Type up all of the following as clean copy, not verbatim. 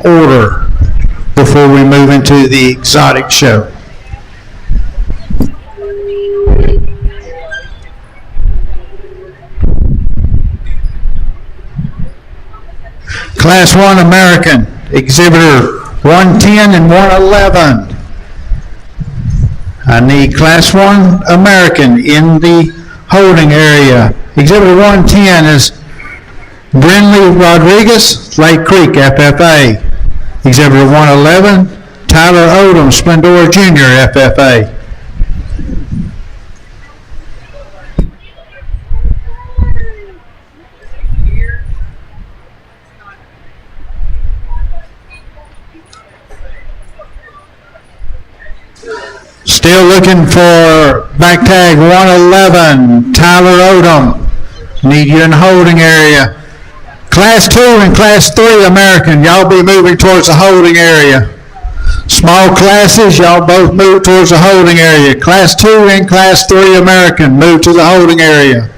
order before we move into the exotic show. Class 1 American, Exhibitor 110 and 111. I need Class 1 American in the holding area. Exhibitor 110 is Brinley Rodriguez, Lake Creek, FFA. Exhibitor 111, Tyler Odom, Splendora Jr., FFA. Still looking for back tag 111, Tyler Odom. Need you in the holding area. Class 2 and Class 3 American, y'all be moving towards the holding area. Small classes, y'all both move towards the holding area. Class 2 and Class 3 American, move to the holding area.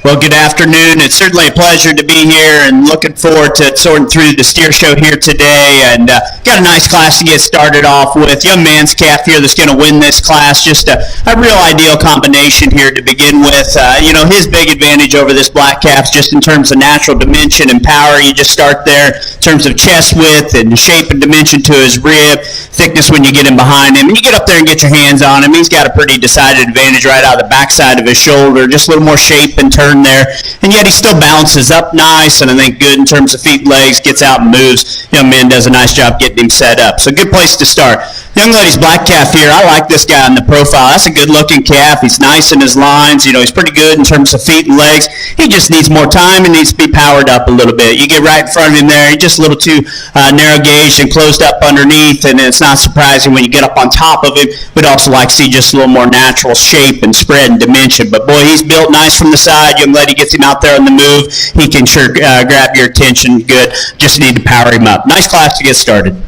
Well, good afternoon. It's certainly a pleasure to be here and looking forward to sorting through the steer show here today. And got a nice class to get started off with. Young man's calf here that's going to win this class. Just a real ideal combination here to begin with. His big advantage over this black calf just in terms of natural dimension and power. You just start there in terms of chest width and shape and dimension to his rib, thickness when you get in behind him. And you get up there and get your hands on him. He's got a pretty decided advantage right out of the backside of his shoulder. Just a little more shape and turn there, and yet he still bounces up nice, and I think good in terms of feet and legs, gets out and moves. Young man does a nice job getting him set up. So good place to start. Young lady's black calf here. I like this guy in the profile. That's a good-looking calf. He's nice in his lines. You know, he's pretty good in terms of feet and legs. He just needs more time and needs to be powered up a little bit. You get right in front of him there, he's just a little too narrow-gauged and closed up underneath, and it's not surprising when you get up on top of him. We'd also like to see just a little more natural shape and spread and dimension. But, boy, he's built nice from the side. Young lady gets him out there on the move. He can sure grab your attention good. Just need to power him up. Nice class to get started.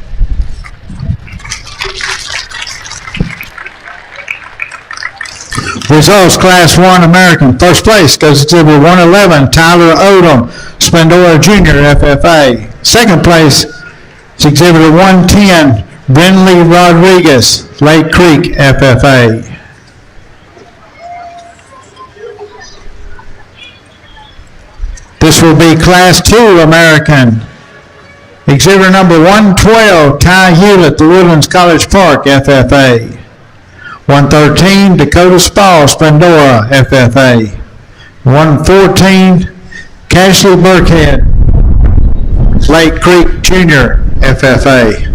Results, Class 1 American. First place goes to exhibit 111, Tyler Odom, Splendora Jr., FFA. Second place is exhibitor 110, Brinley Rodriguez, Lake Creek, FFA. This will be Class 2 American. Exhibitor number 112, Ty Hewlett, the Woodlands College Park, FFA. 113, Dakota Spall, Splendora, FFA. 114, Cashley Burkhead, Lake Creek Jr., FFA.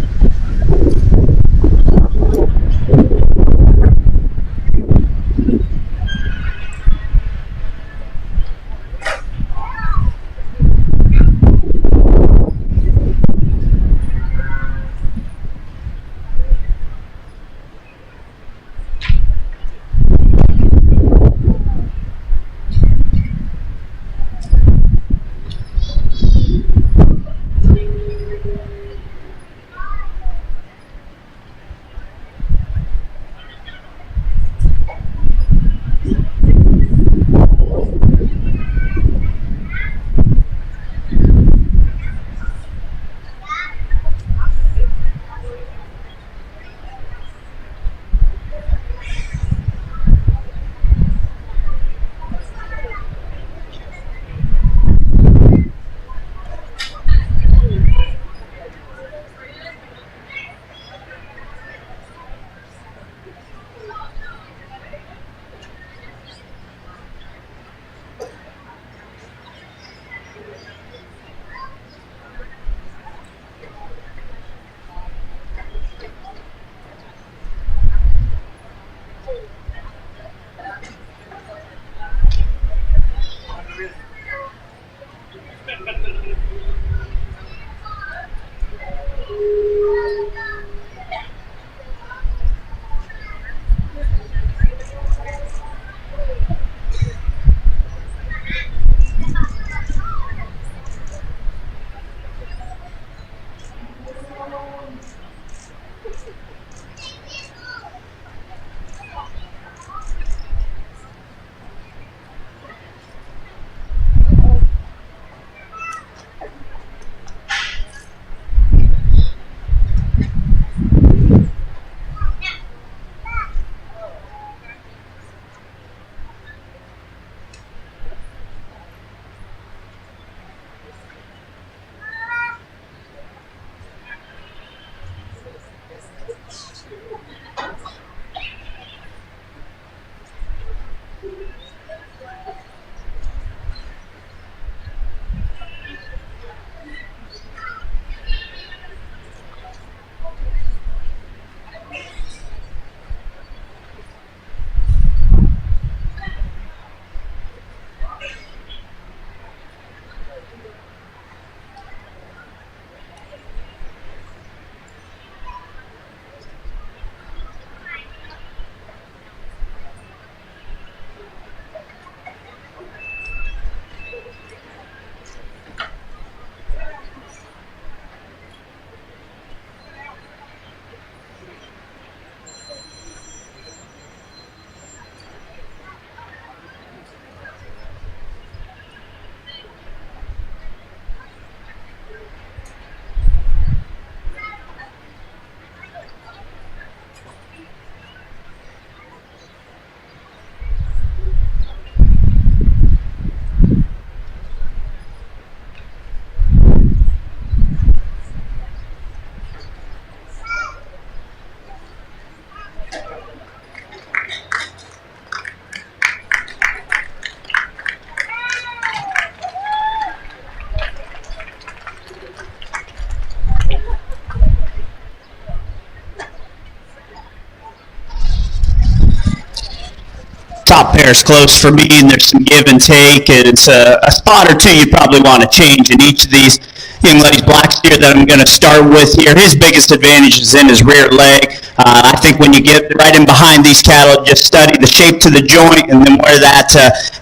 top pair is close for me, and there's some give and take, and it's a spot or two you probably want to change in each of these young ladies' black steer that I'm going to start with here. His biggest advantage is in his rear leg. I think when you get right in behind these cattle, just study the shape to the joint and then where that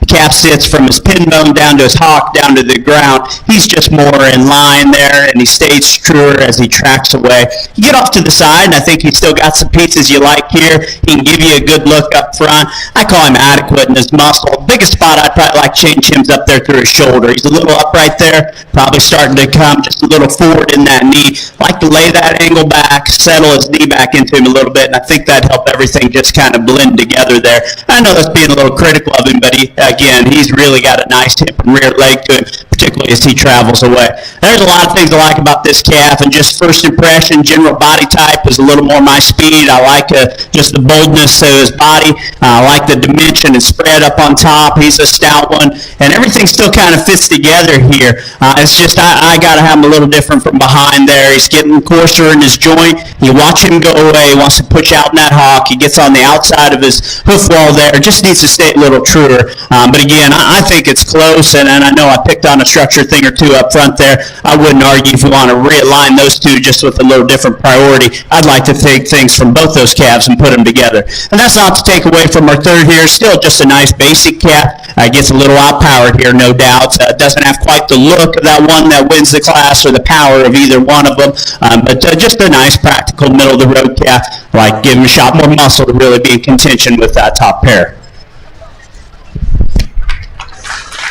calf sits from his pin bone down to his hock down to the ground. He's just more in line there, and he stays truer as he tracks away. You get off to the side, and I think he's still got some pieces you like here. He can give you a good look up front. I call him adequate in his muscle. Biggest spot I'd probably like to change him's up there through his shoulder. He's a little upright there, probably starting to come just a little forward in that knee. Like to lay that angle back, settle his knee back into him a little bit, and I think that'd help everything just kind of blend together there. I know that's being a little critical of him, but he's really got a nice hip and rear leg to him, particularly as he travels away. There's a lot of things I like about this calf, and just first impression, general body type is a little more my speed. I like just the boldness of his body. I like the dimension and spread up on top. He's a stout one, and everything still kind of fits together here. It's just I got to have him a little different from behind there. He's getting coarser in his joint. You watch him go away. He wants to push out in that hock. He gets on the outside of his hoof wall there. Just needs to stay a little truer. But again, I think it's close, and I know I picked on a structure thing or two up front there. I wouldn't argue if we want to realign those two just with a little different priority. I'd like to take things from both those calves and put them together. And that's not to take away from our third here. Still just a nice basic calf. Gets a little outpowered here, no doubt. Doesn't have quite the look of that one that wins the class or the power of either one of them. But just a nice, practical, middle-of-the-road calf. Like, give him a shot more muscle to really be in contention with that top pair.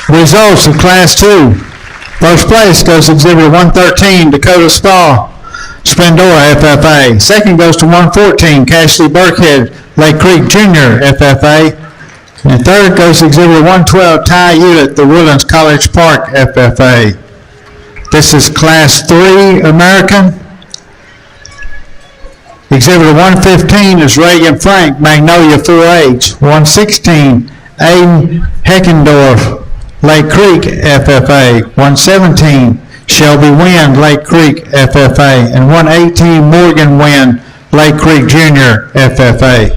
Results of Class 2. First place goes to Exhibitor 113, Dakota Spa, Splendora FFA. Second goes to 114, Cashley Burkhead, Lake Creek Jr. FFA. And third goes to Exhibitor 112, Ty Hewlett, the Woodlands College Park FFA. This is Class 3 American. Exhibitor 115 is Reagan Frank, Magnolia 4H. 116, Aiden Heckendorf, Lake Creek FFA. 117, Shelby Wynn, Lake Creek FFA. And 118, Morgan Wynn, Lake Creek Jr. FFA.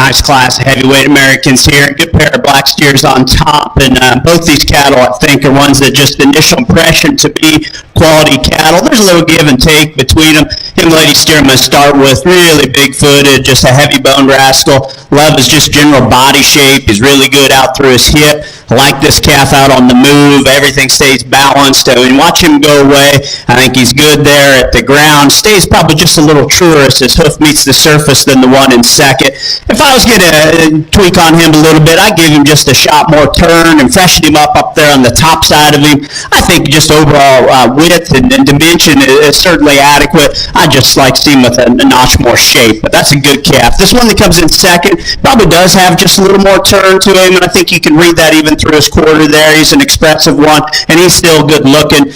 nice class of heavyweight Americans here. Good pair of black steers on top, and both these cattle, I think, are ones that just initial impression to be quality cattle. There's a little give and take between them. Him, Lady Steer, I'm going to start with really big-footed, just a heavy-boned rascal. Love is just general body shape. He's really good out through his hip. I like this calf out on the move. Everything stays balanced. I mean, watch him go away. I think he's good there at the ground. Stays probably just a little truer as his hoof meets the surface than the one in second. If I was going to tweak on him a little bit, I'd give him just a shot more turn and freshen him up there on the top side of him. I think just overall width and dimension is certainly adequate. I just like to see him with a notch more shape, but that's a good calf. This one that comes in second probably does have just a little more turn to him, and I think you can read that even through his quarter there. He's an expressive one, and he's still good looking.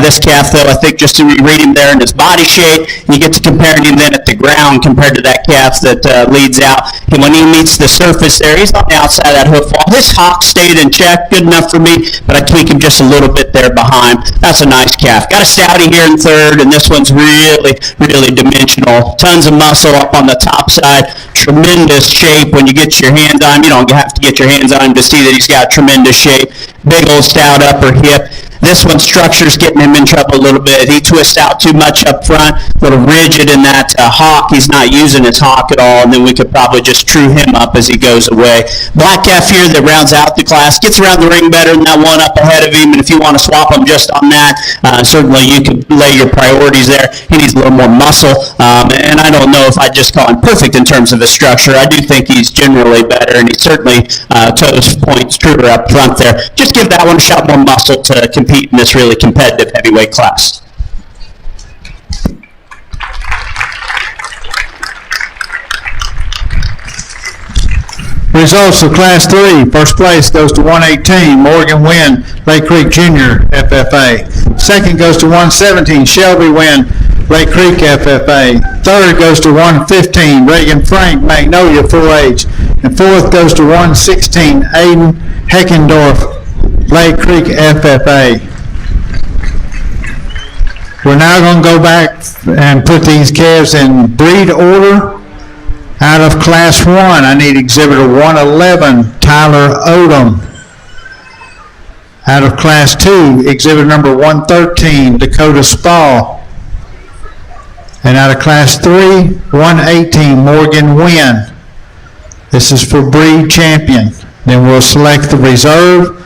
This calf, though, I think just to read him there in his body shape, you get to comparing him then at the ground compared to that calf that leads out. And when he meets the surface there, he's on the outside of that hoof wall. His hock stayed in check, good enough for me, but I tweak him just a little bit there behind. That's a nice calf. Got a stoutie here in third, and this one's really, really dimensional. Tons of muscle up on the top side. Tremendous shape when you get your hands on him. You don't have to get your hands on him to see that he's got tremendous shape. Big old stout upper hip. This one, structure's getting him in trouble a little bit. He twists out too much up front, a little rigid in that hock. He's not using his hock at all, and then we could probably just true him up as he goes away. Black calf here that rounds out the class, gets around the ring better than that one up ahead of him, and if you want to swap him just on that, certainly you could lay your priorities there. He needs a little more muscle, and I don't know if I'd just call him perfect in terms of his structure. I do think he's generally better, and he certainly toes points truer up front there. Just give that one a shot more muscle to compete in this really competitive heavyweight class. Results of Class 3. First place goes to 118, Morgan Wynn, Lake Creek Jr., FFA. Second goes to 117, Shelby Wynn, Lake Creek, FFA. Third goes to 115, Reagan Frank, Magnolia, 4H. And fourth goes to 116, Aiden Heckendorf, Lake Creek, FFA. We're now going to go back and put these calves in breed order. Out of Class 1, I need Exhibitor 111, Tyler Odom. Out of Class 2, Exhibitor number 113, Dakota Spall. And out of Class 3, 118, Morgan Wynn. This is for breed champion. Then we'll select the reserve,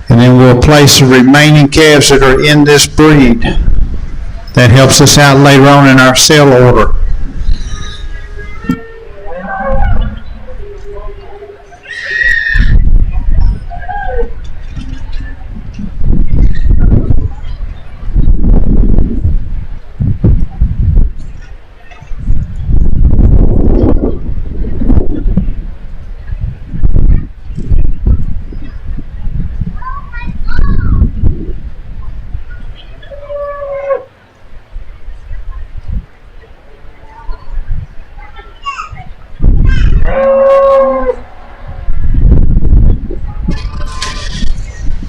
and then we'll place the remaining calves that are in this breed. That helps us out later on in our sale order.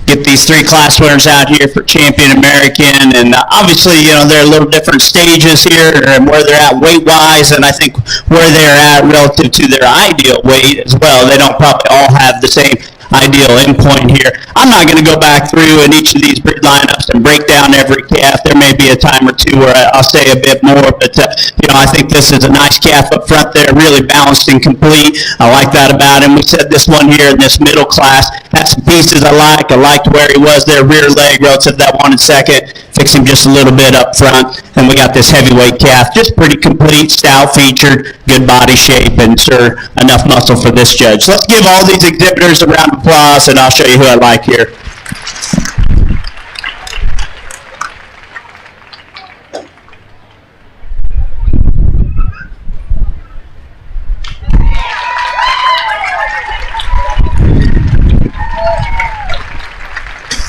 Get these three class winners out here for Champion American, and obviously, you know, they're a little different stages here and where they're at weight-wise, and I think where they're at relative to their ideal weight as well. They don't probably all have the same ideal endpoint here. I'm not going to go back through in each of these breed lineups and break down every calf. There may be a time or two where I'll say a bit more, but you know, I think this is a nice calf up front there, really balanced and complete. I like that about him. We said this one here in this middle class had some pieces I like. I liked where he was there, rear leg relative to that one in second. Fix him just a little bit up front. And we got this heavyweight calf, just pretty complete, stout featured, good body shape, and sure, enough muscle for this judge. Let's give all these exhibitors a round of applause, and I'll show you who I like here.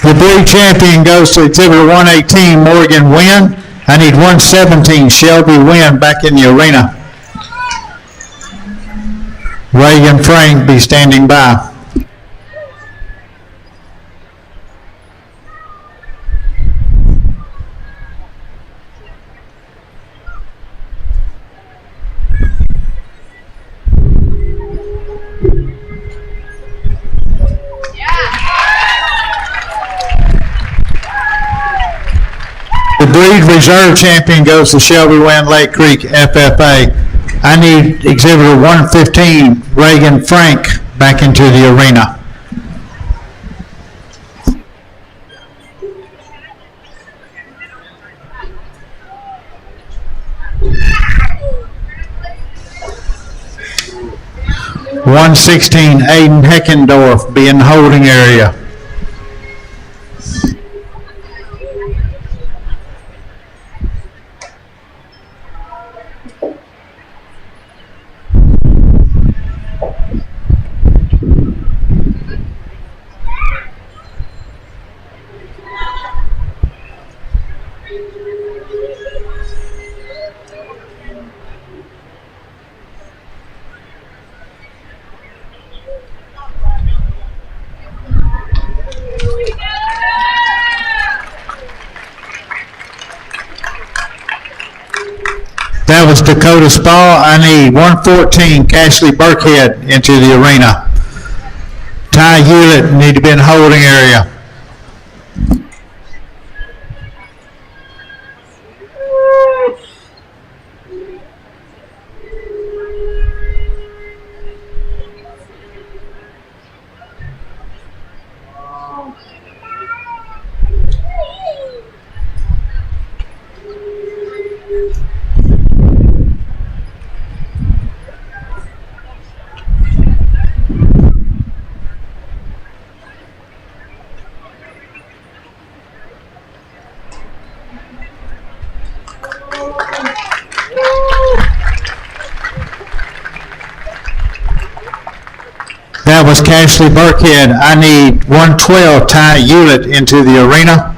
The breed champion goes to Exhibitor 118, Morgan Wynn. I need 117, Shelby Wynn, back in the arena. Reagan Frank be standing by. reserve champion goes to Shelby Wynn Lake Creek FFA. I need exhibitor 115, Reagan Frank, back into the arena. .116, Aiden Heckendorf, be in the holding area. That was Dakota Spa. I need 114, Cashley Burkhead, into the arena. Ty Hewlett need to be in the holding area. That was Cashley Burkhead. I need 112, Ty Hewlett, into the arena.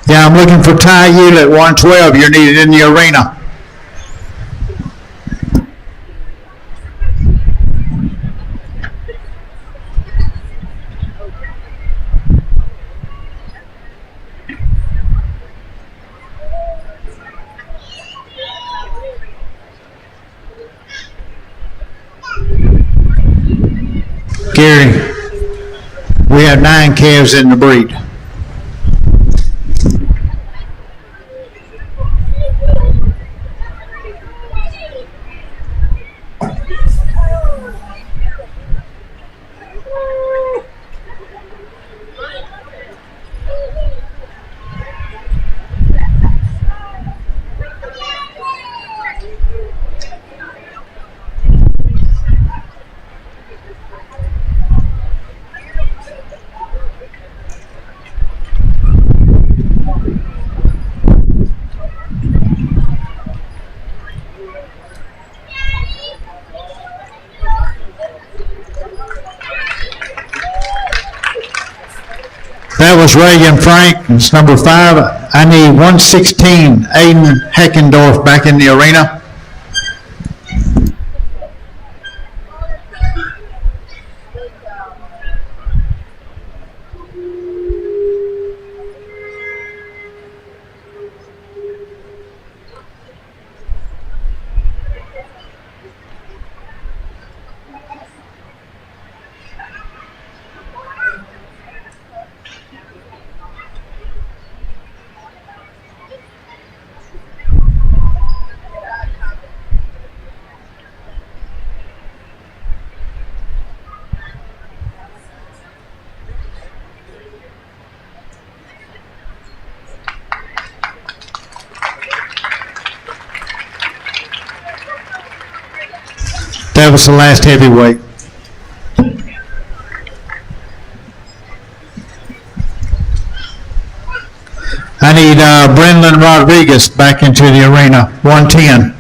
Yeah, I'm looking for Ty Hewlett, 112. You're needed in the arena. Gary, we have 9 calves in the breed. That was Reagan Frank. It's number 5. I need 116, Aiden Heckendorf, back in the arena. That was the last heavyweight. I need Brendan Rodriguez back into the arena, 110.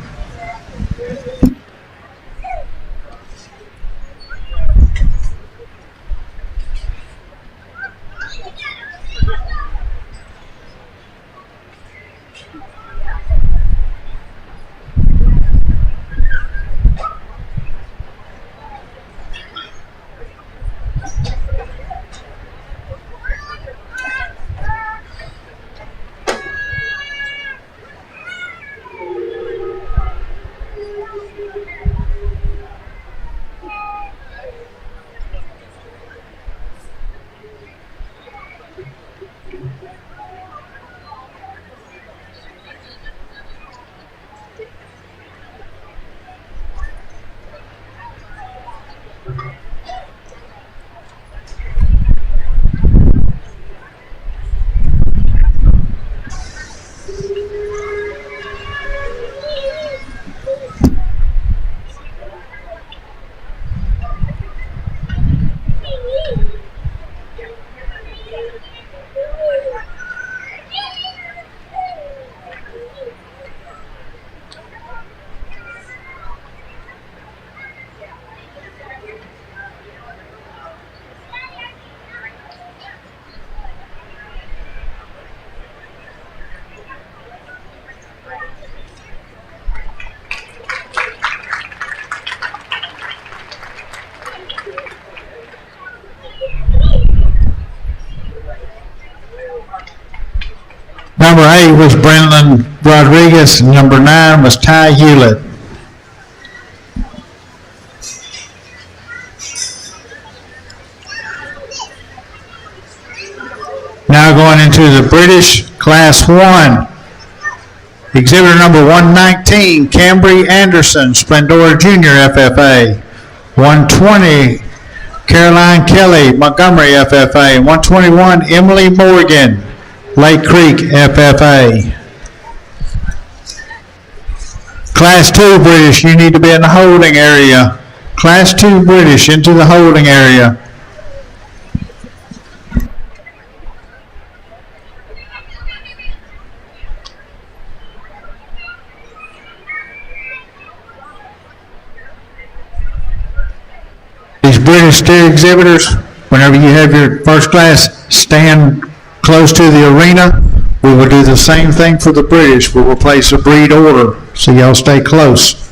Number 8 was Brendan Rodriguez, and number 9 was Ty Hewlett. Now going into the British Class 1. Exhibitor number 119, Cambry Anderson, Splendora Junior FFA. 120, Caroline Kelly, Montgomery FFA. 121, Emily Morgan, Lake Creek FFA. Class 2 British, you need to be in the holding area. Class 2 British, into the holding area. These British steer exhibitors, whenever you have your first class, stand close to the arena. We will do the same thing for the British. We will place a breed order, so y'all stay close.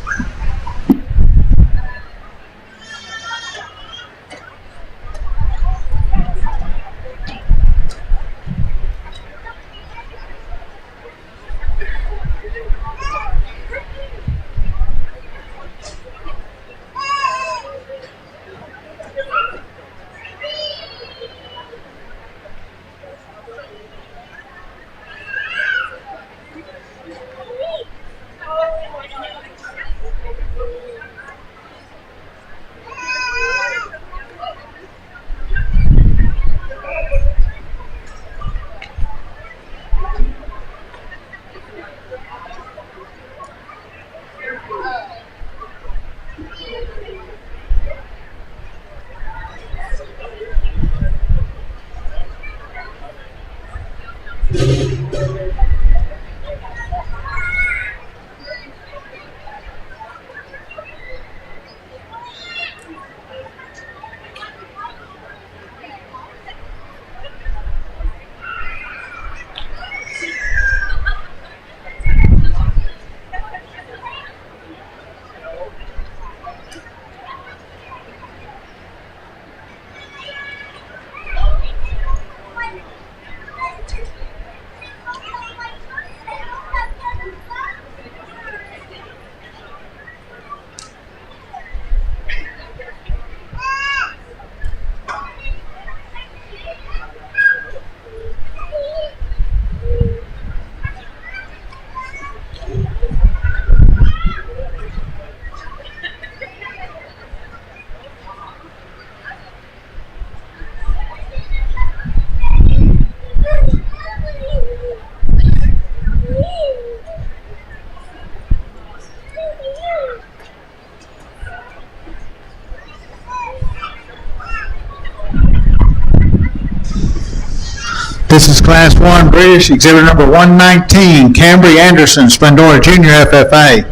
This is Class 1 British, exhibit number 119, Cambry Anderson, Splendora Junior FFA.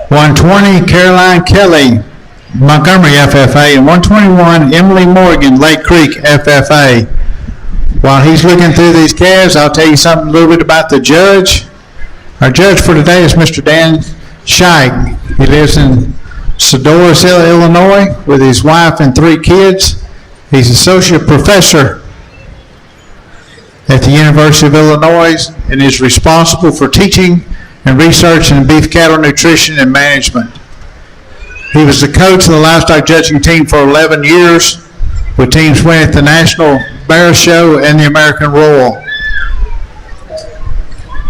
120, Caroline Kelly, Montgomery FFA. And 121, Emily Morgan, Lake Creek FFA. While he's looking through these calves, I'll tell you something a little bit about the judge. Our judge for today is Mr. Dan Scheich. He lives in Sedora, Illinois, with his wife and 3 kids. He's associate professor at the University of Illinois and is responsible for teaching and research in beef cattle nutrition and management. He was the coach of the livestock judging team for 11 years, with teams winning at the National Bear Show and the American Royal.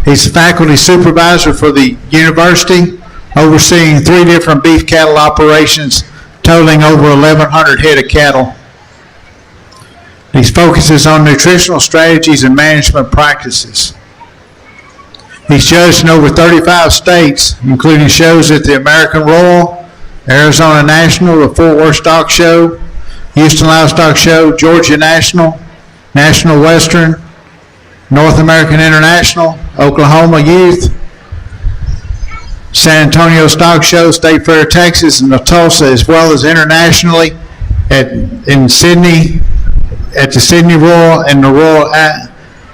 He's the faculty supervisor for the university, overseeing 3 different beef cattle operations, totaling over 1,100 head of cattle. He focuses on nutritional strategies and management practices. He's judged in over 35 states, including shows at the American Royal, Arizona National, the Fort Worth Stock Show, Houston Livestock Show, Georgia National, National Western, North American International, Oklahoma Youth, San Antonio Stock Show, State Fair, Texas, and Tulsa, as well as internationally in Sydney, at the Sydney Royal and the Royal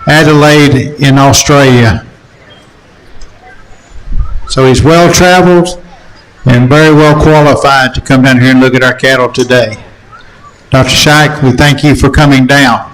Adelaide in Australia. So he's well traveled and very well qualified to come down here and look at our cattle today. Dr. Scheich, we thank you for coming down.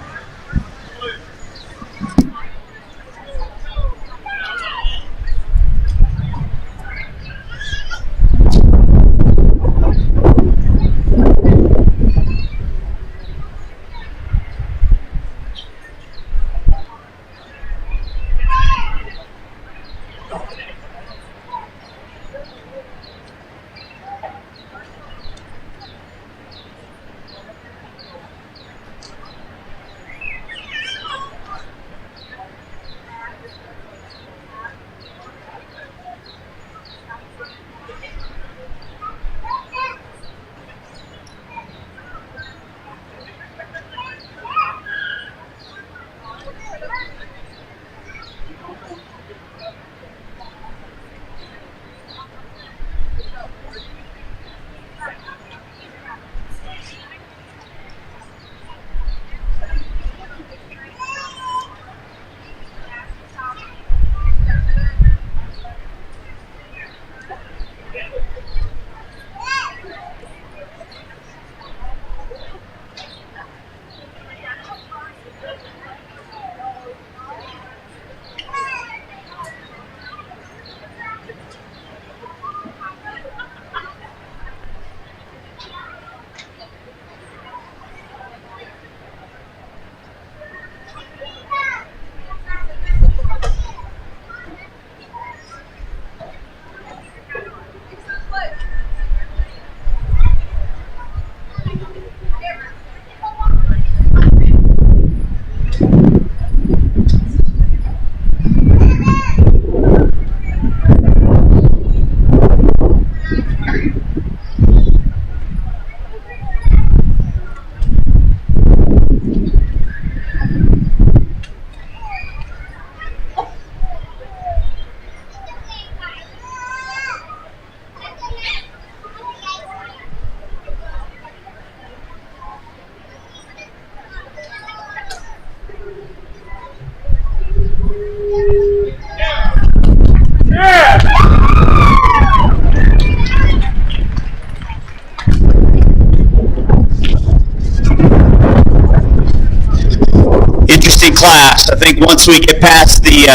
Class. I think once we get past the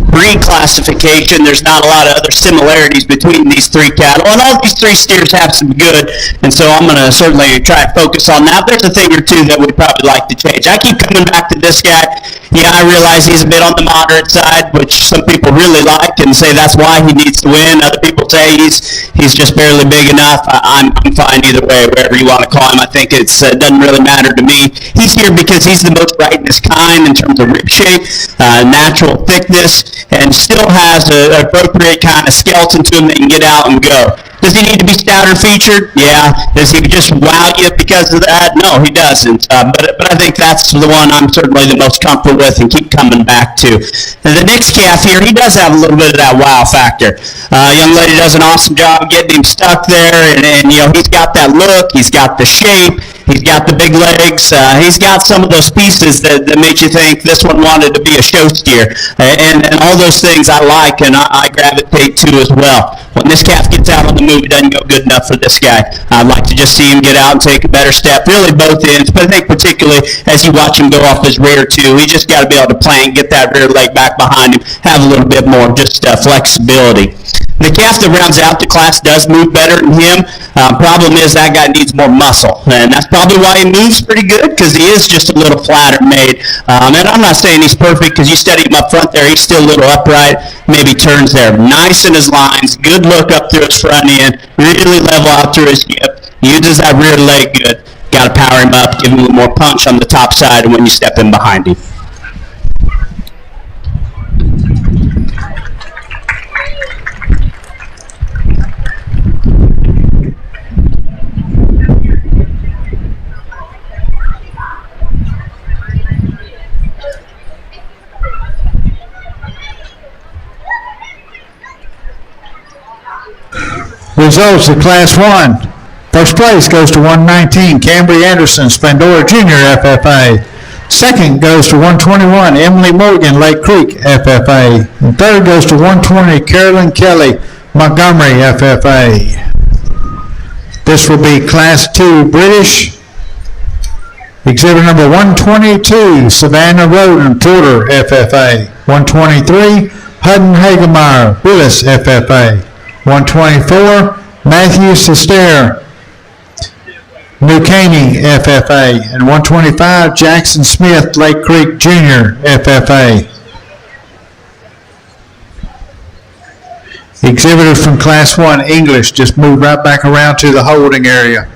breed classification, there's not a lot of other similarities between these 3 cattle, and all these 3 steers have some good, and so I'm going to certainly try to focus on that. There's a thing or 2 that we'd probably like to change. I keep coming back to this guy. Yeah, I realize he's a bit on the moderate side, which some people really like and say that's why he needs to win. Other people say he's just barely big enough. I'm fine either way, wherever you want to call him. I think it doesn't really matter to me. He's here because he's the most right in his kind in terms of rib shape, natural thickness, and still has an appropriate kind of skeleton to him that can get out and go. Does he need to be stouter featured? Yeah. Does he just wow you because of that? No, he doesn't. But I think that's the one I'm certainly the most comfortable with and keep coming back to. And the next calf here, he does have a little bit of that wow factor. Young lady does an awesome job getting him stuck there, and he's got that look, he's got the shape, he's got the big legs, he's got some of those pieces that make you think this one wanted to be a show steer, and all those things I like and I gravitate to as well. When this calf gets out on the move, it doesn't go good enough for this guy. I'd like to just see him get out and take a better step, really both ends, but I think particularly as you watch him go off his rear too, he just got to be able to plank, get that rear leg back behind him, have a little bit more just flexibility. The calf that rounds out the class does move better than him. Problem is that guy needs more muscle, and that's probably why he moves pretty good, because he is just a little flatter made. And I'm not saying he's perfect, because you study him up front there, he's still a little upright, maybe turns there. Nice in his lines, good look up through his front end, really level out through his hip, uses that rear leg good. Got to power him up, give him a little more punch on the top side when you step in behind him. Results of Class 1. First place goes to 119, Cambry Anderson, Splendora Junior, FFA. Second goes to 121, Emily Morgan, Lake Creek, FFA. And third goes to 120, Carolyn Kelly, Montgomery, FFA. This will be Class 2 British. Exhibit number 122, Savannah Roden, Porter, FFA. 123, Hutton Hagemeyer, Willis, FFA. 124, Matthew Sester, New Caney, FFA. And 125, Jackson Smith, Lake Creek Jr., FFA. Exhibitors from Class 1 English just moved right back around to the holding area.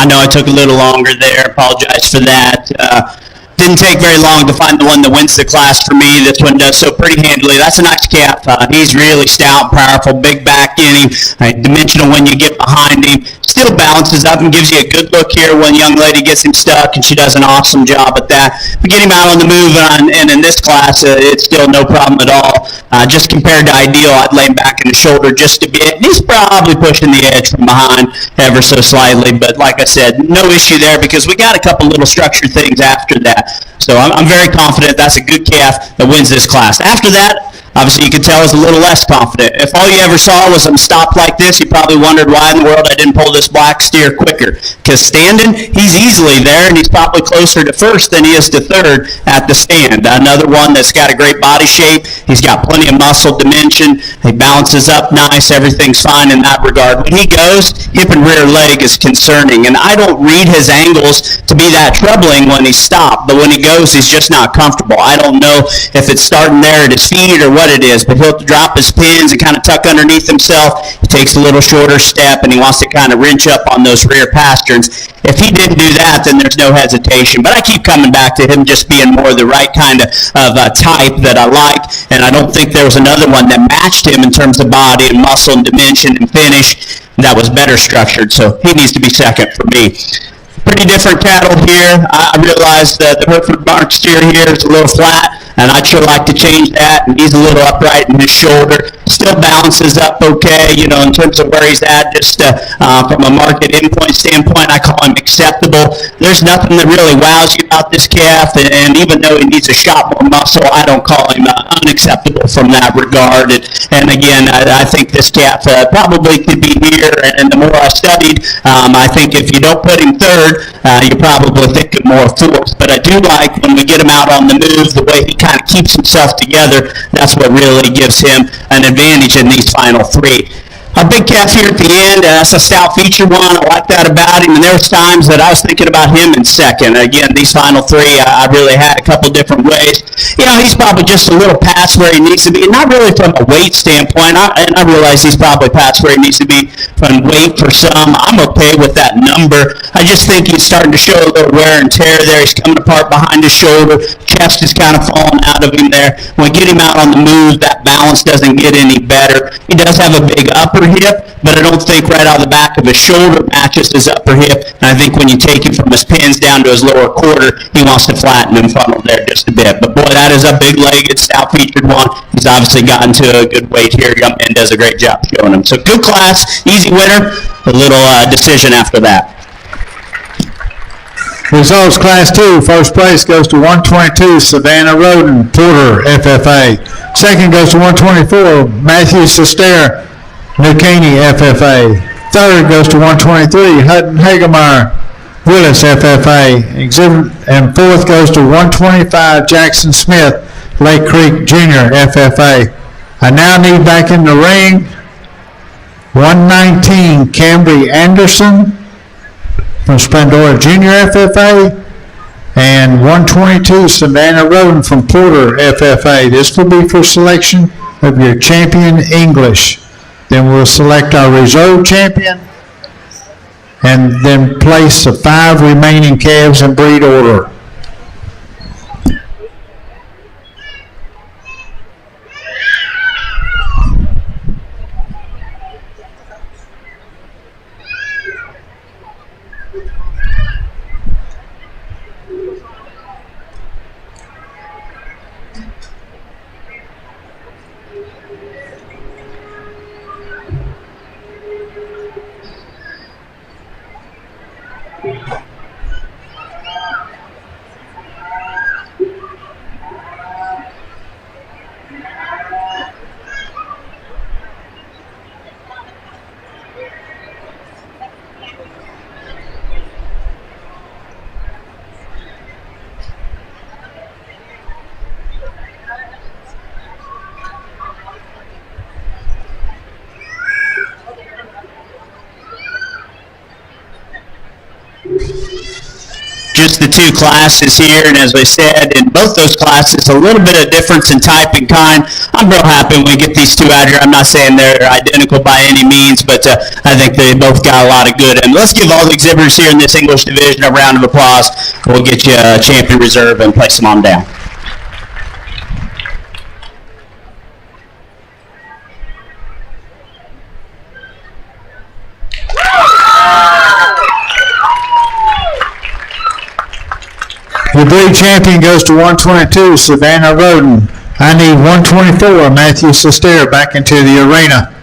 I know I took a little longer there. Apologize for that. Didn't take very long to find the one that wins the class for me. This one does so pretty handily. That's a nice calf. He's really stout, powerful, big back in him, dimensional when you get behind him. Still balances up and gives you a good look here when young lady gets him stuck, and she does an awesome job at that. We get him out on the move, and in this class, it's still no problem at all. Just compared to Ideal, I'd lay him back in the shoulder just a bit. He's probably pushing the edge from behind ever so slightly, but like I said, no issue there because we got a couple little structured things after that. So I'm very confident that's a good calf that wins this class. After that, obviously you could tell I was a little less confident. If all you ever saw was him stop like this, you probably wondered why in the world I didn't pull this black steer quicker. Because standing, he's easily there, and he's probably closer to first than he is to third at the stand. Another one that's got a great body shape. He's got plenty of muscle dimension. He balances up nice. Everything's fine in that regard. When he goes, hip and rear leg is concerning, and I don't read his angles to be that troubling when he's stopped, but when he goes, he's just not comfortable. I don't know if it's starting there at his feet or what it is, but he'll drop his pins and kind of tuck underneath himself. He takes a little shorter step, and he wants to kind of wrench up on those rear pasterns. If he didn't do that, then there's no hesitation. But I keep coming back to him just being more the right kind of type that I like, and I don't think there was another one that matched him in terms of body and muscle and dimension and finish that was better structured, so he needs to be second for me. Pretty different cattle here. I realize that the Hereford barn steer here is a little flat, and I'd sure like to change that, and he's a little upright in his shoulder. still balances up okay, you know, in terms of where he's at, just from a market endpoint standpoint, I call him acceptable. There's nothing that really wows you about this calf, and even though he needs a shot more muscle, I don't call him unacceptable from that regard. And again, I think this calf probably could be here, and the more I studied, I think if you don't put him third, you're probably thinking more fourth. But I do like when we get him out on the move, the way he kind of keeps himself together. That's what really gives him an advantage in these final three. Our big calf here at the end, that's a stout feature one. I like that about him. And there was times that I was thinking about him in second. Again, these final three, I really had a couple different ways. You know, he's probably just a little past where he needs to be. Not really from a weight standpoint. And I realize he's probably past where he needs to be from weight for some. I'm okay with that number. I just think he's starting to show a little wear and tear there. He's coming apart behind his shoulder. Chest is kind of falling out of him there. When we get him out on the move, that balance doesn't get any better. He does have a big upper hip, but I don't think right out of the back of his shoulder matches his upper hip. And I think when you take him from his pins down to his lower quarter, he wants to flatten and funnel there just a bit. But boy, that is a big-legged, stout-featured one. He's obviously gotten to a good weight here. Young man does a great job showing him. So good class, easy winner, a little decision after that. Results Class 2, first place goes to 122, Savannah Roden, Porter, FFA. Second goes to 124, Matthew Sester, New Caney, FFA. Third goes to 123, Hutton Hagemeyer, Willis, FFA. And fourth goes to 125, Jackson Smith, Lake Creek Jr., FFA. I now need back in the ring 119, Cambry Anderson from Splendora Junior, FFA, and 122, Savannah Roden from Porter, FFA. This will be for selection of your champion English. Then we'll select our reserve champion, and then place the 5 remaining calves in breed order. Just the two classes here, and as I said, in both those classes, a little bit of difference in type and kind. I'm real happy when we get these two out here. I'm not saying they're identical by any means, but I think they both got a lot of good. And let's give all the exhibitors here in this English division a round of applause. We'll get you a champion reserve and place them on down. Your breed champion goes to 122, Savannah Roden. I need 124, Matthew Sester, back into the arena.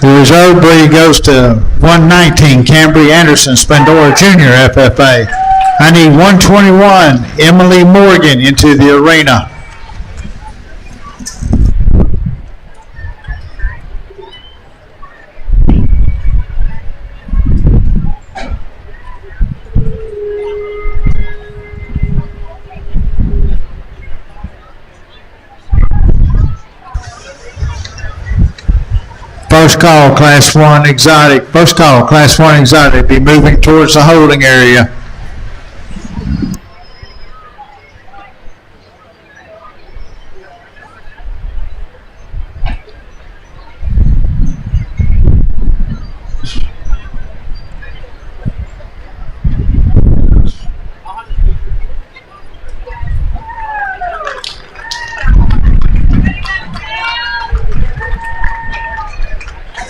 The reserve breed goes to 119, Cambry Anderson, Splendora Junior, FFA. I need 121, Emily Morgan, into the arena. First call, Class 1 Exotic. First call, Class 1 Exotic. Be moving towards the holding area.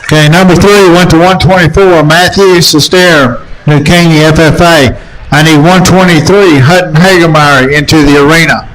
Okay, number 3 went to 124, Matthew Sester, New Caney FFA. I need 123, Hutton Hagemeyer into the arena.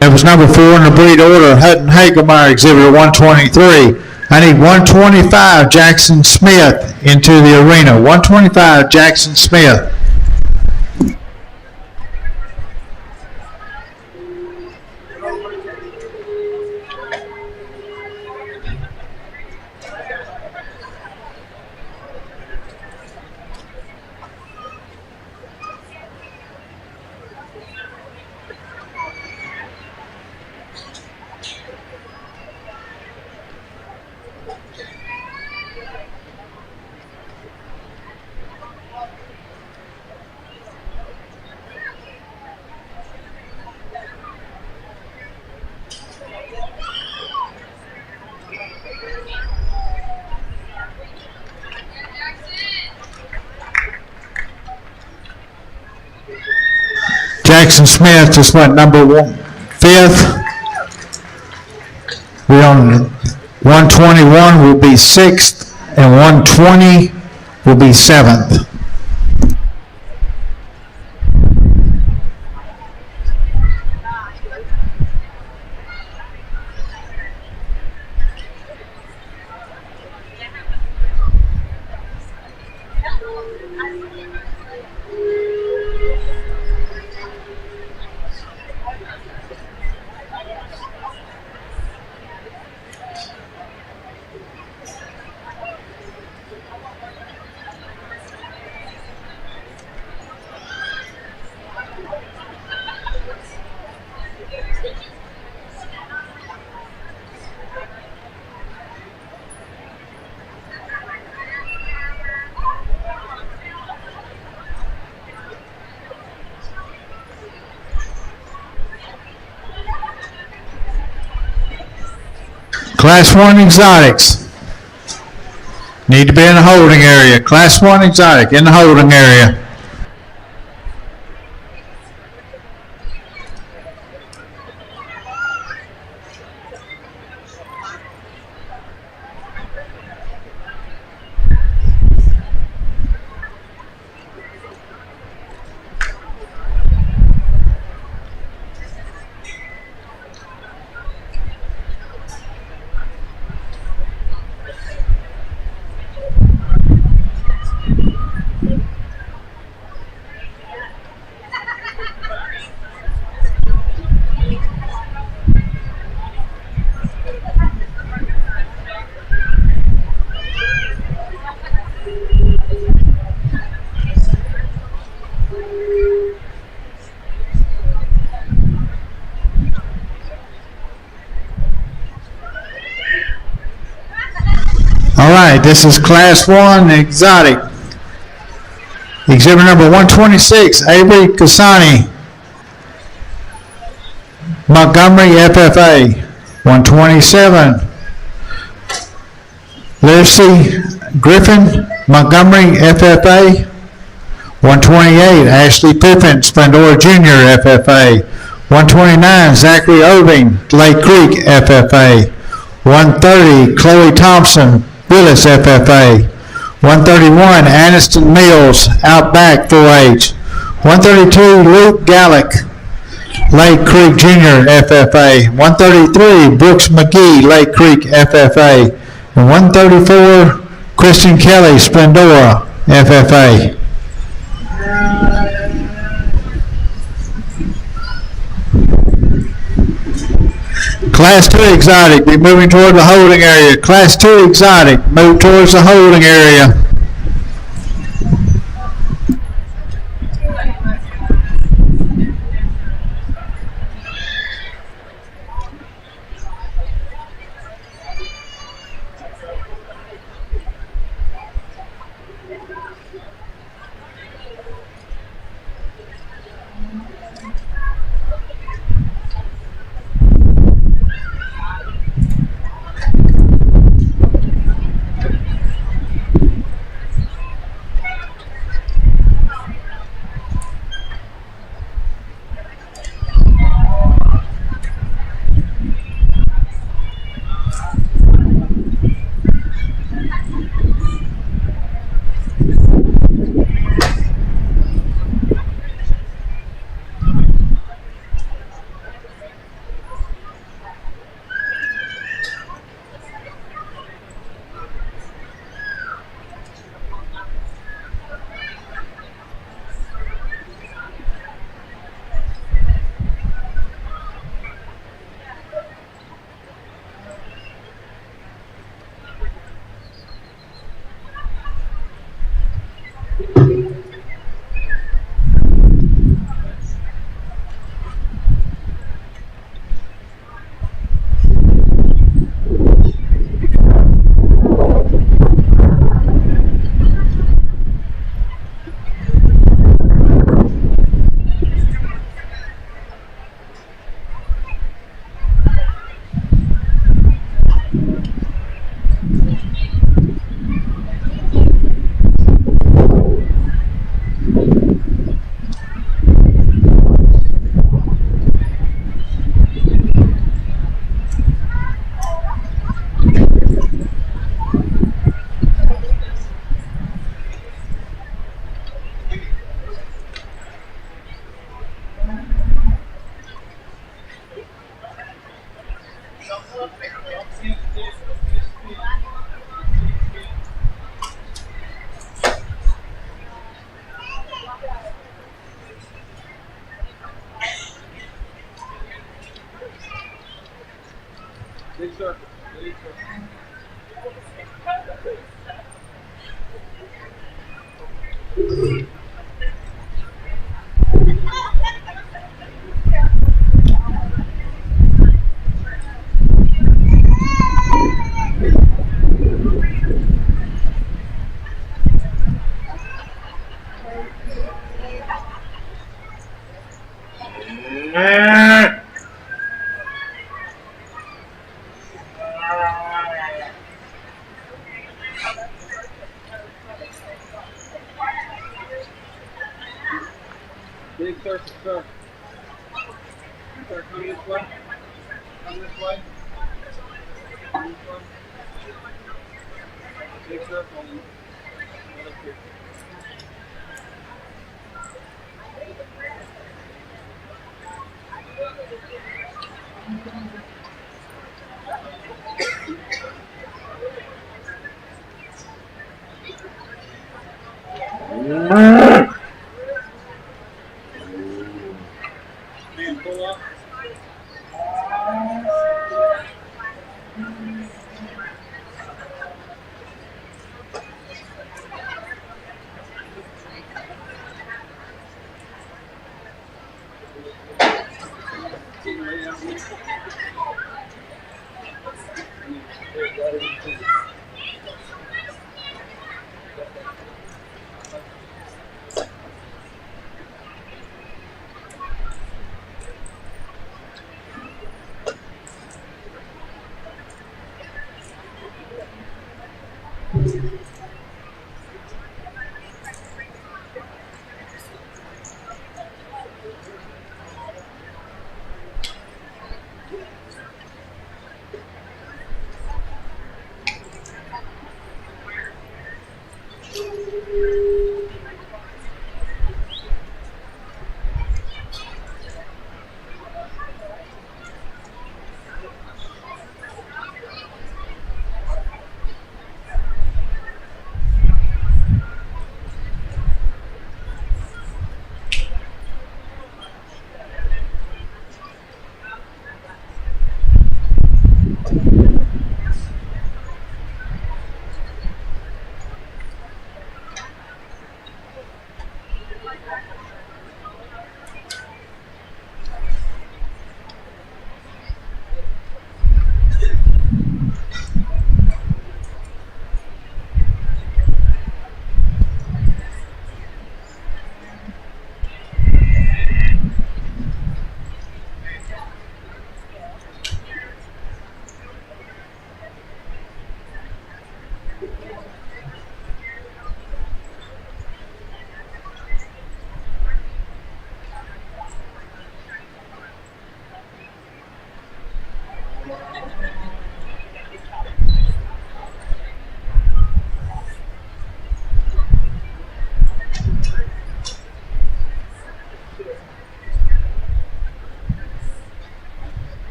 That was number 4 in the breed order, Hutton Hagemeyer, exhibitor 123. I need 125, Jackson Smith into the arena. 125, Jackson Smith. Jackson Smith just went number 5th. We're on 121 will be 6th, and 120 will be 7th. Class 1 Exotics need to be in the holding area. Class 1 Exotic in the holding area. All right, this is Class 1 Exotic. Exhibit number 126, Avery Kasani, Montgomery. Montgomery FFA. 127, Lucy Griffin, Montgomery FFA. 128, Ashley Pippin, Splendora Jr. FFA. 129, Zachary Irving, Lake Creek FFA. 130, Chloe Thompson, Willis FFA. 131, Aniston Mills, Outback 4-H. 132, Luke Gallick, Lake Creek Jr. FFA. 133, Brooks McGee, Lake Creek FFA. And 134, Kristen Kelly, Splendora FFA. Class 2 exotic, be moving toward the holding area. Class 2 exotic, move towards the holding area. Big circle, sir. Sir, come this way. Come this way. Come this way. Big circle. Right up here. Man, pull up.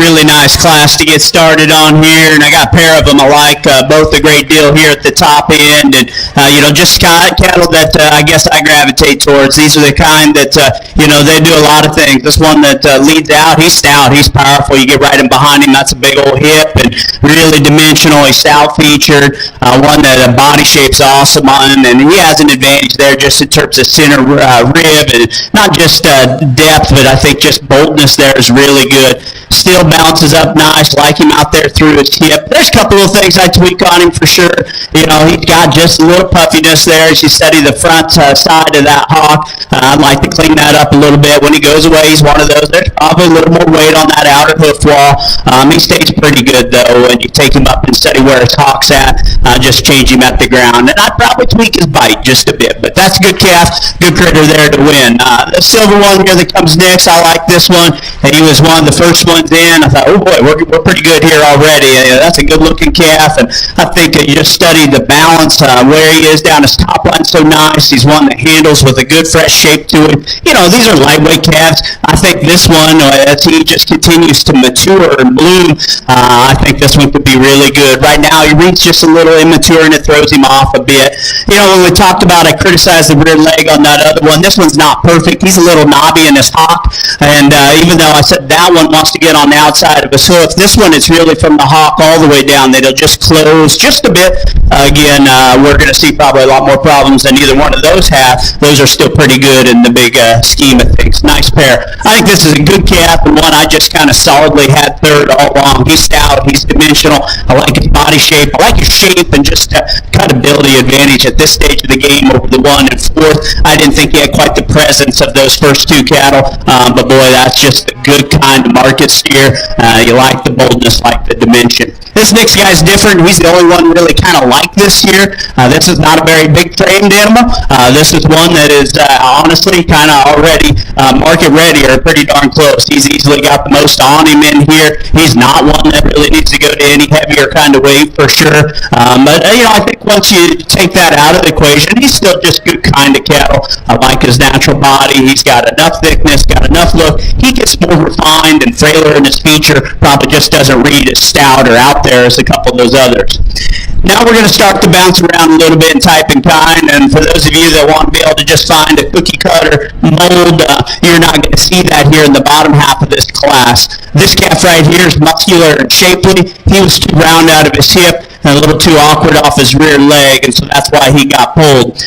Really nice class to get started on here, and I got a pair of them I like both a great deal here at the top end, and just cattle that I guess I gravitate towards. These are the kind that they do a lot of things. This one that leads out, he's stout, he's powerful. You get right in behind him, that's a big old hip, and really dimensional. He's stout featured. One that body shape's awesome on, and he has an advantage there just in terms of center rib, and not just depth, but I think just boldness there is really good. Still bounces up nice, like him out there through his hip. There's a couple of things I tweak on him for sure. He's got just a little puffiness there as you study the front side of that hawk. I'd like to clean that up a little bit. When he goes away, he's one of those. There's probably a little more weight on that outer hoof wall. He stays pretty good, though, when you take him up and study where his hawk's at. Just change him at the ground. And I'd probably tweak his bite just a bit. But that's a good calf, good critter there to win. The silver one here that comes next, I like this one. He was one of the first ones in. I thought, oh boy, we're pretty good here already. That's a good-looking calf, and I think you just study the balance where he is down his top line so nice. He's one that handles with a good fresh shape to him. These are lightweight calves. I think this one, as he just continues to mature and bloom, I think this one could be really good. Right now, he reads just a little in mature and it throws him off a bit. You know, when we talked about, I criticized the rear leg on that other one. This one's not perfect. He's a little knobby in his hock, and even though I said that one wants to get on the outside of his hoof, this one is really from the hock all the way down that it'll just close just a bit. Again, we're going to see probably a lot more problems than either one of those have. Those are still pretty good in the big scheme of things. Nice pair. I think this is a good calf and one I just kind of solidly had third all along. He's stout. He's dimensional. I like his body shape. I like his shape and just cutability advantage at this stage of the game over the 1 and 4th. I didn't think he had quite the presence of those first two cattle, but boy, that's just a good kind of market steer. You like the boldness, like the dimension. This next guy's different. He's the only one really kind of like this here. This is not a very big framed animal. This is one that is honestly kind of already market ready or pretty darn close. He's easily got the most on him in here. He's not one that really needs to go to any heavier kind of weight for sure. But you know, I think once you take that out of the equation, he's still just good kind of cattle. I like his natural body. He's got enough thickness, got enough look. He gets more refined and frailer in his feature. Probably just doesn't read as stout or out there as a couple of those others. Now we're going to start to bounce around a little bit in type and kind, and for those of you that want to be able to just find a cookie cutter mold, you're not going to see that here in the bottom half of this class. This calf right here is muscular and shapely. He was too round out of his hip and a little too awkward off his rear leg, and so that's why he got pulled.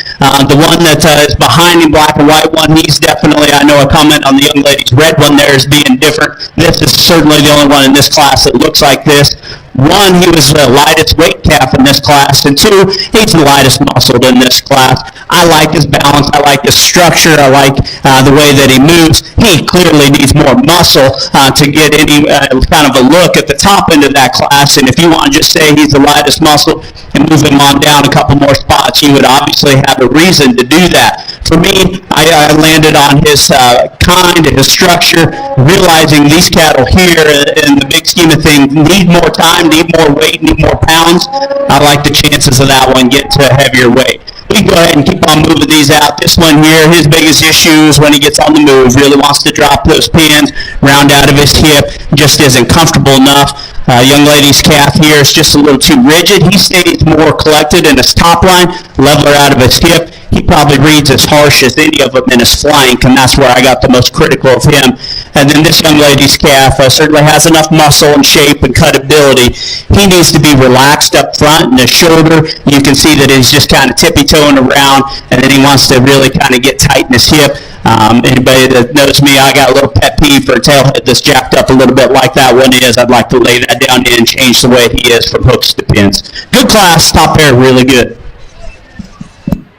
The one that is behind him, black and white one, he's definitely, I know a comment on the young lady's red one there is being different. This is certainly the only one in this class that looks like this. One, he was the lightest weight calf in this class, and two, he's the lightest muscled in this class. I like his balance. I like his structure. I like the way that he moves. He clearly needs more muscle to get any kind of a look at the top end of that class, and if you want to just say he's the lightest muscled and move him on down a couple more spots, you would obviously have a reason to do that. For me, I landed on his kind, his structure, realizing these cattle here in the big scheme of things need more time, need more weight, need more pounds. I like the chances of that one getting to a heavier weight. We can go ahead and keep on moving these out. This one here, his biggest issue is when he gets on the move, really wants to drop those pins, round out of his hip, just isn't comfortable enough. Young lady's calf here is just a little too rigid. He stays more collected in his top line, leveler out of his hip. He probably reads as harsh as any of them in his flank, and that's where I got the most critical of him. And then this young lady's calf certainly has enough muscle and shape and cutability. He needs to be relaxed up front in his shoulder. You can see that he's just kind of tippy-toeing around, and then he wants to really kind of get tight in his hip. Anybody that knows me, I got a little pet peeve for a tailhead that's jacked up a little bit like that one is. I'd like to lay that down and change the way he is from hooks to pins. Good class, top pair, really good.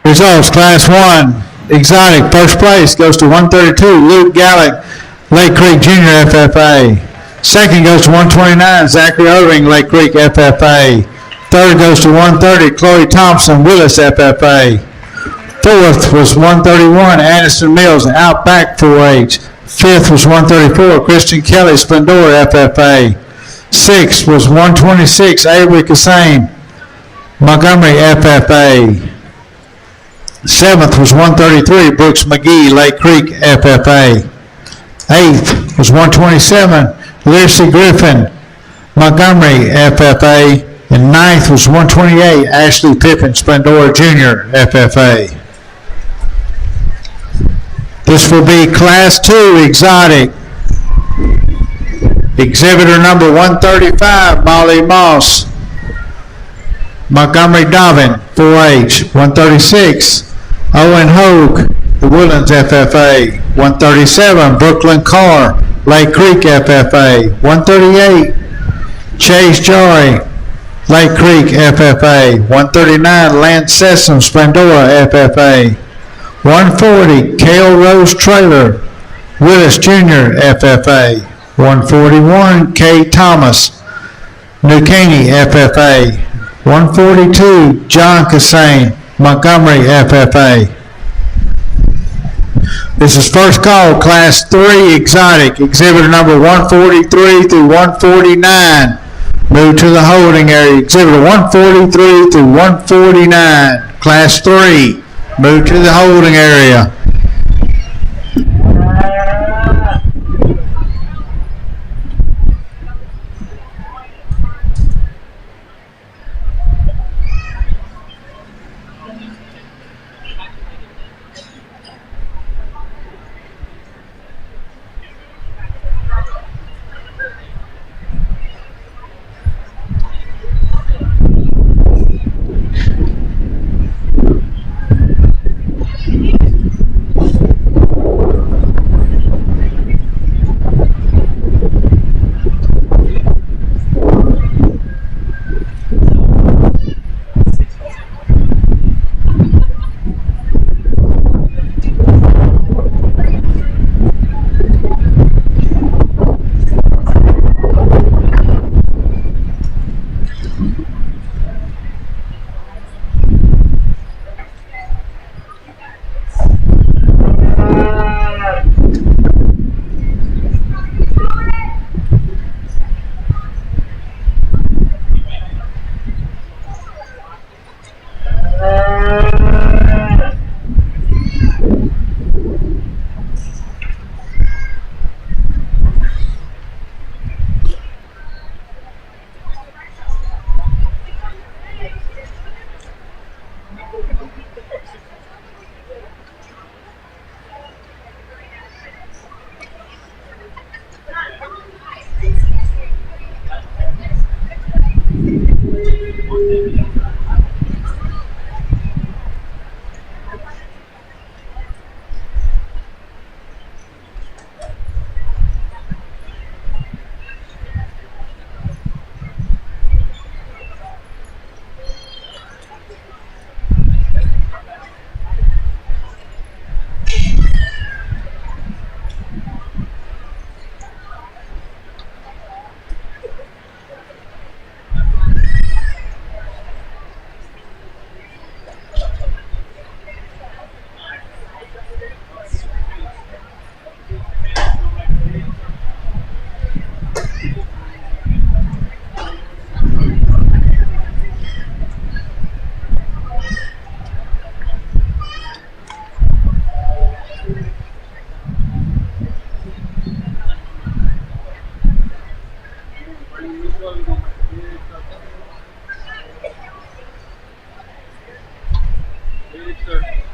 Results, Class 1, Exotic, first place, goes to 132, Luke Gallick, Lake Creek Jr. FFA. Second goes to 129, Zachary Irving, Lake Creek FFA. Third goes to 130, Chloe Thompson, Willis FFA. Fourth was 131, Anderson Mills, Outback 4-H. Fifth was 134, Christian Kelly, Splendor FFA. Sixth was 126, Avery Kassane, Montgomery FFA. Seventh was 133, Brooks McGee, Lake Creek FFA. Eighth was 127, Lucy Griffin, Montgomery FFA. And ninth was 128, Ashley Pippin, Splendor Jr. FFA. This will be Class 2 Exotic. Exhibitor number 135, Molly Moss, Montgomery Dobbin, 4-H. 136, Owen Hogue, the Woodlands FFA. 137, Brooklyn Carr, Lake Creek FFA. 138, Chase Joy, Lake Creek FFA. 139, Lance Sessom, Splendora FFA. 140, Cale Rose Trailer, Willis Jr. FFA. 141, K. Thomas, New Caney FFA. 142, John Kassane, Montgomery FFA. This is first call, Class 3 Exotic, exhibitor number 143 through 149. Move to the holding area, exhibitor 143 through 149. Class 3, move to the holding area. sir.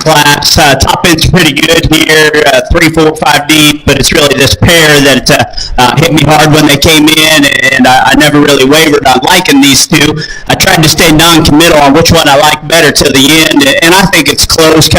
class. Top end's pretty good here, 3, 4, 5 deep, but it's really this pair that hit me hard when they came in, and I never really wavered on liking these two. I tried to stay non-committal on which one I like better to the end, and I think it's close.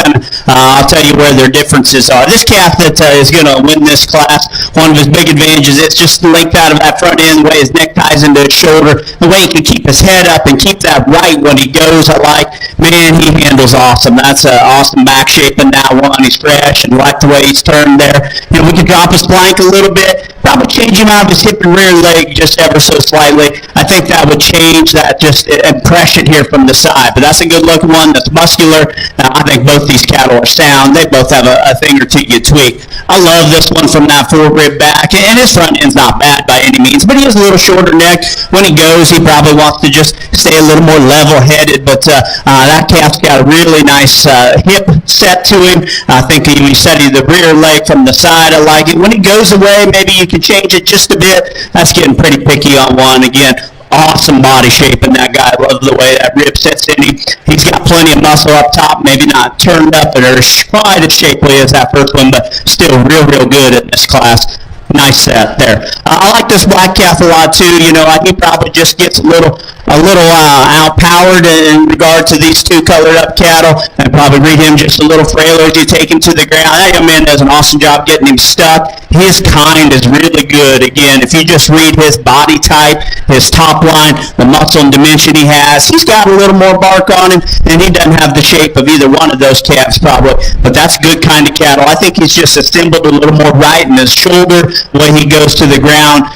I'll tell you where their differences are. This calf that is going to win this class, one of his big advantages, it's just the length out of that front end, the way his neck ties into his shoulder, the way he can keep his head up and keep that right when he goes. I like, man, he handles awesome. That's an awesome back shape in that one. He's fresh and like the way he's turned there. You know, we could drop his flank a little bit, probably change him out of his hip and rear leg just ever so slightly. I think that would change that just impression here from the side. But that's a good looking one that's muscular. I think both these cattle are sound. They both have a thing or two you tweak. I love this one from that foregrip back, and his front end's not bad by any means, but he has a little shorter neck. When he goes, he probably wants to just stay a little more level-headed, but that calf's got a really nice hip set to him. I think when you study the rear leg from the side, I like it. When he goes away, maybe you can change it just a bit. That's getting pretty picky on one. Again, awesome body shape in that guy. I love the way that rib sits in him. He's got plenty of muscle up top, maybe not turned up or quite as shapely as that first one, but still real good in this class. Nice set there. I like this black calf a lot too. You know, he probably just gets a little outpowered in regard to these two colored up cattle, and probably read him just a little frailer as you take him to the ground. That young man does an awesome job getting him stuck. His kind is really good. Again, if you just read his body type, his top line, the muscle and dimension he has, he's got a little more bark on him, and he doesn't have the shape of either one of those calves probably, but that's a good kind of cattle. I think he's just assembled a little more right in his shoulder, the way he goes to the ground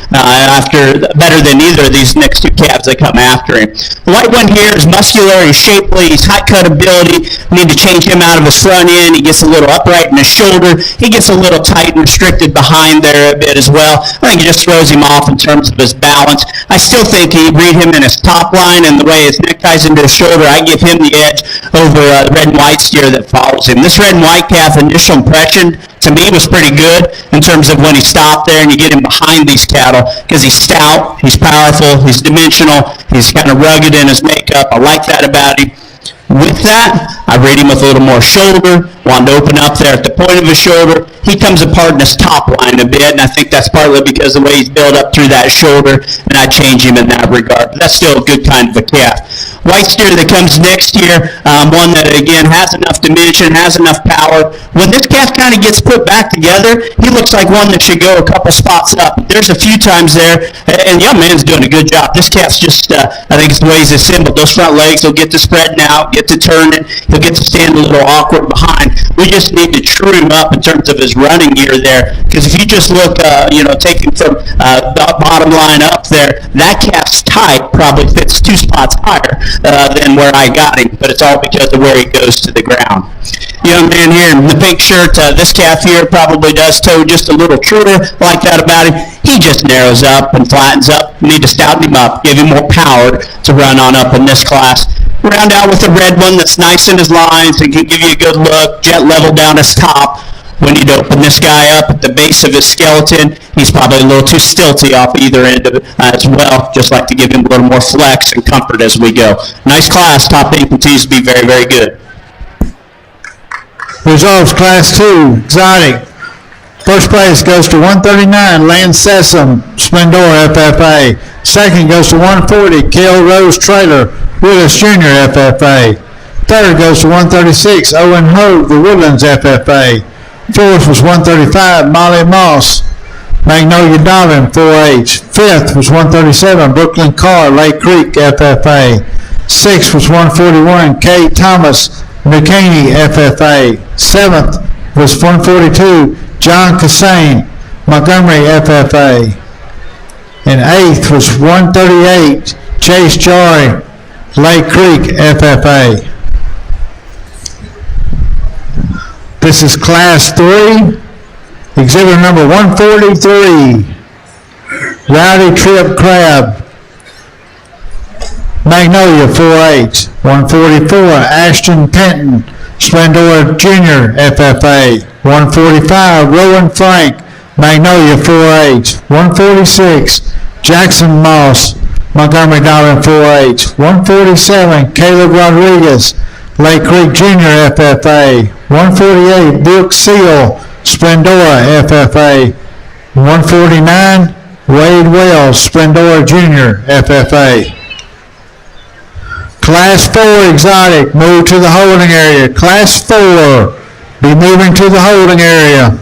better than either of these next two calves that come after him. The white one here is muscular, he's shapely, he's high cut ability. We need to change him out of his front end. He gets a little upright in his shoulder. He gets a little tight and restricted behind there a bit as well. I think it just throws him off in terms of his balance. I still think he'd read him in his top line and the way his neck ties into his shoulder. I give him the edge over the red and white steer that follows him. This red and white calf initial impression to me was pretty good in terms of when he stopped there and you get him behind these cattle because he's stout, he's powerful, he's dimensional, he's kind of rugged in his makeup. I like that about him. With that, I rate him with a little more shoulder, wanted to open up there at the point of his shoulder. He comes apart in his top line a bit, and I think that's partly because of the way he's built up through that shoulder, and I change him in that regard. But that's still a good kind of a calf. White steer that comes next year, one that, again, has enough dimension, has enough power. When this calf kind of gets put back together, he looks like one that should go a couple spots up. There's a few times there, and the young man's doing a good job. This calf's just, I think it's the way he's assembled. Those front legs will get to spreading out, get to turning. He'll get to stand a little awkward behind. We just need to true him up in terms of his running gear there, because if you just look, take him from the bottom line up there, that calf's type probably fits 2 spots higher than where I got him, but it's all because of where he goes to the ground. Young man here in the pink shirt, this calf here probably does toe just a little truer, like that about him. He just narrows up and flattens up. We need to stouten him up, give him more power to run on up in this class. Round out with a red one that's nice in his lines and can give you a good look, jet level down his top. We need to open this guy up at the base of his skeleton. He's probably a little too stilty off either end of it as well. Just like to give him a little more flex and comfort as we go. Nice class. Top end continues to be very, very good. Results, Class 2, Exotic. First place goes to 139, Land Sessom, Splendor FFA. Second goes to 140, Kale Rose Trailer, Willis Jr. FFA. Third goes to 136, Owen Hogue, the Woodlands FFA. Fourth was 135, Molly Moss, Magnolia Darling, 4H. Fifth was 137, Brooklyn Carr, Lake Creek FFA. Sixth was 141, Kay Thomas, McCaney FFA. Seventh was 142, John Cassane, Montgomery FFA. And eighth was 138, Chase Jory, Lake Creek FFA. This is Class 3, exhibit number 143, Rowdy Trip Crab, Magnolia 4H. 144, Ashton Penton, Splendor Jr. FFA. 145, Rowan Frank, Magnolia 4H. 146, Jackson Moss, Montgomery Darling 4H. 147, Caleb Rodriguez, Lake Creek Junior FFA. 148, Brooke Seal, Splendora FFA. 149, Wade Wells, Splendora Junior FFA. Class 4 exotic, move to the holding area. Class 4, be moving to the holding area.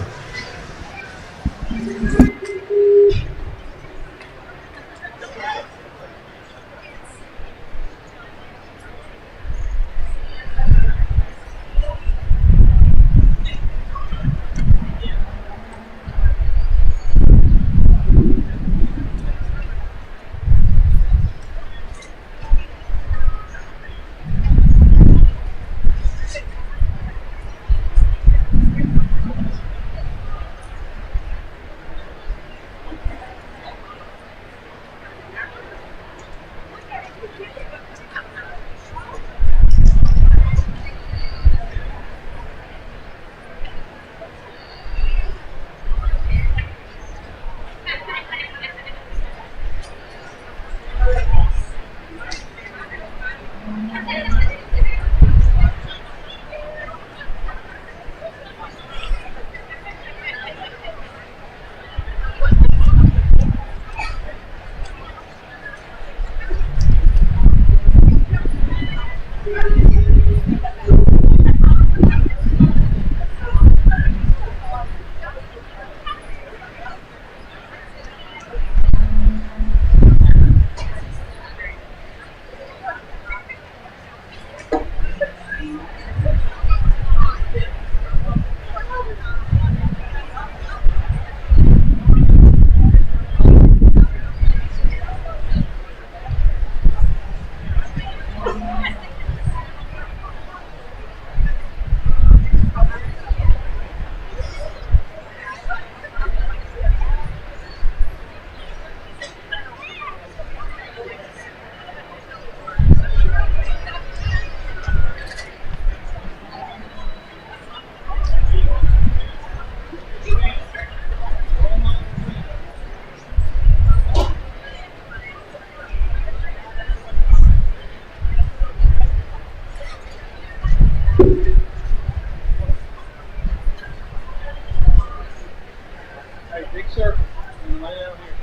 Big circle. And lay out here.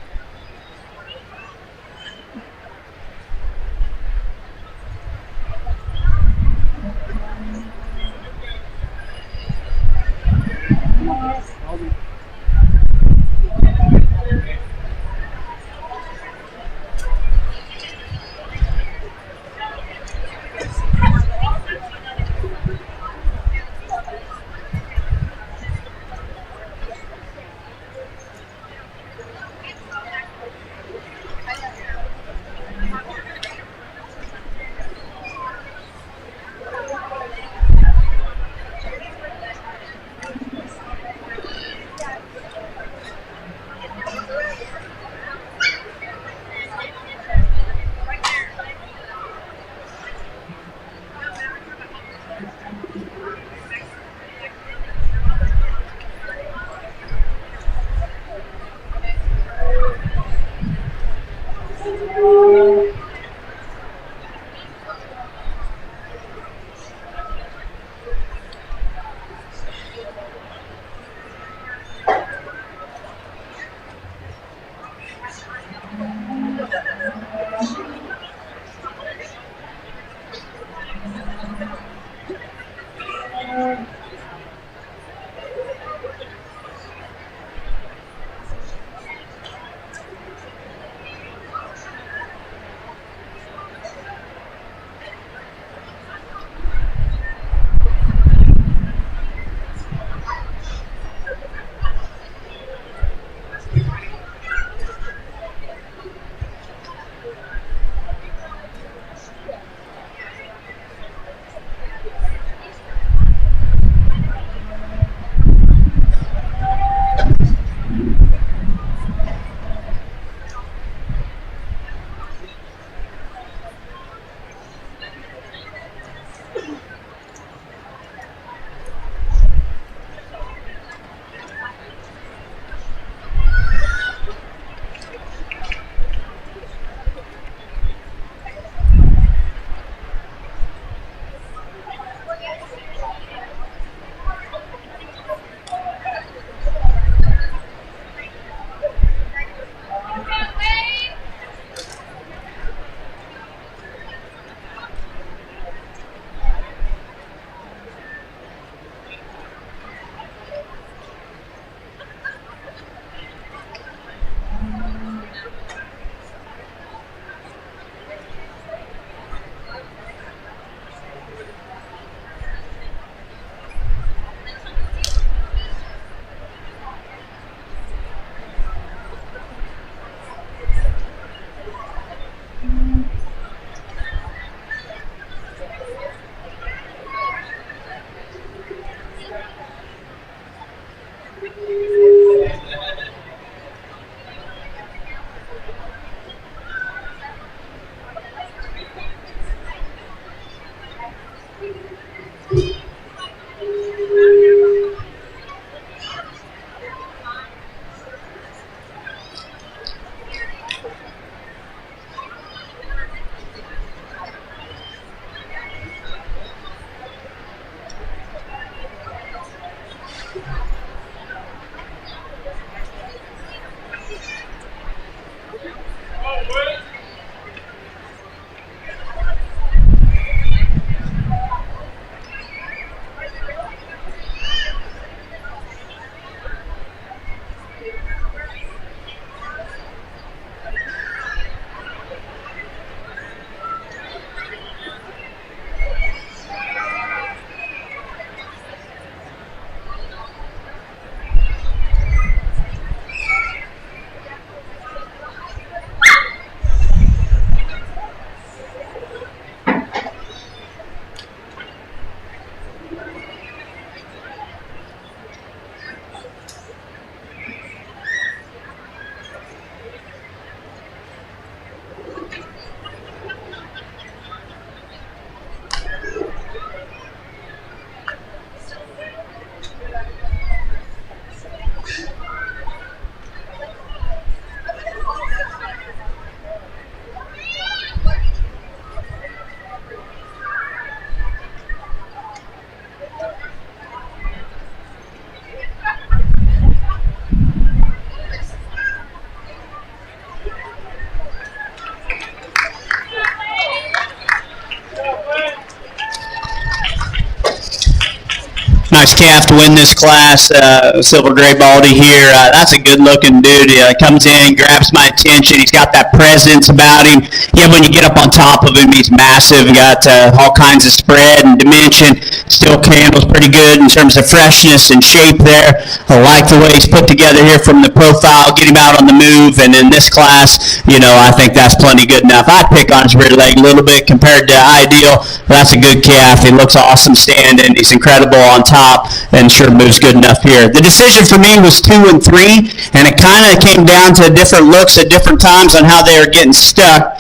Nice calf to win this class. Silver Gray Baldy here. That's a good-looking dude. He comes in, grabs my attention. He's got that presence about him. Yeah, when you get up on top of him, he's massive. Got all kinds of spread and dimension. Still handles pretty good in terms of freshness and shape there. I like the way he's put together here from the profile. Get him out on the move. And in this class, I think that's plenty good enough. I'd pick on his rear leg a little bit compared to Ideal. But that's a good calf. He looks awesome standing. He's incredible on top and sure moves good enough here. The decision for me was 2 and 3, and it kind of came down to different looks at different times on how they were getting stuck.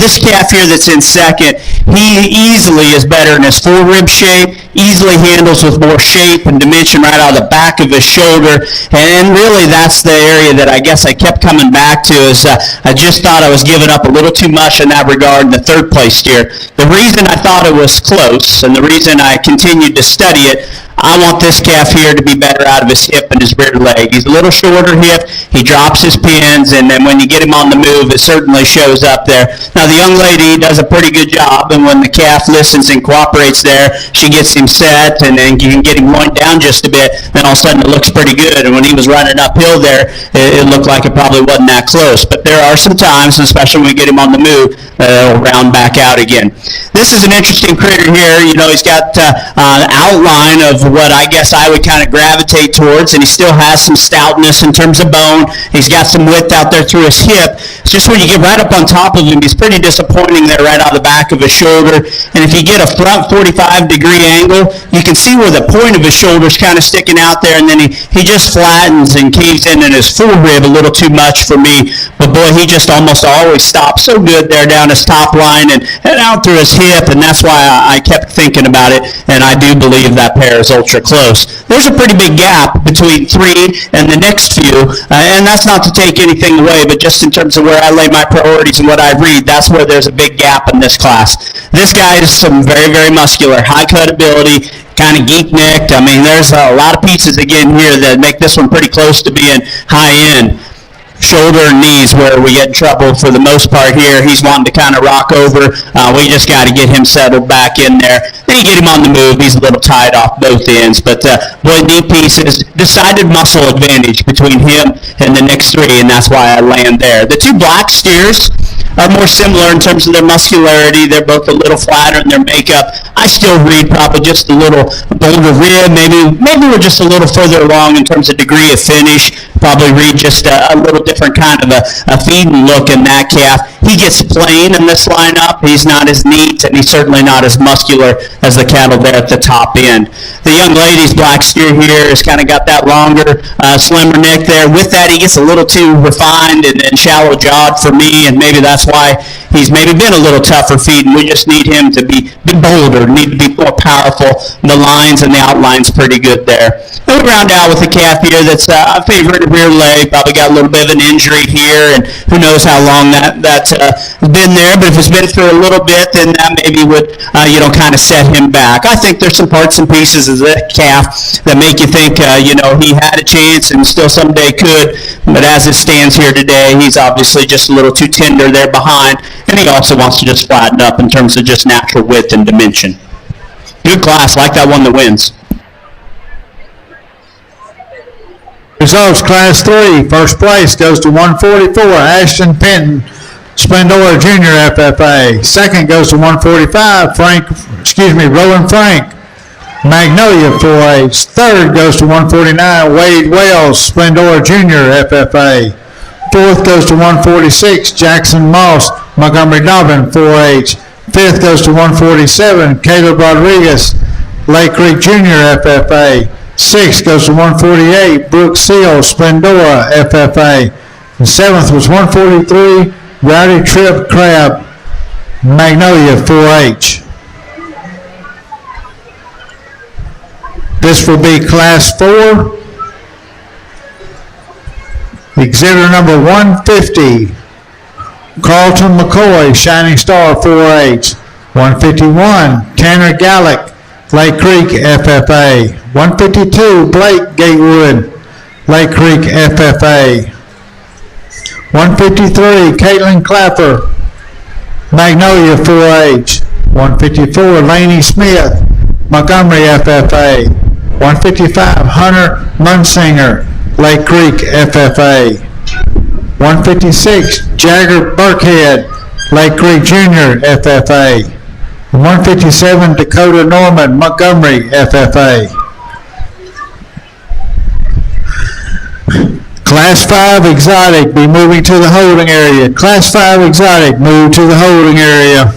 This calf here that's in second, he easily is better in his four-rib shape, easily handles with more shape and dimension right out of the back of his shoulder, and really that's the area that I guess I kept coming back to is I just thought I was giving up a little too much in that regard in the third place steer. The reason I thought it was close and the reason I continued to study it, I want this calf here to be better out of his hip and his rear leg. He's a little shorter hip. He drops his pins, and then when you get him on the move, it certainly shows up there. Now, the young lady does a pretty good job, and when the calf listens and cooperates there, she gets him set, and then you can get him going down just a bit, then all of a sudden it looks pretty good. And when he was running uphill there, it looked like it probably wasn't that close. But there are some times, especially when we get him on the move, it'll round back out again. This is an interesting critter here. He's got an outline of what I guess I would kind of gravitate towards, and he still has some stoutness in terms of bone. He's got some width out there through his hip. It's just when you get right up on top of him, he's pretty disappointing there right out the back of his shoulder. And if you get a front 45-degree angle, you can see where the point of his shoulder is kind of sticking out there, and then he just flattens and caves in his four-rib a little too much for me. But boy, he just almost always stops so good there down his top line and out through his hip, and that's why I kept thinking about it, and I do believe that pair is ultra close. There's a pretty big gap between 3 and the next few, and that's not to take anything away, but just in terms of where I lay my priorities and what I read, that's where there's a big gap in this class. This guy is some very, very muscular, high cut ability, kind of geek-necked. I mean, there's a lot of pieces again here that make this one pretty close to being high-end. Shoulder and knees where we get in trouble for the most part here. He's wanting to kind of rock over. We just got to get him settled back in there. Then you get him on the move. He's a little tied off both ends. But boy, knee pieces, decided muscle advantage between him and the next 3, and that's why I land there. The 2 black steers are more similar in terms of their muscularity. They're both a little flatter in their makeup. I still read probably just a little bolder rib. Maybe we're just a little further along in terms of degree of finish. Probably read just a little different kind of a feeding look in that calf. He gets plain in this lineup. He's not as neat, and he's certainly not as muscular as the cattle there at the top end. The young lady's black steer here has kind of got that longer, slimmer neck there. With that, he gets a little too refined and shallow-jawed for me, and maybe that's why he's maybe been a little tougher feeding. We just need him to be bolder, need to be more powerful. The lines and the outlines pretty good there. Then we round out with a calf here that's a favorite rear leg, probably got a little bit of an injury here, and who knows how long that been there, but if it's been through a little bit, then that maybe would, kind of set him back. I think there's some parts and pieces of that calf that make you think, he had a chance and still someday could, but as it stands here today, he's obviously just a little too tender there behind, and he also wants to just flatten up in terms of just natural width and dimension. Good class, like that one that wins. Results, Class 3, first place goes to 144, Ashton Penton, Splendora Jr. FFA. Second goes to 145, Roland Frank, Magnolia 4H. Third goes to 149, Wade Wells, Splendora Jr. FFA. Fourth goes to 146, Jackson Moss, Montgomery Dobbin 4H. Fifth goes to 147, Caleb Rodriguez, Lake Creek Jr. FFA. Sixth goes to 148, Brooke Seal, Splendora FFA. And seventh was 143, Rowdy Tripp Crab, Magnolia 4H. This will be Class 4. Exhibitor number 150, Carlton McCoy, Shining Star 4H. 151, Tanner Gallick, Lake Creek FFA. 152, Blake Gatewood, Lake Creek FFA. 153, Caitlin Clapper, Magnolia 4H. 154, Laney Smith, Montgomery FFA. 155, Hunter Munsinger, Lake Creek FFA. 156, Jagger Burkhead, Lake Creek Jr. FFA. 157, Dakota Norman, Montgomery FFA. Class 5 Exotic be moving to the holding area. Class 5 Exotic move to the holding area.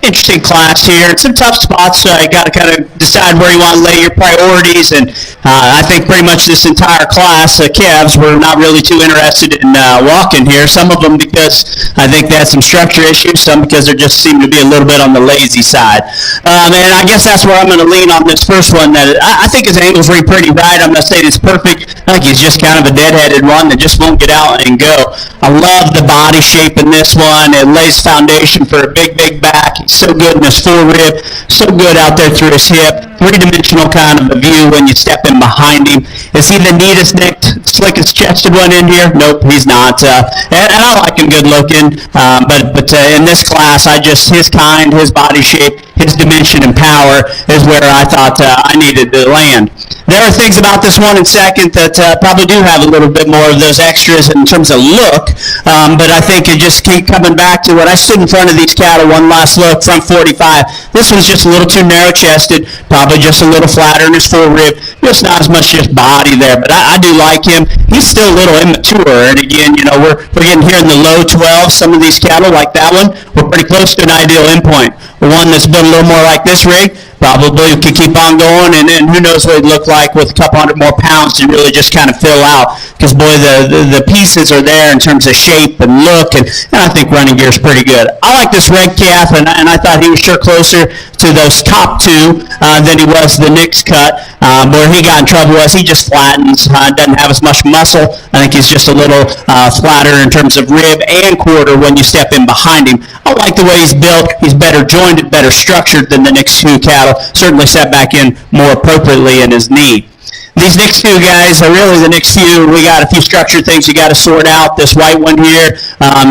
Interesting class here. Some tough spots. You got to kind of decide where you want to lay your priorities. And I think pretty much this entire class, Cavs, were not really too interested in walking here. Some of them because I think they had some structure issues. Some because they just seem to be a little bit on the lazy side. And I guess that's where I'm going to lean on this first one. That I think his angles read pretty right. I'm not saying it's perfect. I think he's just kind of a deadheaded one that just won't get out and go. I love the body shape in this one. It lays foundation for a big, big back. He's so good in his forearm, so good out there through his hip. Three-dimensional kind of a view when you step in behind him. Is he the neatest necked, slickest chested one in here? Nope, he's not. And I like him good looking, but in this class, his kind, his body shape, his dimension and power is where I thought I needed to land. There are things about this one in second that probably do have a little bit more of those extras in terms of look, but I think it just keep coming back to when I stood in front of these cattle, one last look, front 45. This one's just a little too narrow-chested, probably just a little flatter in his forearm, just not as much just body there, but I do like him. He's still a little immature, and again, we're getting here in the low 12s. Some of these cattle, like that one, we're pretty close to an ideal endpoint. One that's built a little more like this rig, probably could keep on going, and who knows what it'd look like with a couple hundred more pounds to really just kind of fill out. Because, boy, the pieces are there in terms of shape and look, and I think running gear is pretty good. I like this red calf, and I thought he was sure closer to those top two than he was the Knicks cut. Where he got in trouble was he just flattens, doesn't have as much muscle. I think he's just a little flatter in terms of rib and quarter when you step in behind him. I like the way he's built. He's better jointed, better structured than the Knicks two cattle. Certainly set back in more appropriately in his knee. These next two guys are really the next few. We got a few structure things you got to sort out. This white one here,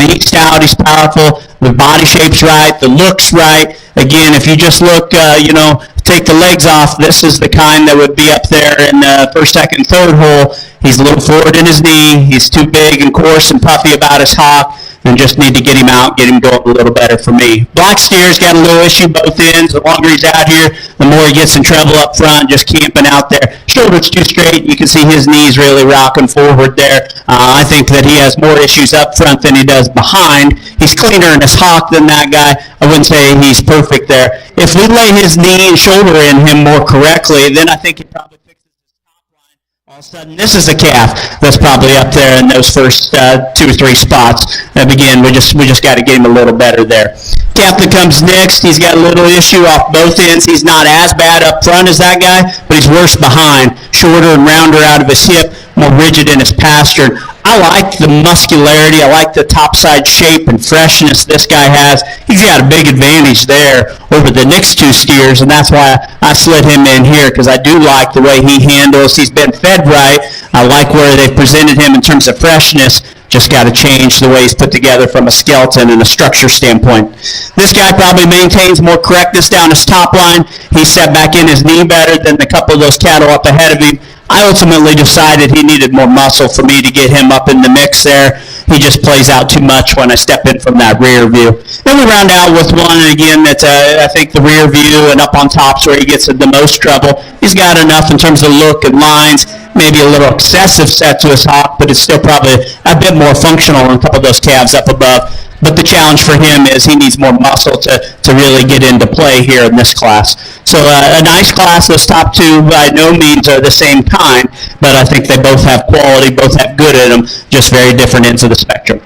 he's stout, he's powerful. The body shape's right, the look's right. Again, if you just look, take the legs off, this is the kind that would be up there in the first, second, third hole. He's a little forward in his knee. He's too big and coarse and puffy about his hock. And just need to get him out, get him going a little better for me. Black steer's got a little issue both ends. The longer he's out here, the more he gets in trouble up front, just camping out there. Shoulder's too straight. You can see his knees really rocking forward there. I think that he has more issues up front than he does behind. He's cleaner in his hock than that guy. I wouldn't say he's perfect there. If we lay his knee and shoulder in him more correctly, then I think he probably fixes his top line. All of a sudden, this is a calf that's probably up there in those first 2 or 3 spots. And again, we just got to get him a little better there. Calf that comes next, he's got a little issue off both ends. He's not as bad up front as that guy, but he's worse behind. Shorter and rounder out of his hip, more rigid in his pastern. I like the muscularity. I like the topside shape and freshness this guy has. He's got a big advantage there over the next two steers, and that's why I slid him in here, because I do like the way he handles. He's been fed right. I like where they've presented him in terms of freshness. Just got to change the way he's put together from a skeleton and a structure standpoint. This guy probably maintains more correctness down his top line. He's set back in his knee better than the couple of those cattle up ahead of him. I ultimately decided he needed more muscle for me to get him up in the mix there. He just plays out too much when I step in from that rear view. Then we round out with one, again, that's I think the rear view and up on top's where he gets in the most trouble. He's got enough in terms of look and lines, maybe a little excessive set to his hock, but it's still probably a bit more functional on a couple of those calves up above. But the challenge for him is he needs more muscle to really get into play here in this class. So a nice class. Those top two by no means are the same kind, but I think they both have quality, both have good in them, just very different ends of the spectrum.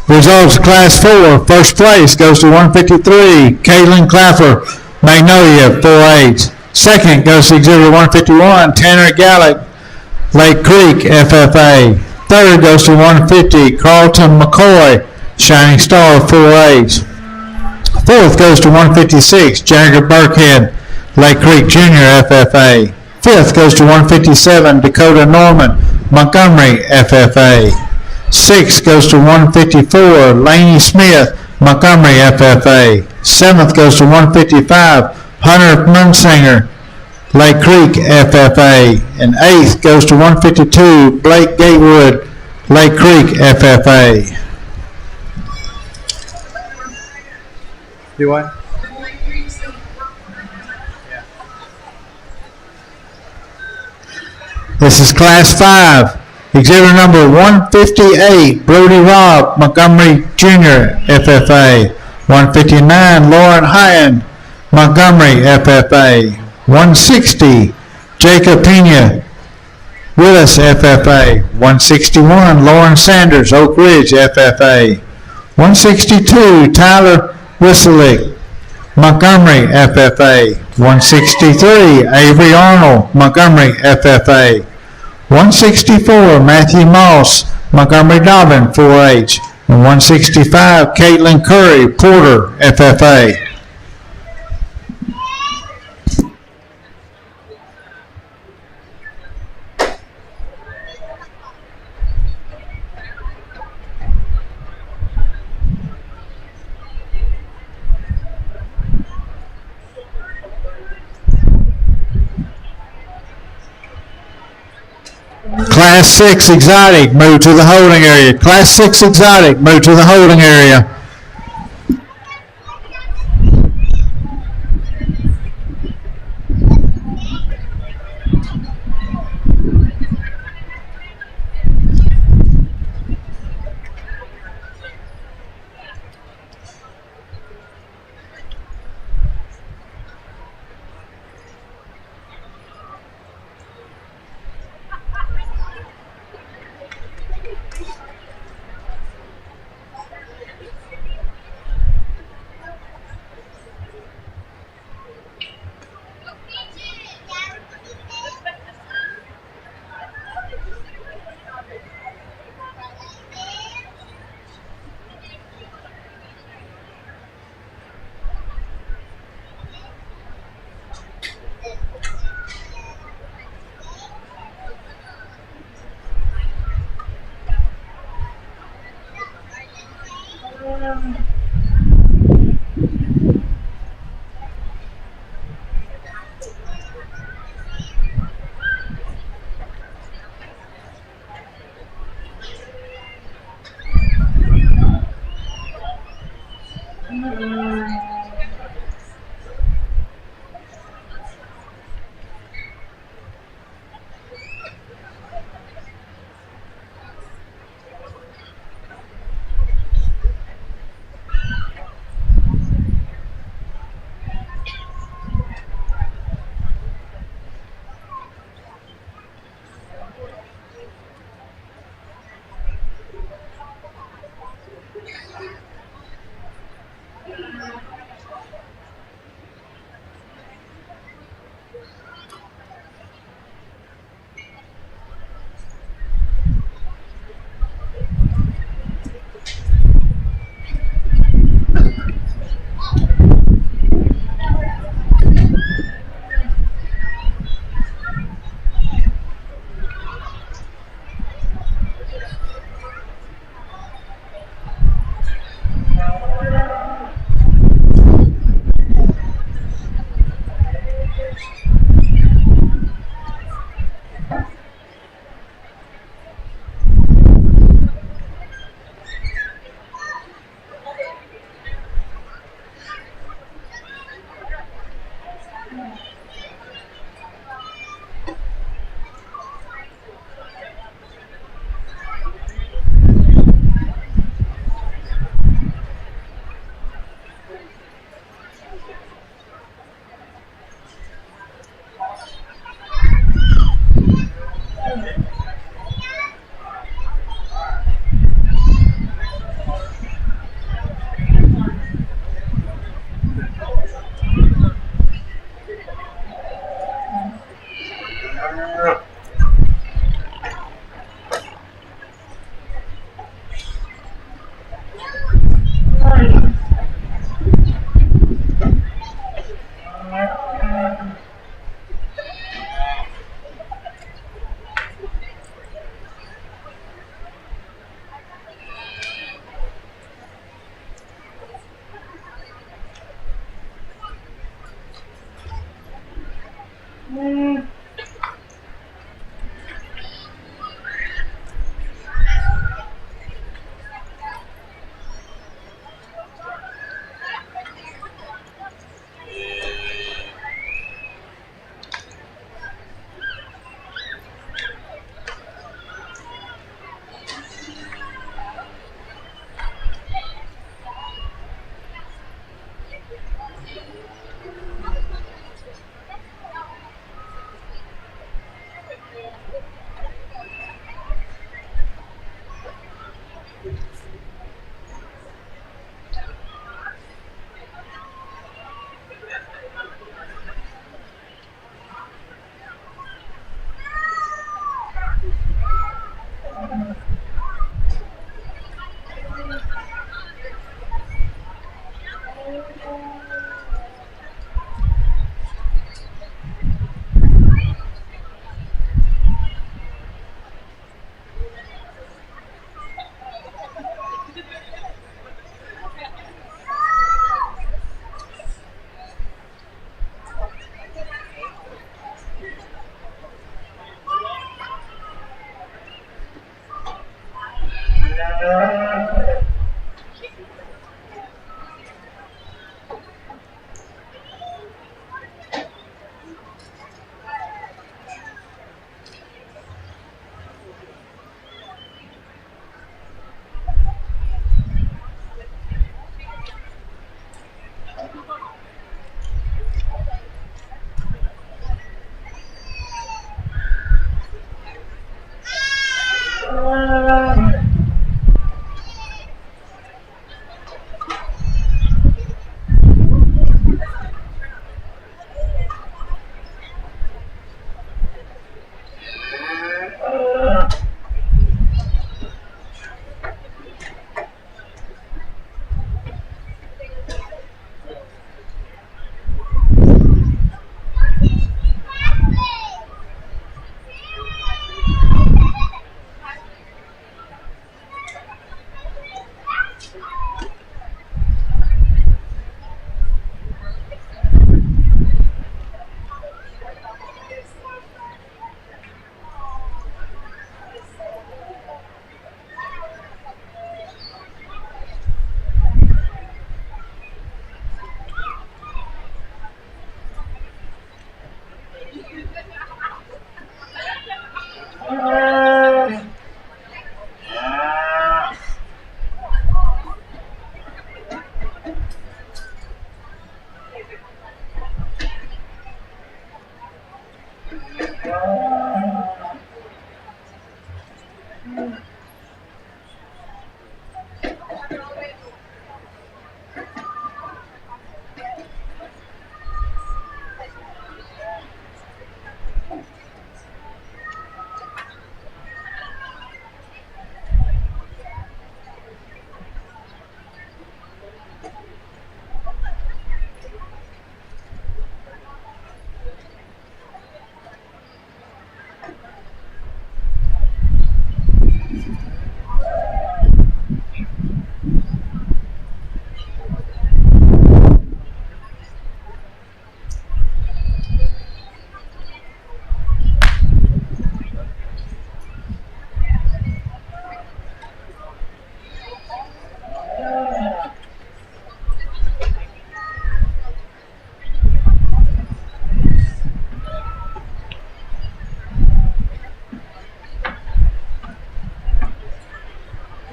Results Class 4, first place goes to 153, Caitlin Clapper, Magnolia, 4H. Second goes to Exhibit 151, Tanner Gallick, Lake Creek, FFA. Third goes to 150, Carlton McCoy, Shining Star, 4H. Fourth goes to 156, Jagger Burkhead, Lake Creek Junior, FFA. Fifth goes to 157, Dakota Norman, Montgomery, FFA. Sixth goes to 154, Laney Smith, Montgomery, FFA. Seventh goes to 155, Hunter Munsinger, Lake Creek, FFA. And eighth goes to 152, Blake Gatewood, Lake Creek, FFA. Do what? This is Class 5. Exhibit number 158, Brody Robb, Montgomery Junior, FFA. 159, Lauren Hyan, Montgomery, FFA. 160, Jacob Pena, Willis, FFA. 161, Lauren Sanders, Oak Ridge, FFA. 162, Tyler Wisselick, Montgomery, FFA. 163, Avery Arnold, Montgomery, FFA. 164, Matthew Moss, Montgomery Dobbin, 4H. And 165, Caitlin Curry, Porter, FFA. Class 6 Exotic, move to the holding area. Class 6 Exotic, move to the holding area.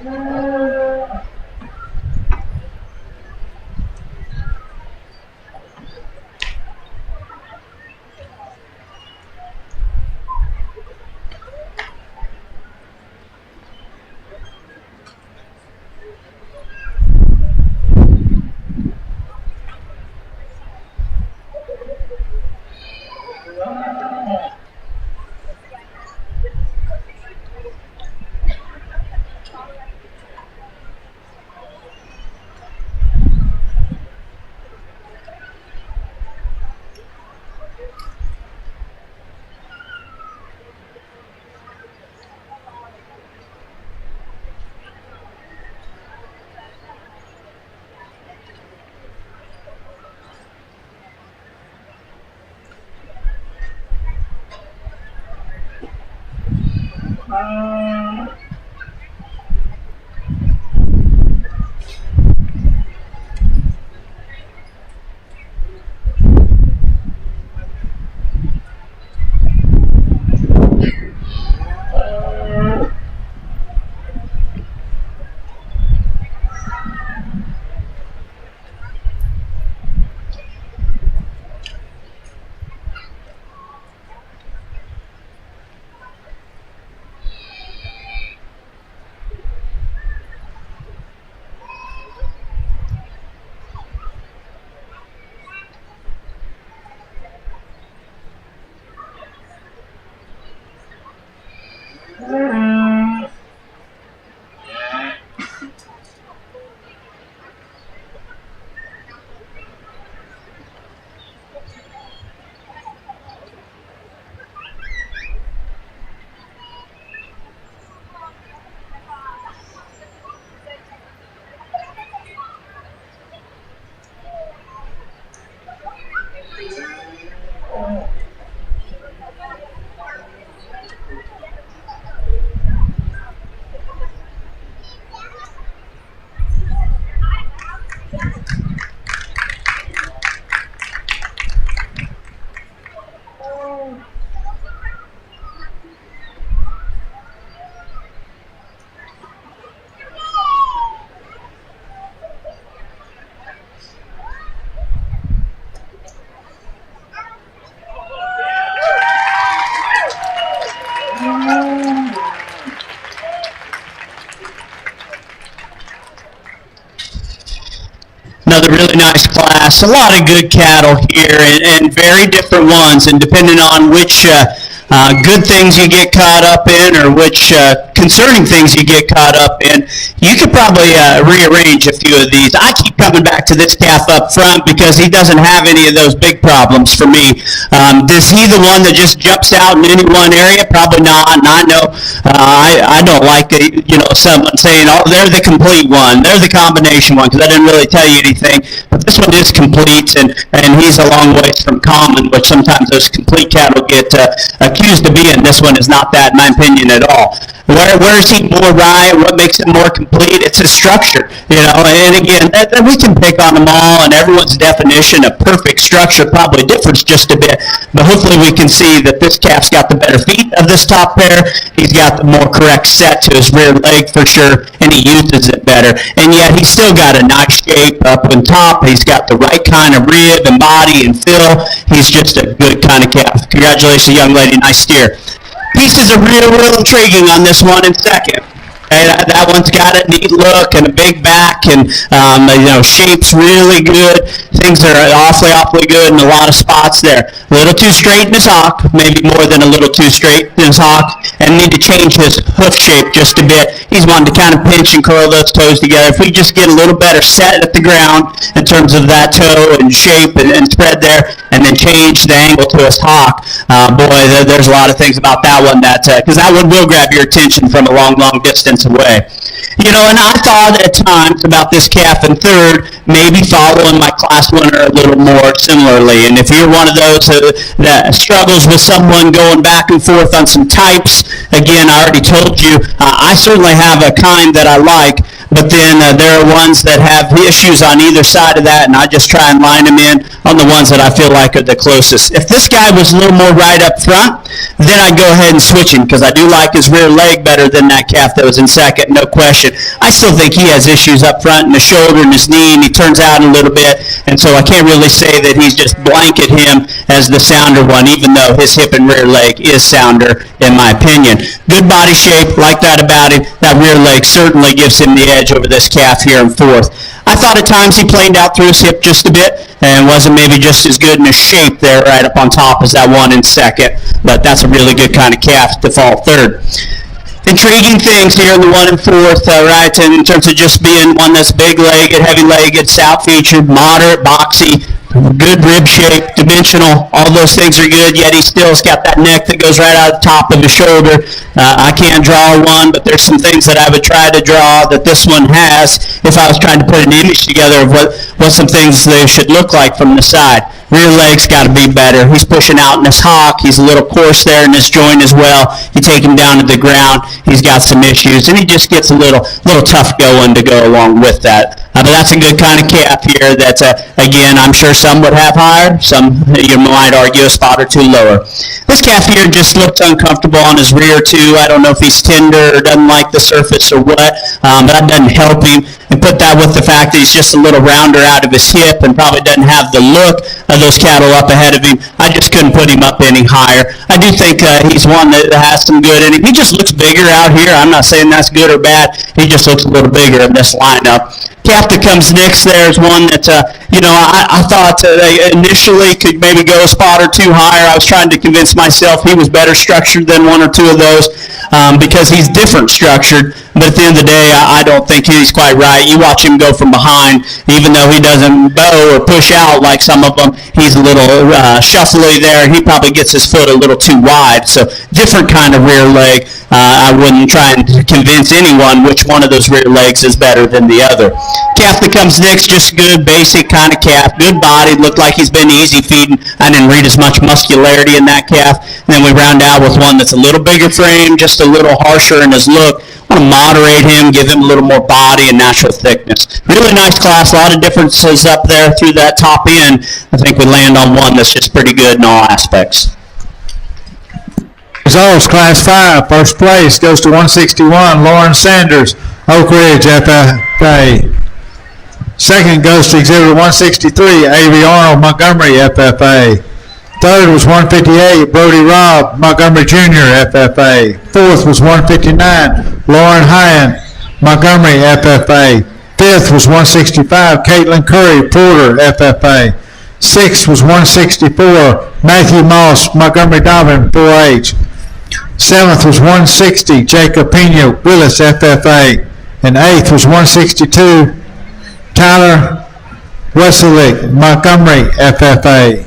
Another really nice class. A lot of good cattle here, and very different ones. And depending on which good things you get caught up in, or which concerning things you get caught up in, you could probably rearrange a few of these. I keep coming back to this calf up front because he doesn't have any of those big problems for me. Is he the one that just jumps out in any one area? Probably not. And I know I don't like someone saying, "Oh, they're the complete one, they're the combination one," because I didn't really tell you anything. But this one is complete, and he's a long ways from common, which sometimes those complete cattle get accused of being. This one is not that, in my opinion, at all. Where is he more right? What makes it more complete? It's his structure, And again, we can pick on them all, and everyone's definition of perfect structure probably differs just a bit. But hopefully we can see that this calf's got the better feet of this top pair. He's got the more correct set to his rear leg for sure, and he uses it better. And yet he's still got a nice shape up on top. He's got the right kind of rib and body and fill. He's just a good kind of calf. Congratulations, young lady. Nice steer. Pieces are real intriguing on this one in second. Okay, that one's got a neat look and a big back, and shape's really good. Things are awfully good in a lot of spots there. A little too straight in his hock, maybe more than a little too straight in his hock, and need to change his hoof shape just a bit. He's wanting to kind of pinch and curl those toes together. If we just get a little better set at the ground in terms of that toe and shape and spread there, and then change the angle to his hock, there's a lot of things about that one because that one will grab your attention from a long distance away. And I thought at times about this calf in third, maybe following my class winner a little more similarly. And if you're one of those that struggles with someone going back and forth on some types, again, I already told you, I certainly have a kind that I like. but then there are ones that have issues on either side of that, and I just try and line them in on the ones that I feel like are the closest. If this guy was a little more right up front, then I'd go ahead and switch him, because I do like his rear leg better than that calf that was in second, no question. I still think he has issues up front in the shoulder and his knee, and he turns out a little bit, and so I can't really say that he's just blanket him as the sounder one, even though his hip and rear leg is sounder, in my opinion. Good body shape, like that about him. That rear leg certainly gives him the edge over this calf here in fourth. I thought at times he planed out through his hip just a bit and wasn't maybe just as good in his shape there right up on top as that one in second, but that's a really good kind of calf to fall third. Intriguing things here in the one and fourth, right, in terms of just being one that's big-legged, heavy-legged, stout-featured, moderate, boxy, good rib shape, dimensional, all those things are good, yet he still's got that neck that goes right out of the top of his shoulder. I can't draw one, but there's some things that I would try to draw that this one has if I was trying to put an image together of what some things they should look like from the side. Rear leg's got to be better. He's pushing out in his hock. He's a little coarse there in his joint as well. You take him down to the ground, he's got some issues, and he just gets a little tough going to go along with that. But that's a good kind of calf here that, again, I'm sure some would have higher. Some, you might argue, a spot or two lower. This calf here just looked uncomfortable on his rear, too. I don't know if he's tender or doesn't like the surface or what, but that doesn't help him. And put that with the fact that he's just a little rounder out of his hip and probably doesn't have the look of those cattle up ahead of him. I just couldn't put him up any higher. I do think he's one that has some good in him. He just looks bigger out here. I'm not saying that's good or bad. He just looks a little bigger in this lineup. Calf that comes next there is one that, I thought initially could maybe go a spot or two higher. I was trying to convince myself he was better structured than one or two of those because he's different structured. But at the end of the day, I don't think he's quite right. You watch him go from behind, even though he doesn't bow or push out like some of them, he's a little shuffly there. He probably gets his foot a little too wide. So different kind of rear leg. I wouldn't try and convince anyone which one of those rear legs is better than the other. Calf that comes next, just good, basic kind of calf. Good body, looked like he's been easy feeding. I didn't read as much muscularity in that calf. And then we round out with one that's a little bigger frame, just a little harsher in his look. I want to moderate him, give him a little more body and natural thickness. Really nice class, a lot of differences up there through that top end. I think we land on one that's just pretty good in all aspects. Results, Class 5, first place goes to 161, Lauren Sanders, Oak Ridge FFA. Second goes to Exhibit 163, A.V. Arnold, Montgomery FFA. Third was 158, Brody Robb, Montgomery Jr. FFA. Fourth was 159, Lauren Hyan, Montgomery FFA. Fifth was 165, Caitlin Curry, Porter FFA. Sixth was 164, Matthew Moss, Montgomery Dobbin, 4H. Seventh was 160, Jacob Pena, Willis FFA. And eighth was 162, Tyler Weselick, Montgomery FFA.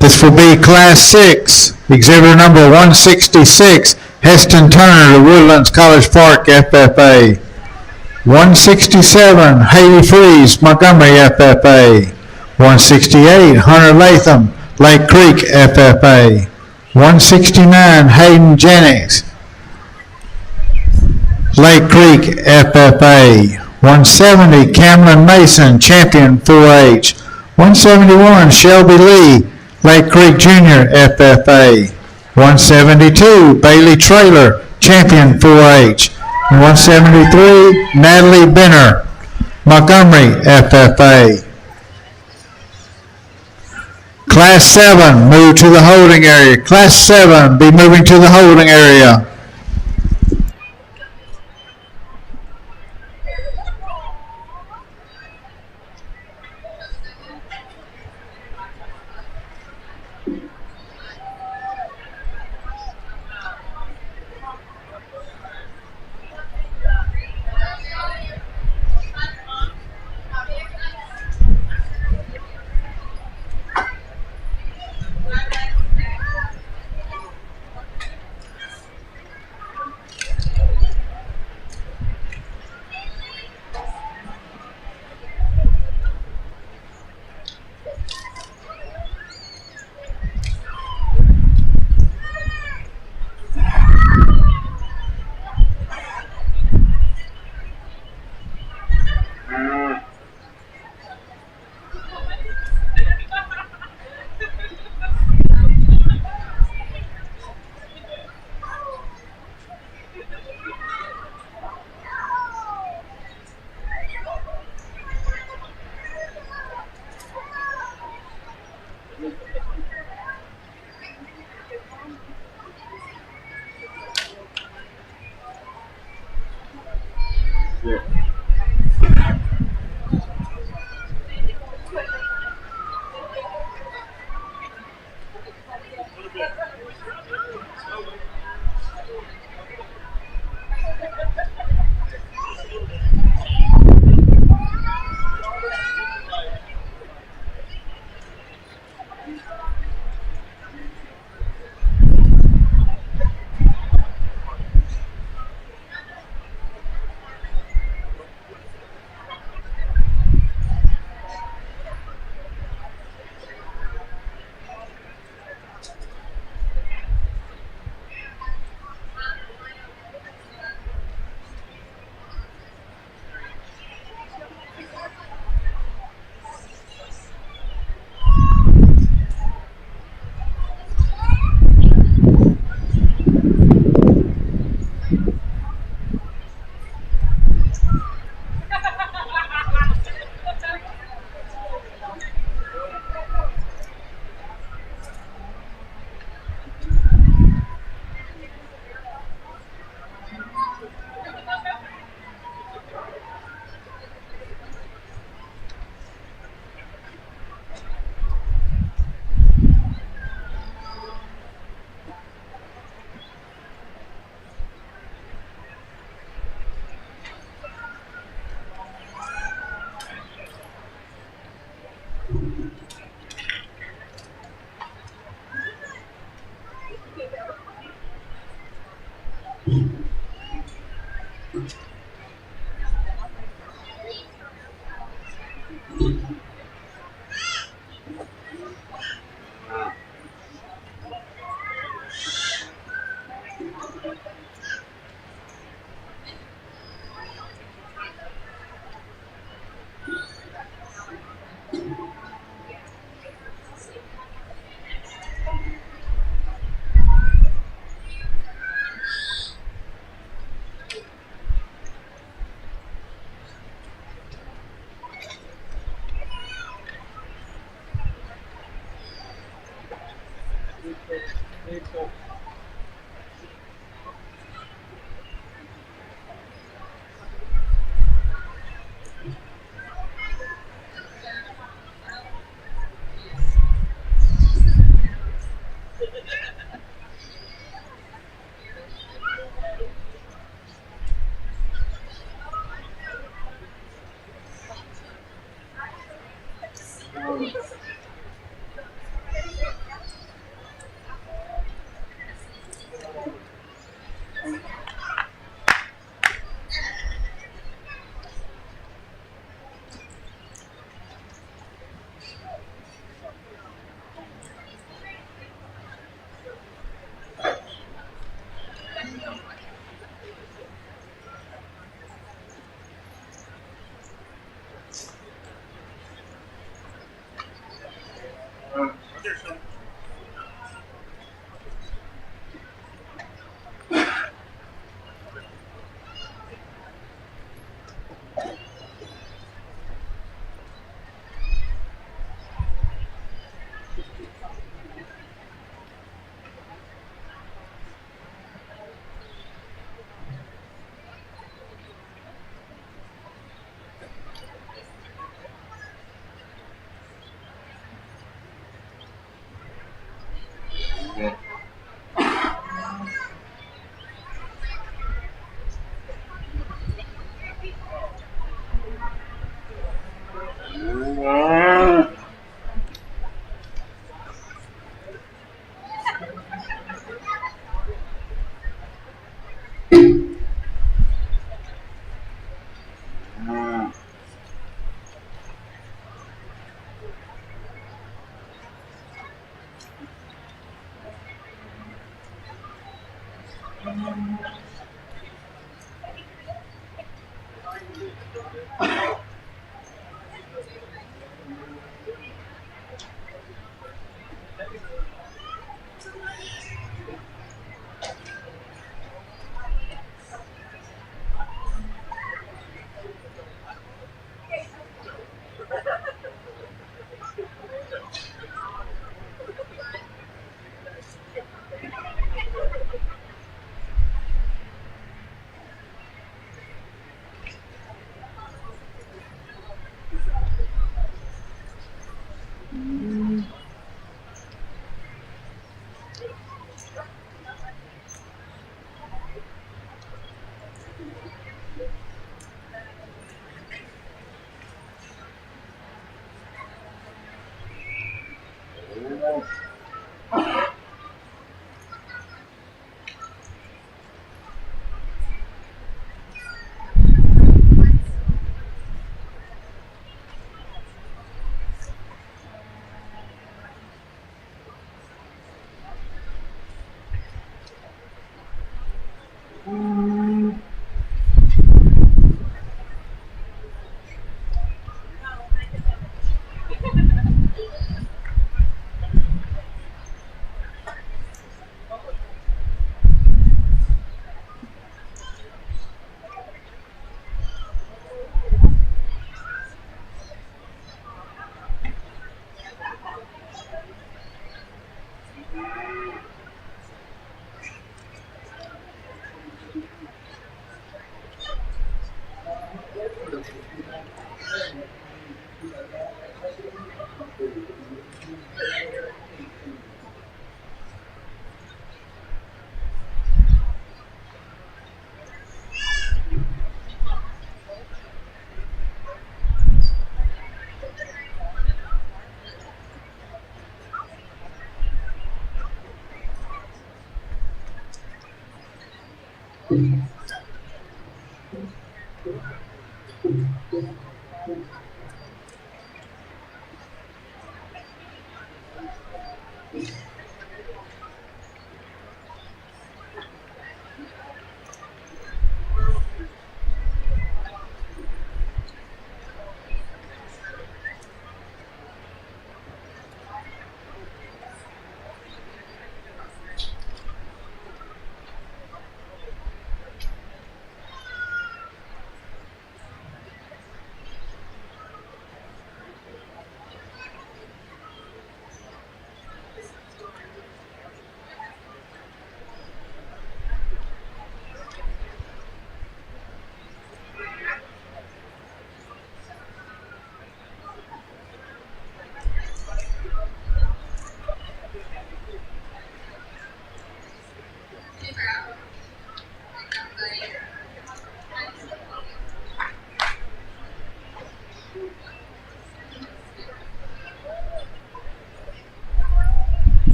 This will be Class 6, exhibitor number 166, Heston Turner of Woodlands College Park FFA. 167, Haley Freeze, Montgomery FFA. 168, Hunter Latham, Lake Creek FFA. 169, Hayden Jennings, Lake Creek FFA. 170, Cameron Mason, Champion 4H. 171, Shelby Lee, Lake Creek Jr. FFA. 172, Bailey Traylor, Champion 4H. And 173, Natalie Benner, Montgomery FFA. Class 7, move to the holding area. Class 7, be moving to the holding area.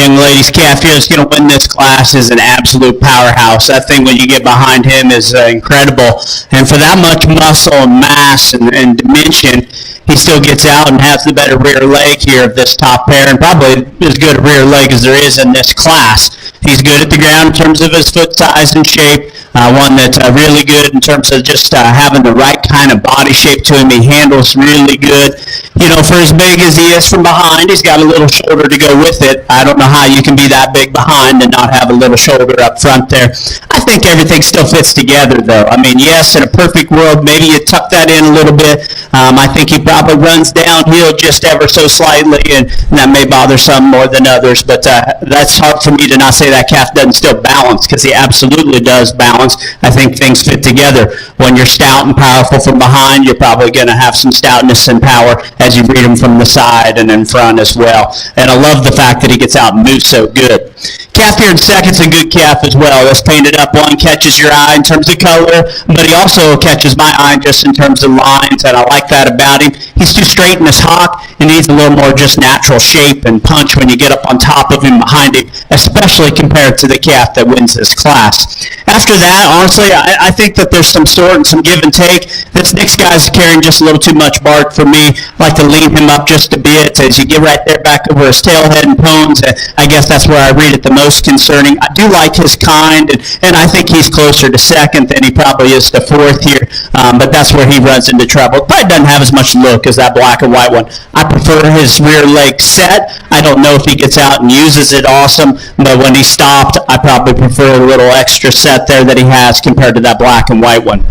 Young ladies calf here is going to win this class is an absolute powerhouse. That thing when you get behind him is incredible. And for that much muscle and mass and dimension, he still gets out and has the better rear leg here of this top pair, and probably as good a rear leg as there is in this class. He's good at the ground in terms of his foot size and shape. One that's really good in terms of just having the right kind of body shape to him. He handles really good. You know, for as big as he is from behind, he's got a little shoulder to go with it. I don't know how you can be that big behind and not have a little shoulder up front there. I think everything still fits together, though. I mean, yes, in a perfect world, maybe you tuck that in a little bit. I think he probably runs downhill just ever so slightly, and that may bother some more than others. But that's hard for me to not say that calf doesn't still balance, because he absolutely does balance. I think things fit together. When you're stout and powerful from behind, you're probably going to have some stoutness and power as you read him from the side and in front as well. And I love the fact that he gets out and moves so good. Calf here in second's a good calf as well. This painted up one catches your eye in terms of color, but he also catches my eye just in terms of lines, and I like that about him. He's too straight in his hock and needs a little more just natural shape and punch when you get up on top of him behind him, especially compared to the calf that wins this class. After that, honestly, I think that there's some sort and some give and take. This next guy's carrying just a little too much bark for me. I like to lean him up just a bit as you get right there back over his tail head and pones. I guess that's where I read it the most concerning. I do like his kind, and I think he's closer to second than he probably is to fourth here, but that's where he runs into trouble. Probably doesn't have as much look as that black and white one. I prefer his rear leg set. I don't know if he gets out and uses it awesome, but when he stopped, I probably prefer a little extra set there that he has compared to that black and white one.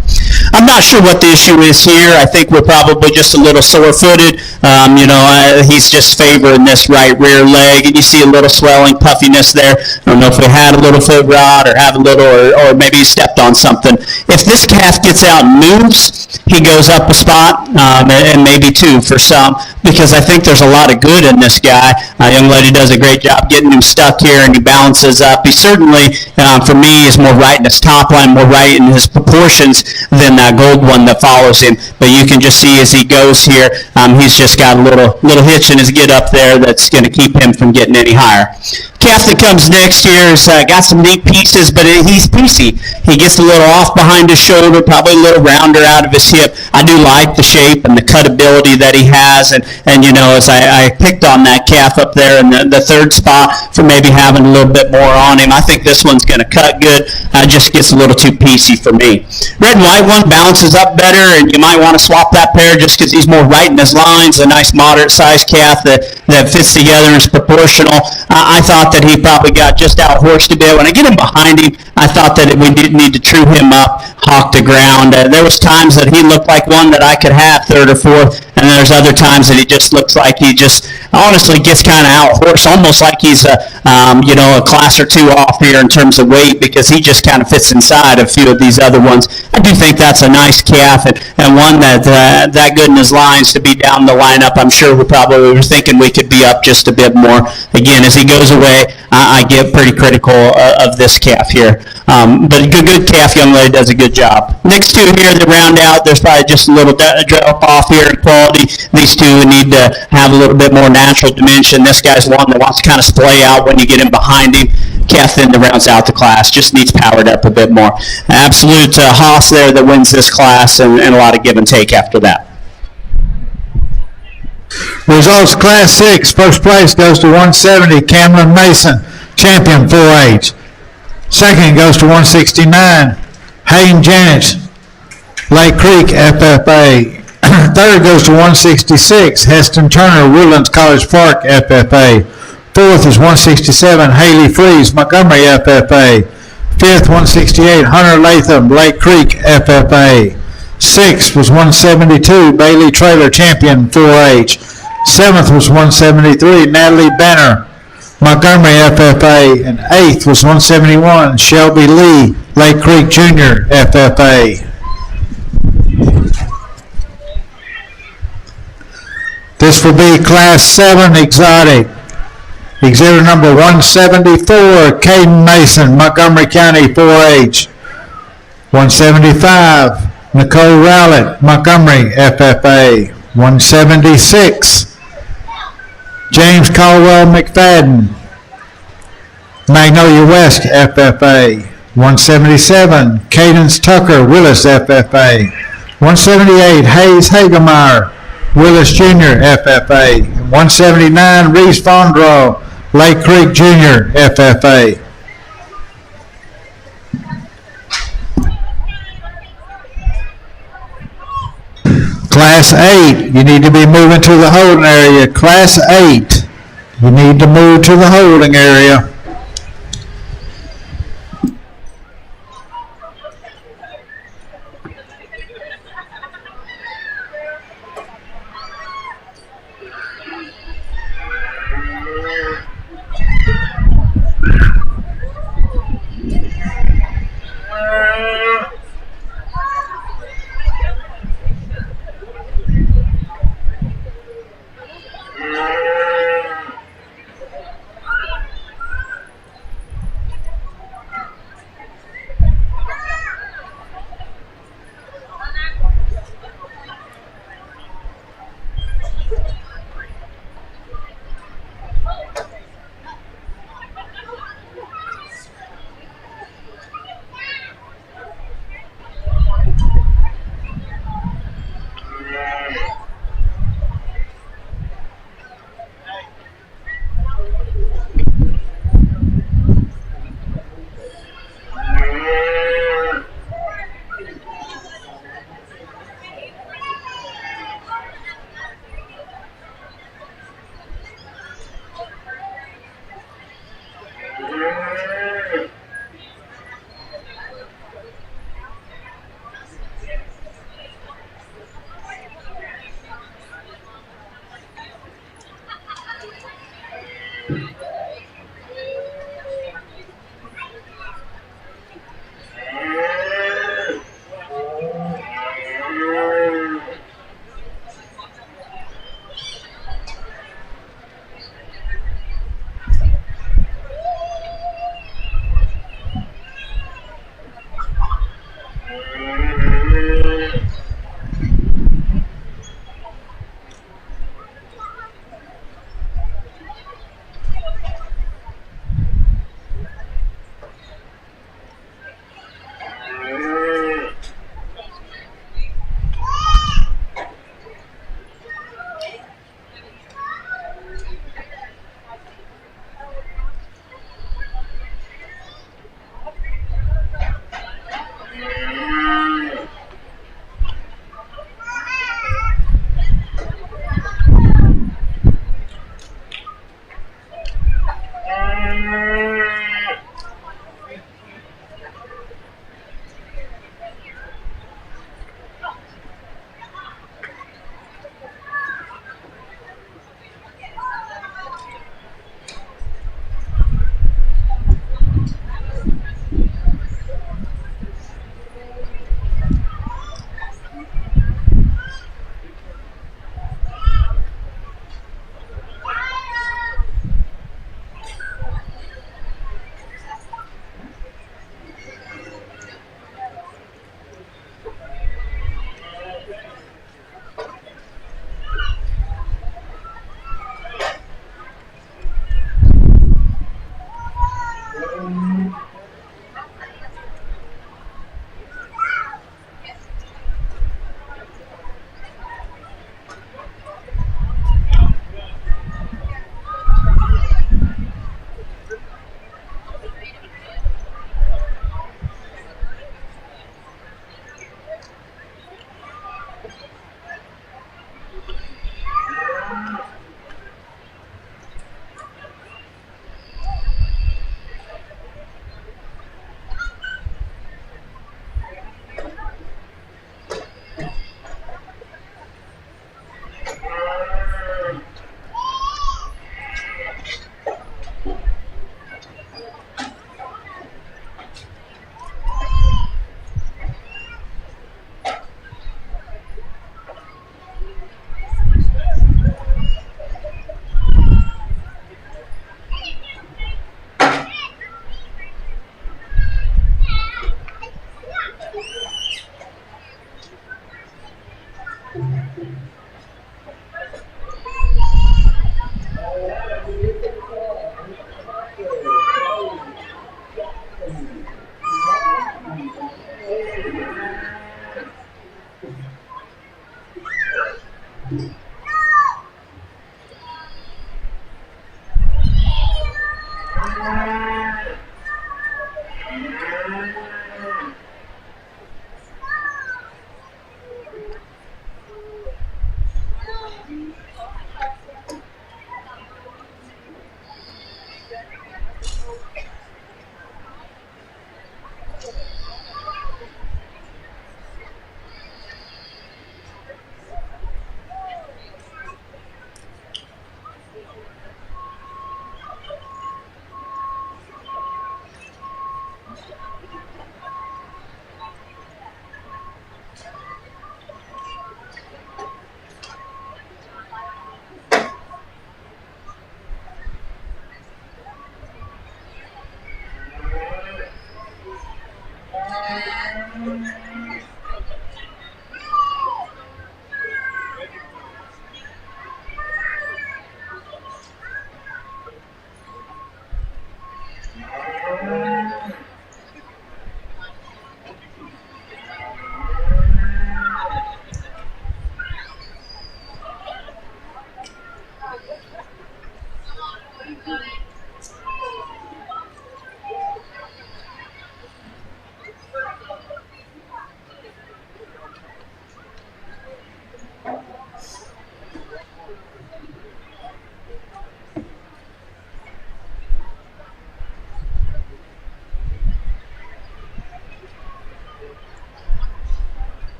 I'm not sure what the issue is here. I think we're probably just a little sore-footed. He's just favoring this right rear leg, and you see a little swelling, puffiness there. I don't know if we had a little foot rot or have a little, or maybe he stepped on something. If this calf gets out and moves, he goes up a spot, and maybe two for some, because I think there's a lot of good in this guy. Young lady does a great job getting him stuck here, and he balances up. He certainly, for me, is more right in his top line, more right in his proportions than that gold one that follows him. But you can just see as he goes here, he's just got a little hitch in his get up there that's going to keep him from getting any higher. calf that comes next here has got some neat pieces, but he's piecey. He gets a little off behind his shoulder, probably a little rounder out of his hip. I do like the shape and the cutability that he has, and as I picked on that calf up there in the third spot for maybe having a little bit more on him, I think this one's going to cut good. Just gets a little too piecey for me. Red and white one bounces up better, and you might want to swap that pair just because he's more right in his lines. A nice moderate-sized calf that fits together and is proportional. I thought that he probably got just out-horsed a bit. When I get him behind him, I thought that we did need to true him up, hawk the ground. There was times that he looked like one that I could have third or fourth, and there's other times that he just looks like he just honestly gets kind of out-horsed, almost like he's a class or two off here in terms of weight, because he just kind of fits inside a few of these other ones. I do think that's a nice calf and one that good in his lines to be down the lineup. I'm sure we were thinking we could be up just a bit more. Again, as he goes away, I get pretty critical of this calf here. But a good calf, young lady does a good job. Next two here that round out, there's probably just a little drop off here in quality. These two need to have a little bit more natural dimension. This guy's one that wants to kind of splay out when you get him behind him. Calf then rounds out the class, just needs powered up a bit more. Absolute hoss there that wins this class, and a lot of give and take after that. Results Class 6, first place goes to 170, Cameron Mason, champion 4H. Second goes to 169, Hayden Janice, Lake Creek FFA. Third goes to 166, Heston Turner, Woodlands College Park FFA. Fourth is 167, Haley Freeze, Montgomery FFA. Fifth, 168, Hunter Latham, Lake Creek FFA. Sixth was 172, Bailey Traylor, champion 4H. Seventh was 173, Natalie Banner, Montgomery FFA. And eighth was 171, Shelby Lee, Lake Creek Junior FFA. This will be Class 7 Exotic. Exhibitor number 174, Caden Mason, Montgomery County 4H. 175, Nicole Rowlett, Montgomery FFA. 176, James Caldwell McFadden, Magnolia West FFA. 177, Cadence Tucker, Willis FFA. 178, Hayes Hagemeyer, Willis Jr. FFA. 179, Reese Fondro, Lake Creek Jr. FFA. Class 8, you need to be moving to the holding area. Class 8, you need to move to the holding area.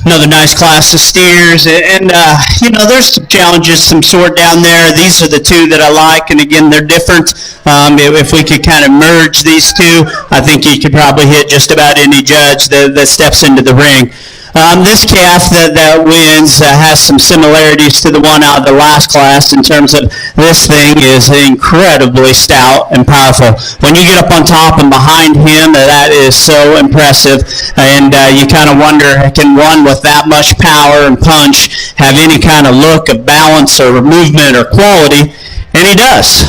Another nice class of steers, and there's some challenges, some sort down there. These are the two that I like, and again, they're different. If we could kind of merge these two, I think you could probably hit just about any judge that steps into the ring. This calf that wins has some similarities to the one out of the last class in terms of this thing is incredibly stout and powerful. When you get up on top and behind him, that is so impressive. And you kind of wonder, can one with that much power and punch have any kind of look of balance or movement or quality? And he does.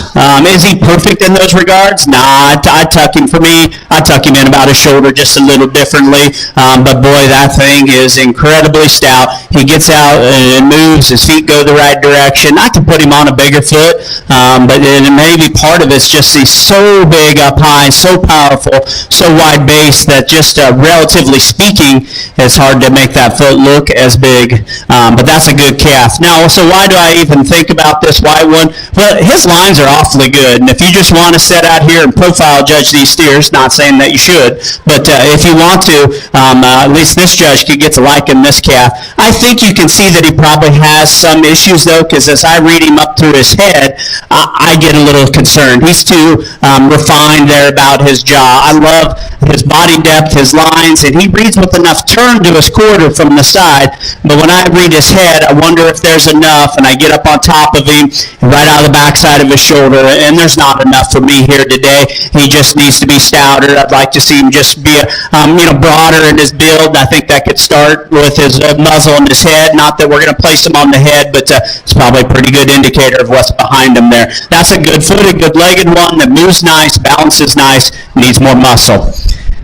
Is he perfect in those regards? Nah, I tuck him. For me, I tuck him in about his shoulder just a little differently. But boy, that thing is incredibly stout. He gets out and moves. His feet go the right direction. I can put him on a bigger foot, but maybe part of it's just he's so big up high, so powerful, so wide base that just relatively speaking, it's hard to make that foot look as big. But that's a good calf. Now, so why do I even think about this white one? Well, his lines are awfully good, and if you just want to sit out here and profile judge these steers, not saying that you should, but if you want to, at least this judge could get to liking this calf. I think you can see that he probably has some issues, though, because as I read him up through his head, I get a little concerned. He's too refined there about his jaw. I love his body depth, his lines, and he reads with enough turn to his quarter from the side, but when I read his head, I wonder if there's enough, and I get up on top of him, and right out of the backside of his shoulder, and there's not enough for me here today. He just needs to be stouter. I'd like to see him just be broader in his build. I think that could start with his muzzle and his head. Not that we're going to place him on the head, but it's probably a pretty good indicator of what's behind him there. That's a good-footed, good-legged one that moves nice, balances nice, needs more muscle.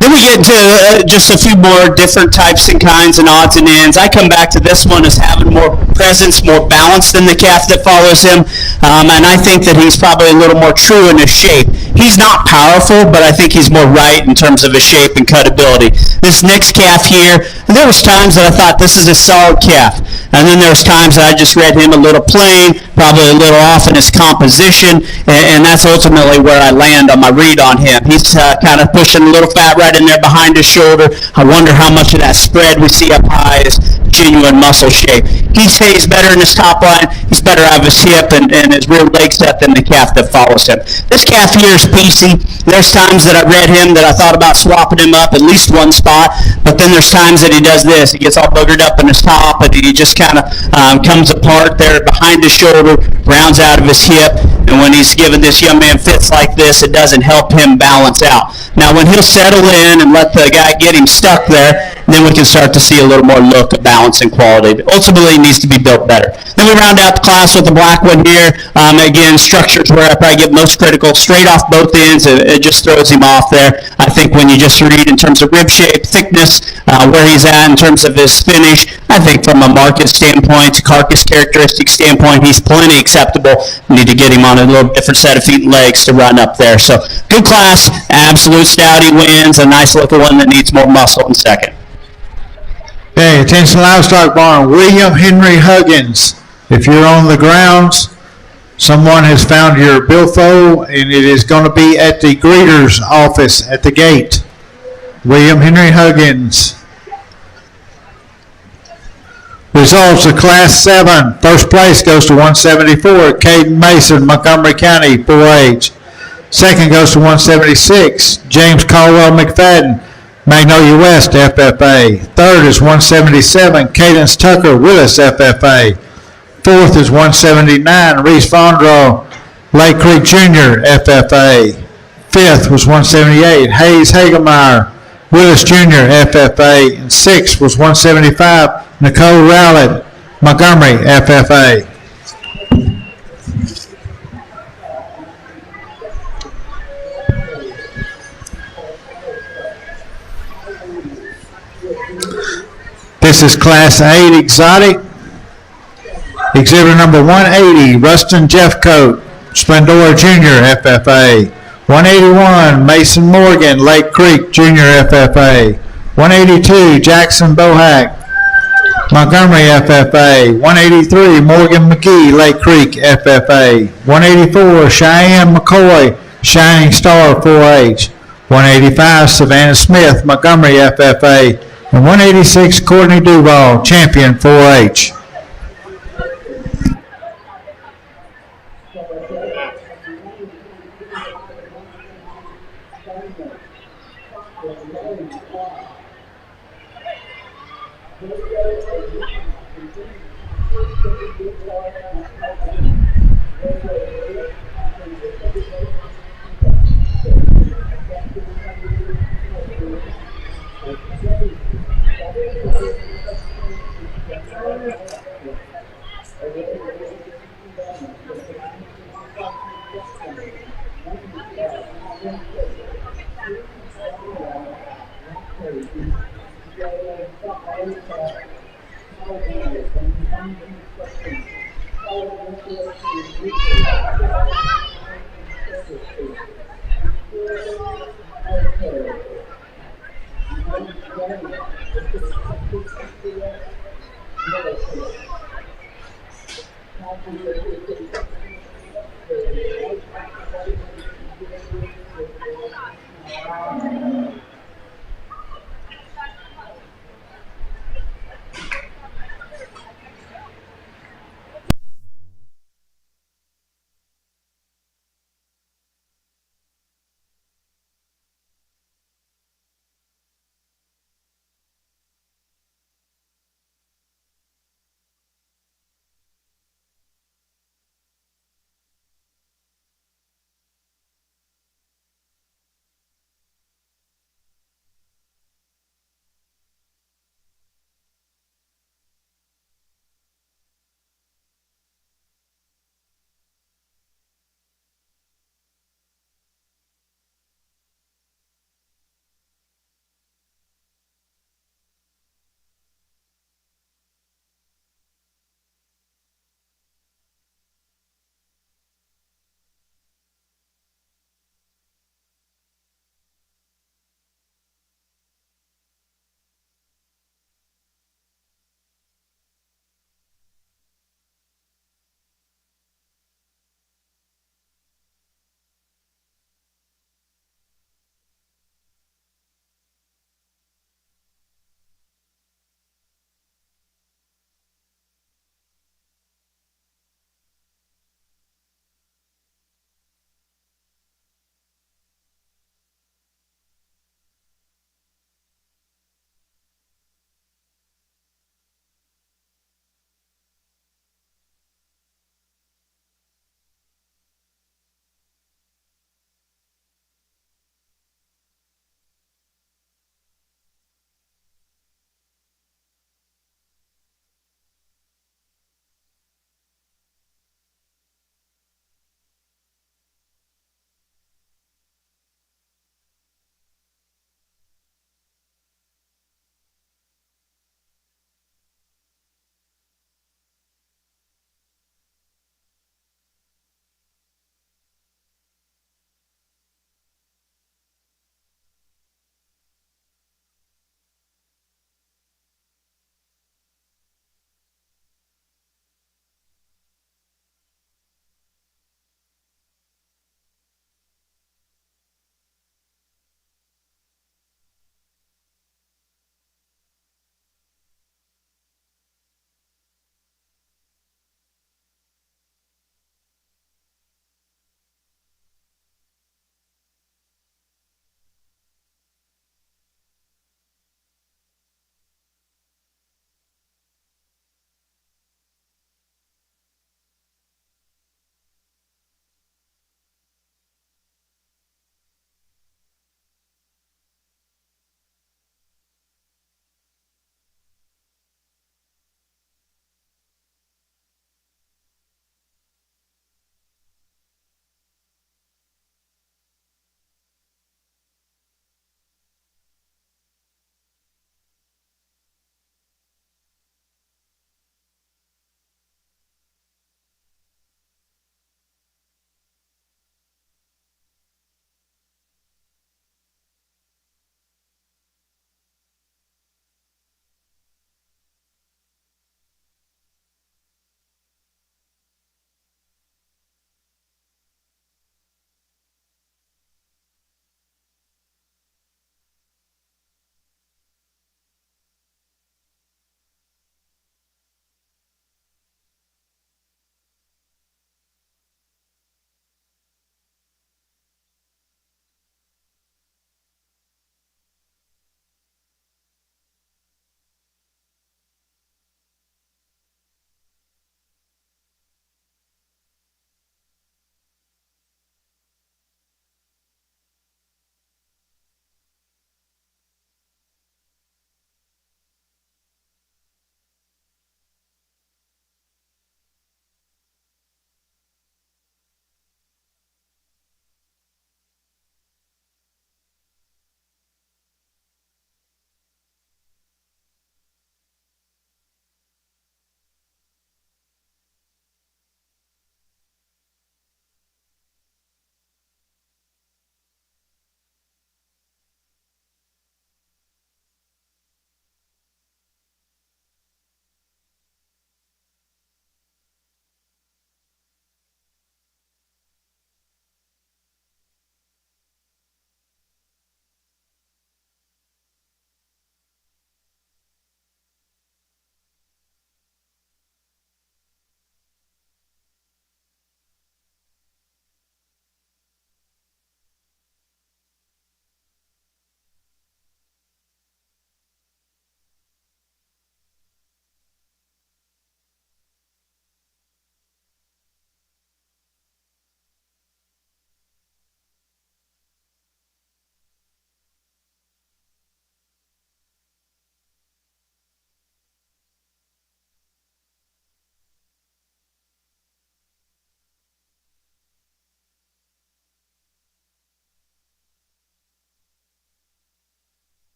Then we get to just a few more different types and kinds and odds and ends. I come back to this one as having more presence, more balance than the calf that follows him, and I think that he's probably a little more true in his shape. He's not powerful, but I think he's more right in terms of his shape and cutability. This next calf here, there was times that I thought this is a solid calf, and then there was times that I just read him a little plain, probably a little off in his composition, and that's ultimately where I land on my read on him. He's kind of pushing a little fat right in there behind his shoulder. I wonder how much of that spread we see up high is genuine muscle shape. He stays better in his top line. He's better out of his hip and his rear leg set than the calf that follows him. This calf here is piecey. There's times that I read him that I thought about swapping him up at least one spot, but then there's times that he does this. He gets all boogered up in his top, and he just kind of comes apart there behind his shoulder, rounds out of his hip, and when he's giving this young man fits like this, it doesn't help him balance out. Now, when he'll settle in and let the guy get him stuck there, then we can start to see a little more look of balance and quality. Ultimately, he needs to be built better. Then we round out the class with the black one here. Again, structures where I probably get most critical. Straight off both ends, it just throws him off there. I think when you just read in terms of rib shape, thickness, where he's at in terms of his finish, I think from a market standpoint, carcass characteristic standpoint, he's plenty acceptable. We need to get him on a little different set of feet and legs to run up there. So good class, absolute stouty wins, a nice looking one that needs more muscle in second. Okay, attention livestock barn, William Henry Huggins. If you're on the grounds, someone has found your billfold, and it is going to be at the greeter's office at the gate. William Henry Huggins. Results of Class 7. First place goes to 174, Caden Mason, Montgomery County, 4-H. Second goes to 176, James Caldwell McFadden, Magnolia West, FFA. Third is 177, Cadence Tucker, Willis, FFA. Fourth is 179, Reese Vondro, Lake Creek Jr., FFA. Fifth was 178, Hayes Hagemeyer, Willis Jr., FFA. And sixth was 175, Nicole Rowlett, Montgomery, FFA. This is Class 8 Exotic. Exhibitor number 180, Rustin Jeffcoat, Splendora Jr., FFA. 181, Mason Morgan, Lake Creek Junior FFA. 182, Jackson Bohack, Montgomery FFA. 183, Morgan McGee, Lake Creek FFA. 184, Cheyenne McCoy, Shining Star 4-H. 185, Savannah Smith, Montgomery FFA. And 186, Courtney Duval, Champion 4-H.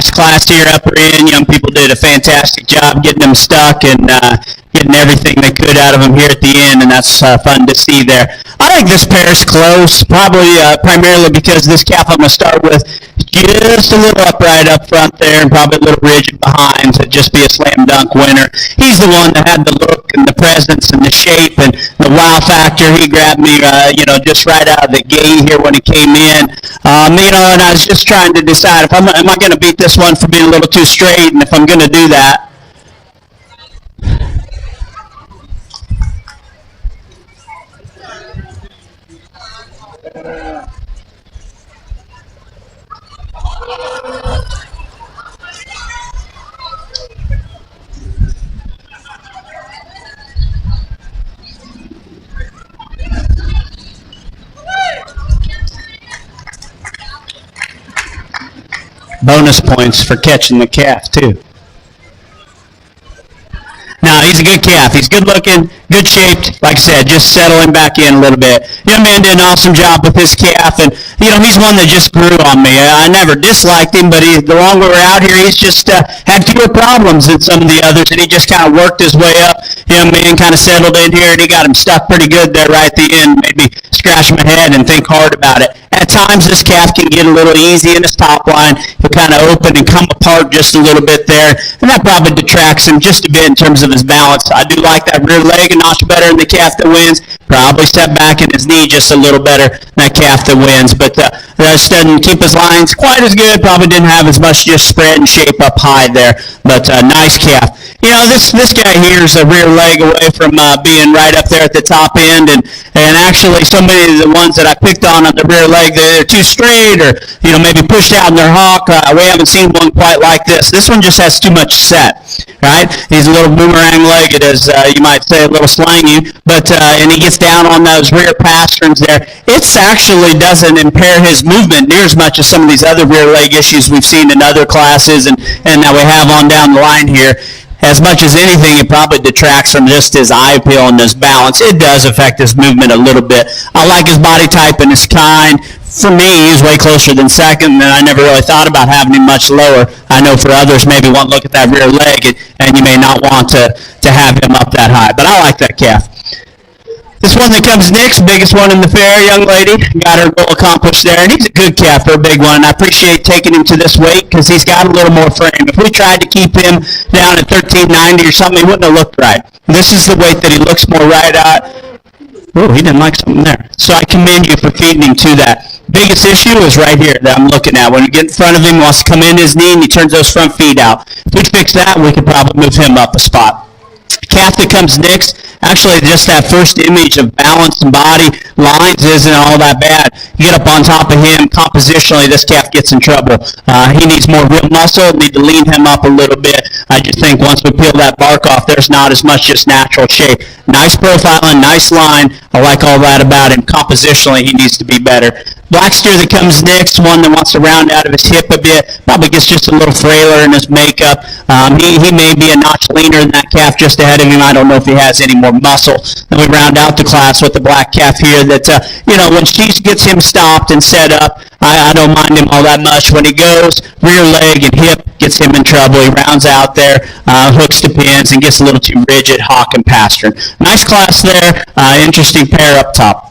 nice class here, upper end. Young people did a fantastic job getting them stuck and getting everything they could out of them here at the end, and that's fun to see there. I think this pair is close, probably primarily because this calf I'm going to start with just a little upright up front there and probably a little rigid behind, so just be a slam dunk winner. He's the one that had the look and the presence and the shape and the wow factor. He grabbed me, just right out of the gate here when he came in. And I was just trying to decide if am I going to beat this one for being a little too straight, and if I'm going to do that. Bonus points for catching the calf, too. No, he's a good calf. He's good looking, good shaped. Like I said, just settling back in a little bit. Young man did an awesome job with his calf, and he's one that just grew on me. I never disliked him, but the longer we're out here, he's just had fewer problems than some of the others, and he just kind of worked his way up. Young man kind of settled in here, and he got him stuck pretty good there right at the end. Made me scratch my head and think hard about it. At times, this calf can get a little easy in his top line. He'll kind of open and come apart just a little bit there, and that probably detracts him just a bit in terms of his balance. I do like that rear leg a notch better than the calf that wins. Probably step back in his knee just a little better than that calf that wins, but that just doesn't keep his lines quite as good. Probably didn't have as much just spread and shape up high there, but nice calf. This guy here is a rear leg away from being right up there at the top end, and actually so many of the ones that I picked on the rear leg, they're too straight or maybe pushed out in their hawk. We haven't seen one quite like this. This one just has too much set, right? He's a little boomerang-legged, as you might say, a little slangy, but and he gets down on those rear pasterns there. It actually doesn't impair his movement near as much as some of these other rear leg issues we've seen in other classes and that we have on down the line here. As much as anything, it probably detracts from just his eye appeal and his balance. It does affect his movement a little bit. I like his body type and his kind. For me, he's way closer than second, and I never really thought about having him much lower. I know for others, maybe one look at that rear leg, and you may not want to have him up that high. But I like that calf. This one that comes next, biggest one in the fair, young lady, got her goal accomplished there, and he's a good calf for a big one. I appreciate taking him to this weight because he's got a little more frame. If we tried to keep him down at 1390 or something, he wouldn't have looked right. This is the weight that he looks more right at. Oh, he didn't like something there. So I commend you for feeding him to that. Biggest issue is right here that I'm looking at. When you get in front of him, he wants to come in his knee, and he turns those front feet out. If we fix that, we could probably move him up a spot. Calf that comes next, actually just that first image of balance and body lines isn't all that bad. You get up on top of him, compositionally this calf gets in trouble. He needs more real muscle, need to lean him up a little bit. I just think once we peel that bark off, there's not as much just natural shape. Nice profiling, nice line. I like all that about him. Compositionally, he needs to be better. Black steer that comes next, one that wants to round out of his hip a bit, probably gets just a little frailer in his makeup. He may be a notch leaner than that calf just ahead of him. I don't know if he has any more muscle. Then we round out the class with the black calf here that, when she gets him stopped and set up, I don't mind him all that much. When he goes, rear leg and hip gets him in trouble. He rounds out there, hooks to pins, and gets a little too rigid, hawk and pastern. Nice class there. Interesting pair up top.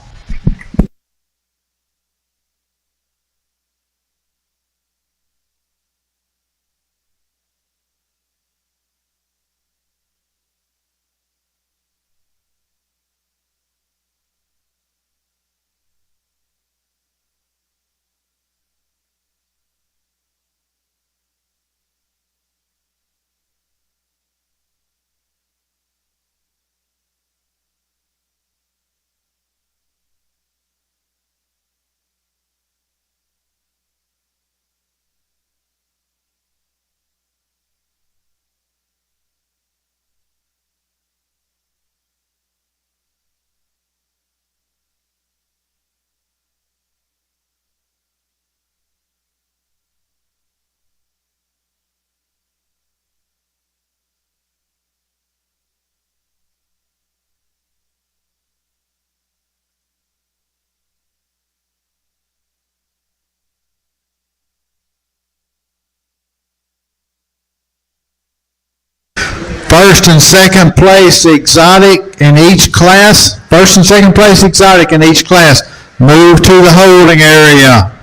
First and second place exotic in each class. First and second place exotic in each class. Move to the holding area.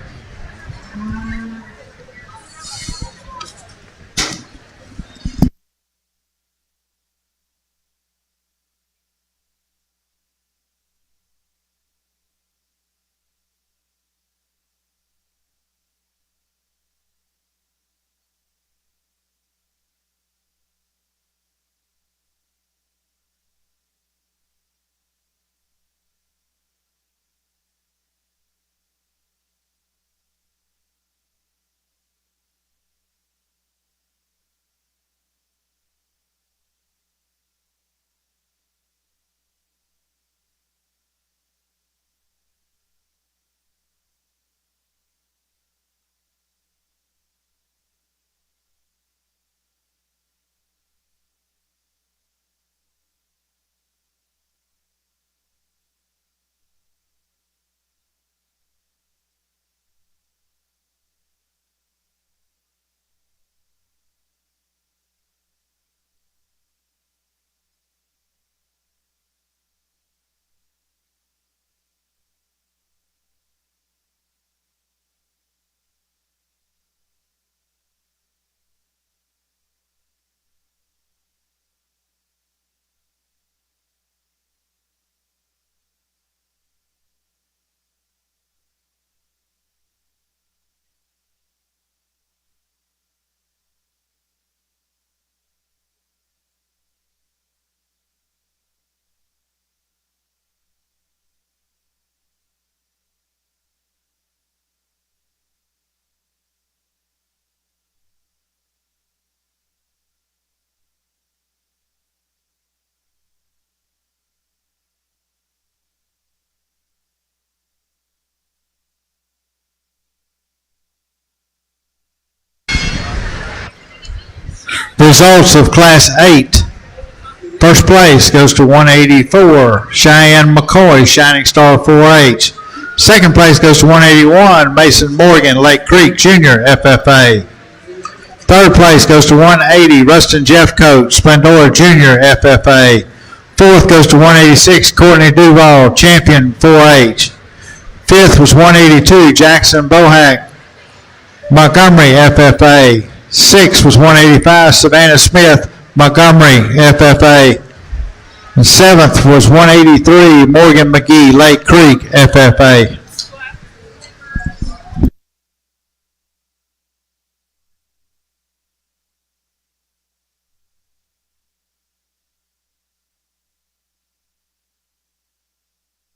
Results of Class 8. First place goes to 184, Cheyenne McCoy, Shining Star 4-H. Second place goes to 181, Mason Morgan, Lake Creek Jr., FFA. Third place goes to 180, Rustin Jeffcoat, Splendora Jr., FFA. Fourth goes to 186, Courtney Duval, Champion 4-H. Fifth was 182, Jackson Bohack, Montgomery, FFA. Sixth was 185, Savannah Smith, Montgomery, FFA. And seventh was 183, Morgan McGee, Lake Creek, FFA.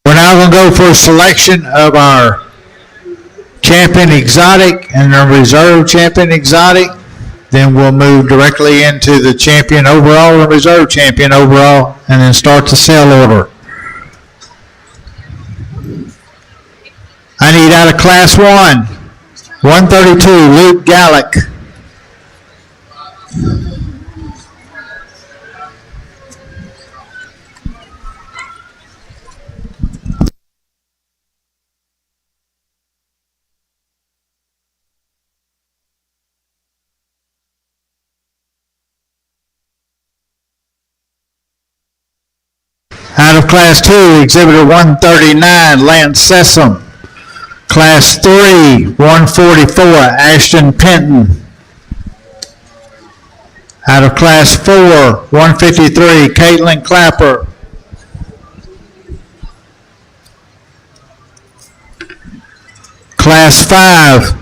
We're now going to go for a selection of our champion exotic and the reserve champion exotic. Then we'll move directly into the champion overall and reserve champion overall, and then start the sale order. I need out of Class 1, 132, Luke Gallick. Out of Class 2, Exhibitor 139, Lance Sessom. Class 3, 144, Ashton Penton. Out of Class 4, 153, Caitlin Clapper. Class 5,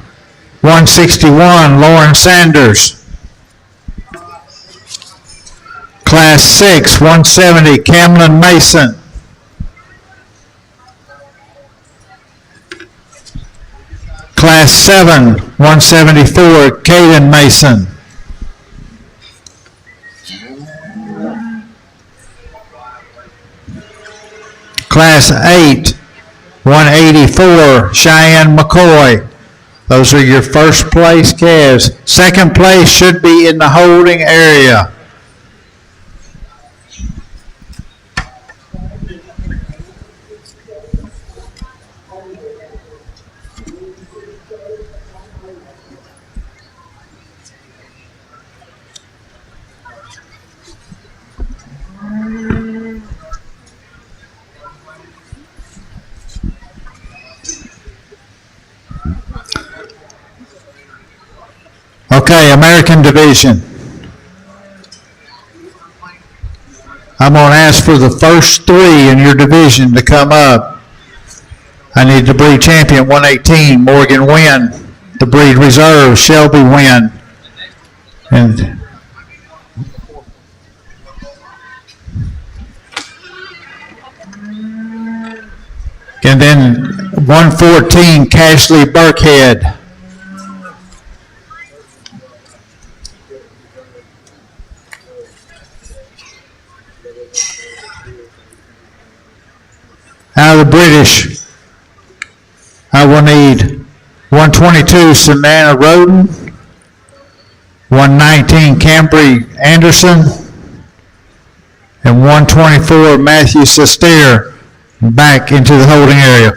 161, Lauren Sanders. Class 6, 170, Camlin Mason. Class 7, 174, Caden Mason. Class 8, 184, Cheyenne McCoy. Those are your first place calves. Second place should be in the holding area. Okay, American Division. I'm going to ask for the first three in your division to come up. I need the breed champion, 118, Morgan Wynn. The breed reserve, Shelby Wynn. And then 114, Cashley Burkhead. Out of the British, I will need 122, Savannah Roden, 119, Cambry Anderson, and 124, Matthew Sestier back into the holding area.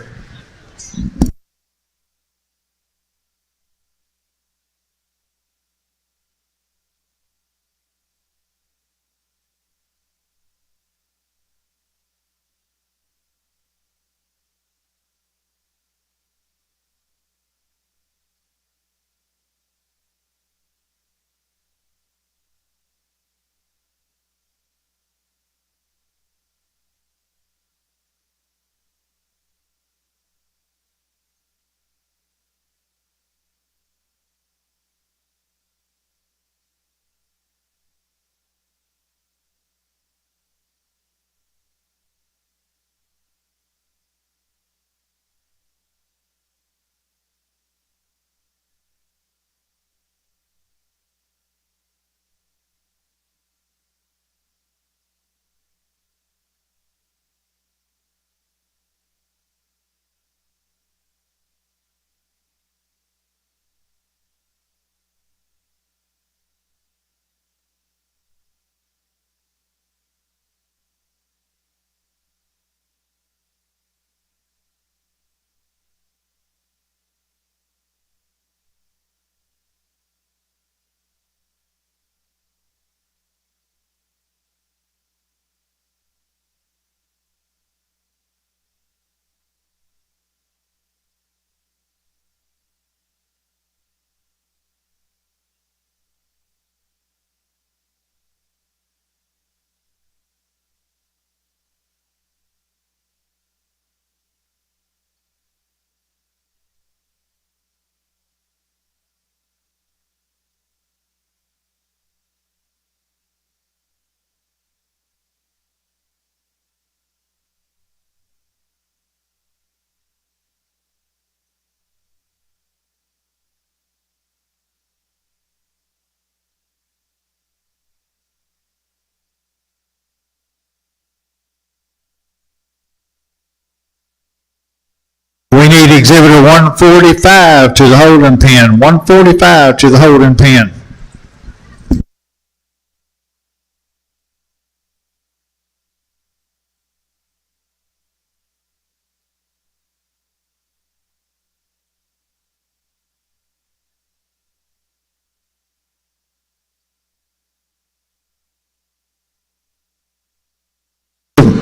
We need exhibitor 145 to the holding pen. 145 to the holding pen.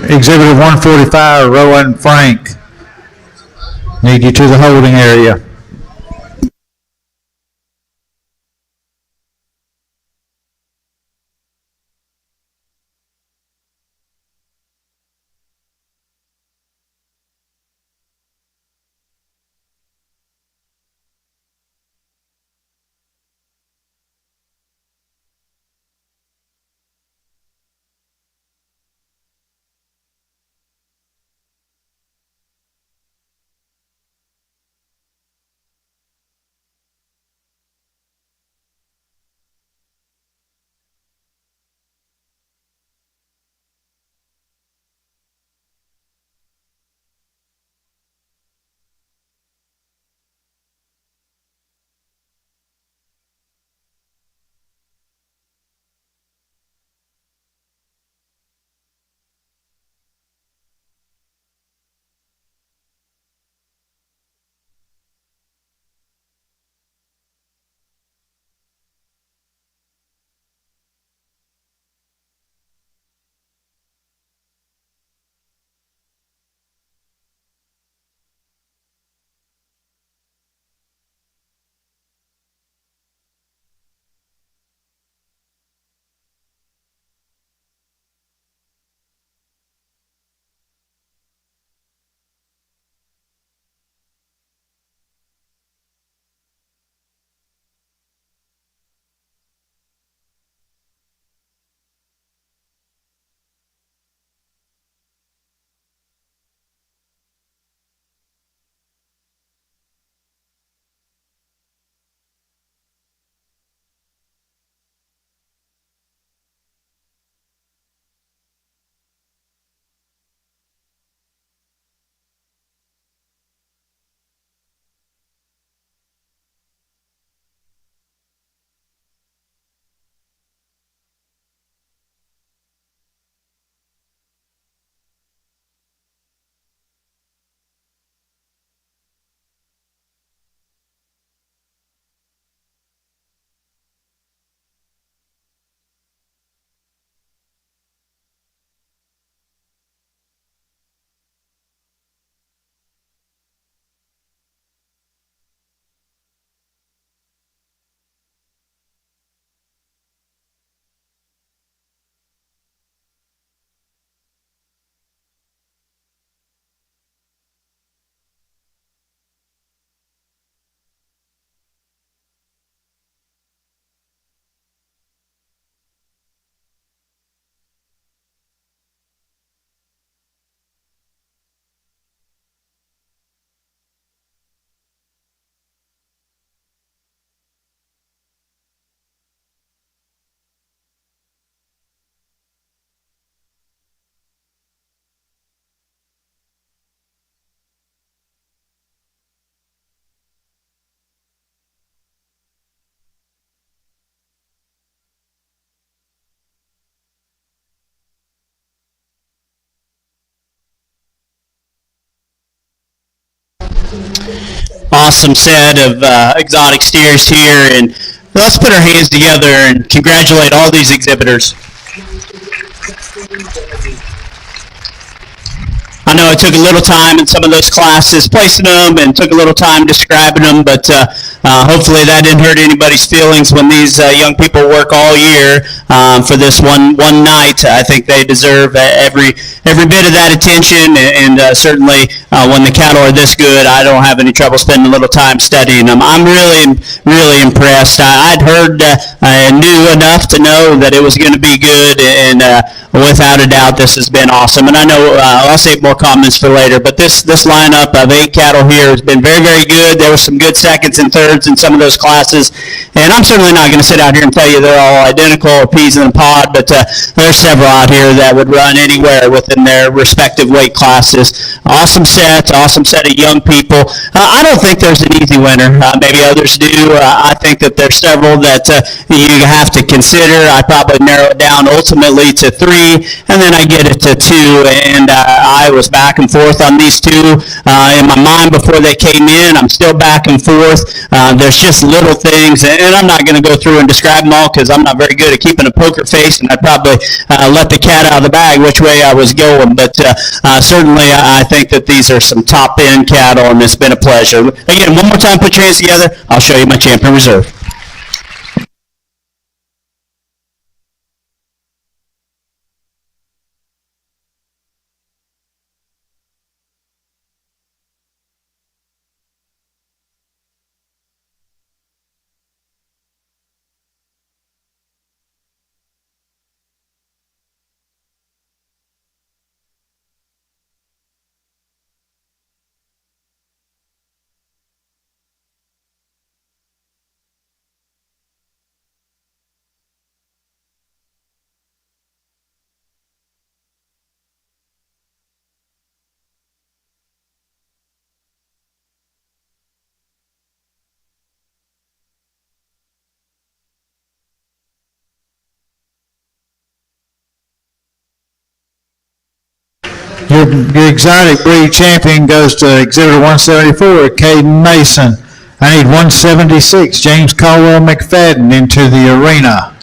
Exhibitor 145, Rowan Frank. Need you to the holding area. awesome set of exotic steers here, and let's put our hands together and congratulate all these exhibitors. I know it took a little time in some of those classes placing them and took a little time describing them, but hopefully that didn't hurt anybody's feelings when these young people work all year for this one night. I think they deserve every bit of that attention, and certainly when the cattle are this good, I don't have any trouble spending a little time studying them. I'm really impressed. I'd heard and knew enough to know that it was going to be good, and without a doubt, this has been awesome. And I know I'll save more comments for later, but this lineup of 8 cattle here has been very, very good. There were some good seconds and thirds in some of those classes, and I'm certainly not going to sit out here and tell you they're all identical or peas in a pod, but there's several out here that would run anywhere within their respective weight classes. Awesome set of young people. I don't think there's an easy winner. Maybe others do. I think that there's several that you have to consider. I probably narrow it down ultimately to 3, and then I get it to 2, and I was back and forth on these 2 in my mind before they came in. I'm still back and forth. There's just little things, and I'm not going to go through and describe them all because I'm not very good at keeping a poker face, and I'd probably let the cat out of the bag which way I was going, but certainly I think that these are some top-end cattle, and it's been a pleasure. Again, one more time, put your hands together. I'll show you my champion reserve. Your exotic breed champion goes to Exhibitor 174, Caden Mason. I need 176, James Caldwell McFadden, into the arena.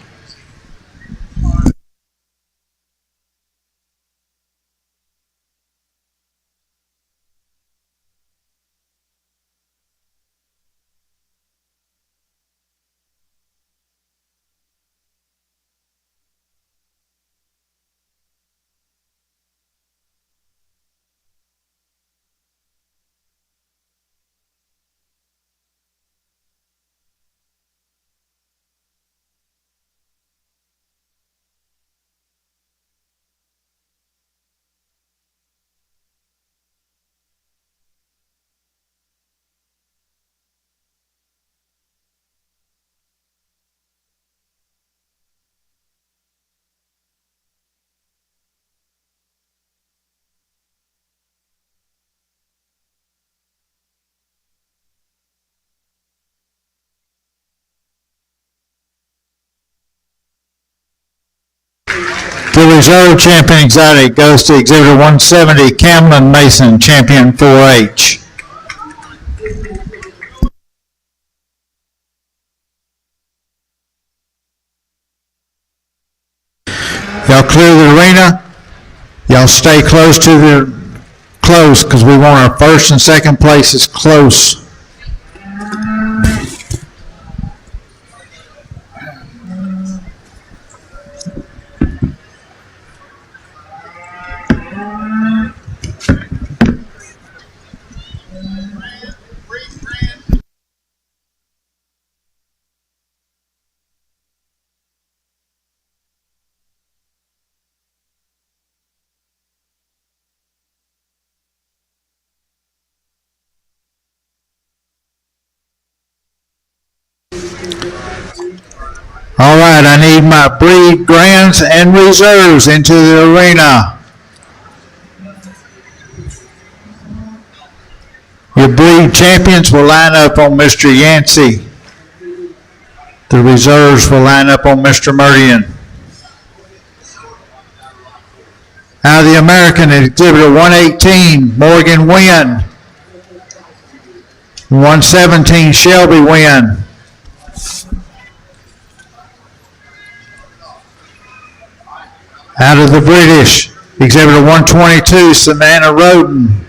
The reserve champion exotic goes to Exhibitor 170, Camlin Mason, champion 4H. Y'all clear the arena. Y'all stay close because we want our first and second places close. All right, I need my breed grands and reserves into the arena. Your breed champions will line up on Mr. Yancey. The reserves will line up on Mr. Murdian. Out of the American, Exhibitor 118, Morgan Wynn. 117 Shelby win. Out of the British, exhibitor 122 Savannah Roden.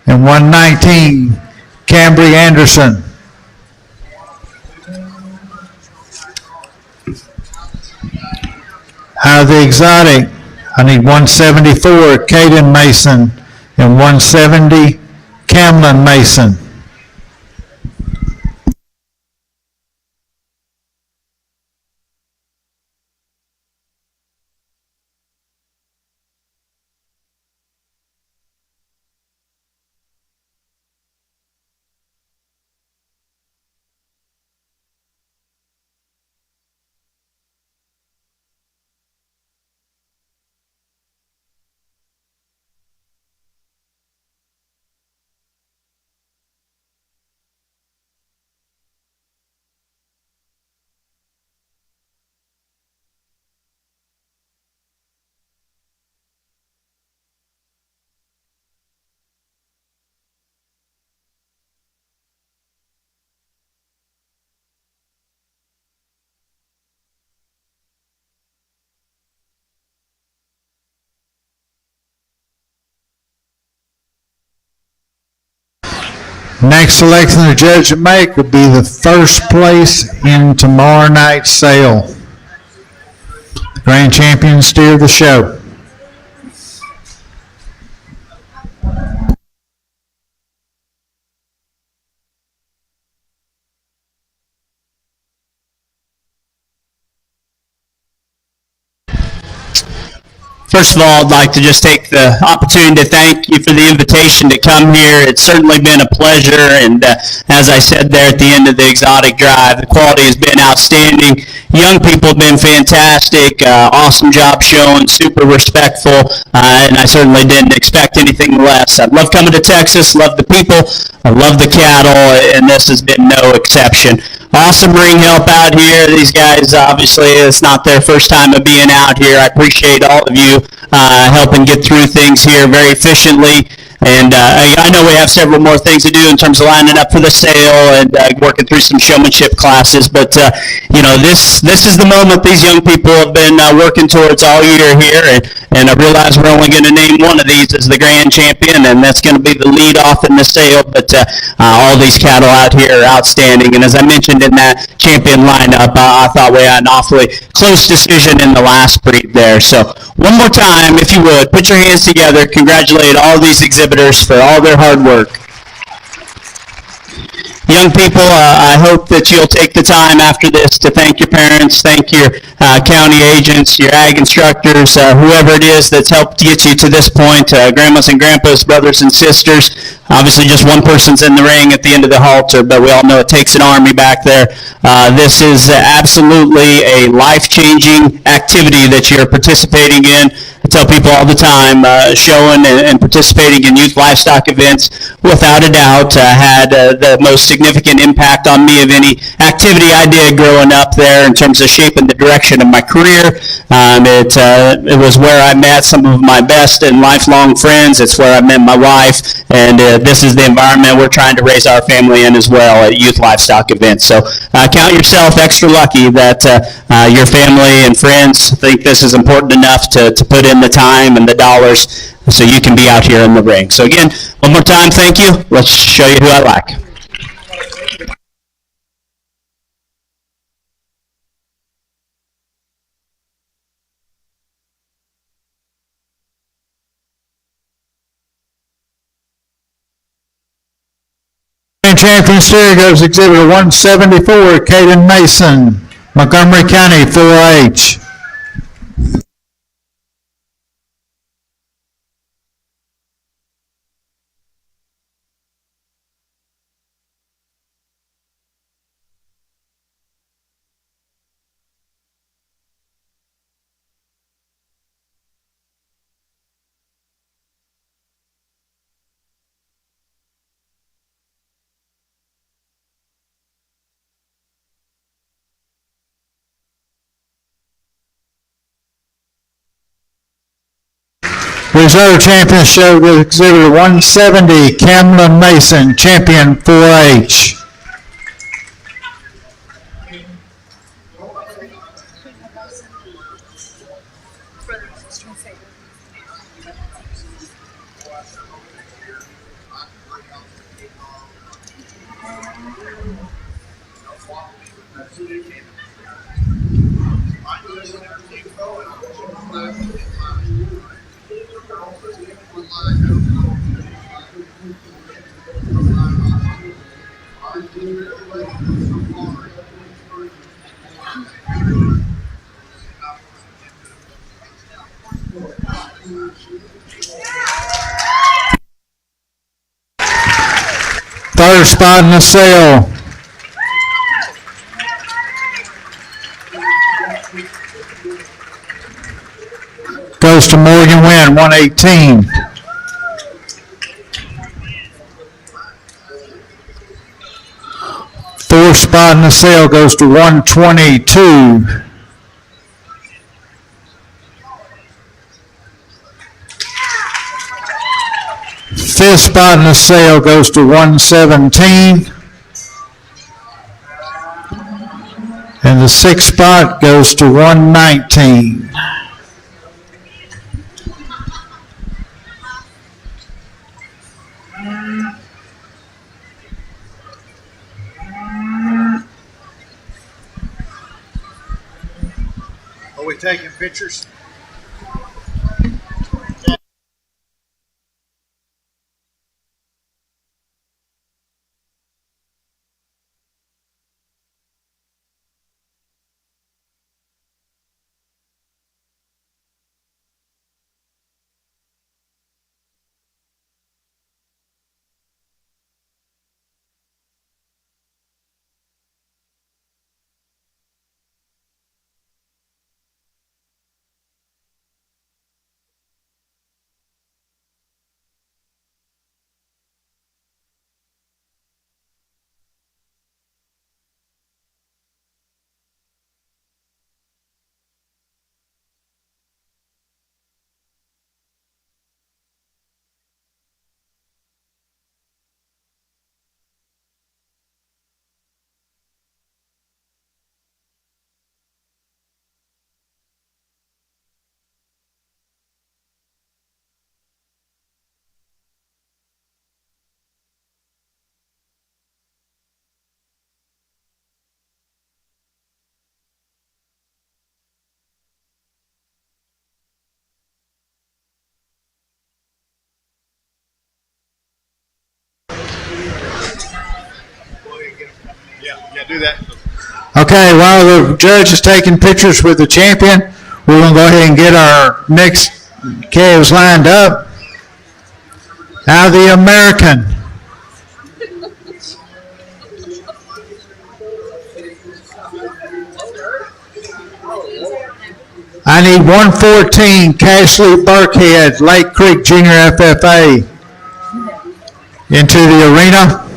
And 119 Cambry Anderson. Out of the exotic, I need 174 Caden Mason and 170 Camlin Mason. Next selection the judge will make will be the first place in tomorrow night's sale. The grand champion steer of the show. First of all, I'd like to just take the opportunity to thank you for the invitation to come here. It's certainly been a pleasure, and as I said there at the end of the exotic drive, the quality has been outstanding. Young people have been fantastic, awesome job showing, super respectful, and I certainly didn't expect anything less. I love coming to Texas, love the people, I love the cattle, and this has been no exception. Awesome ring help out here. These guys, obviously, it's not their first time of being out here. I appreciate all of you helping get through things here very efficiently. And I know we have several more things to do in terms of lining up for the sale and working through some showmanship classes. But, this is the moment these young people have been working towards all year here. And I realize we're only going to name one of these as the grand champion, and that's going to be the lead off in the sale. But all these cattle out here are outstanding. And as I mentioned in that champion lineup, I thought we had an awfully close decision in the last breed there. So one more time, if you would, put your hands together, congratulate all these exhibitors for all their hard work. Young people, I hope that you'll take the time after this to thank your parents, thank your county agents, your ag instructors, whoever it is that's helped get you to this point, grandmas and grandpas, brothers and sisters. Obviously, just one person's in the ring at the end of the halter, but we all know it takes an army back there. This is absolutely a life-changing activity that you're participating in. I tell people all the time, showing and participating in youth livestock events, without a doubt, had the most significant impact on me of any activity I did growing up there in terms of shaping the direction of my career. It was where I met some of my best and lifelong friends. It's where I met my wife, and this is the environment we're trying to raise our family in as well at youth livestock events. So count yourself extra lucky that your family and friends think this is important enough to put in the time and the dollars so you can be out here in the ring. So again, one more time, thank you. Let's show you who I like. Champion steer goes exhibitor 174, Caden Mason, Montgomery County 4-H. Reserve champion show with exhibitor 170, Camlin Mason, champion 4H. Third spot in the sale goes to Morgan Wynn, 118. Fourth spot in the sale goes to 122. Fifth spot in the sale goes to 117. And the sixth spot goes to 119. Are we taking pictures? Yeah, do that. Okay, while the judge is taking pictures with the champion, we're going to go ahead and get our next calves lined up. Now the American. I need 114, Cashley Burkhead, Lake Creek Junior FFA, into the arena.